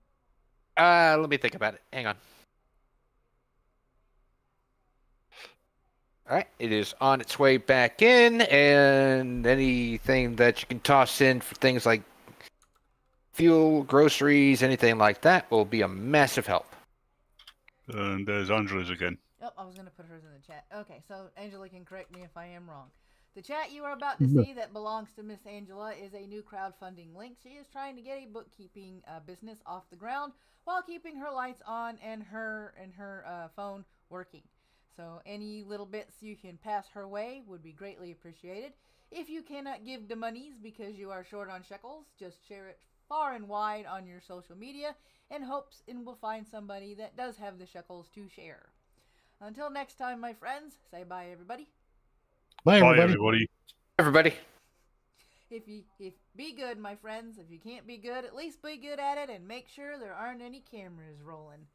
Let me think about it. Hang on. All right, it is on its way back in, and anything that you can toss in for things like fuel, groceries, anything like that will be a massive help. And there's Angela's again. Oh, I was going to put hers in the chat. Okay, so Angela can correct me if I am wrong. The chat you are about to see that belongs to Miss Angela is a new crowdfunding link. She is trying to get a bookkeeping business off the ground while keeping her lights on and her phone working. So any little bits you can pass her way would be greatly appreciated. If you cannot give the monies because you are short on shekels, just share it far and wide on your social media in hopes it will find somebody that does have the shekels to share. Until next time, my friends, say bye, everybody. Bye, everybody. Everybody. if be good, my friends. If you can't be good, at least be good at it, and make sure there aren't any cameras rolling.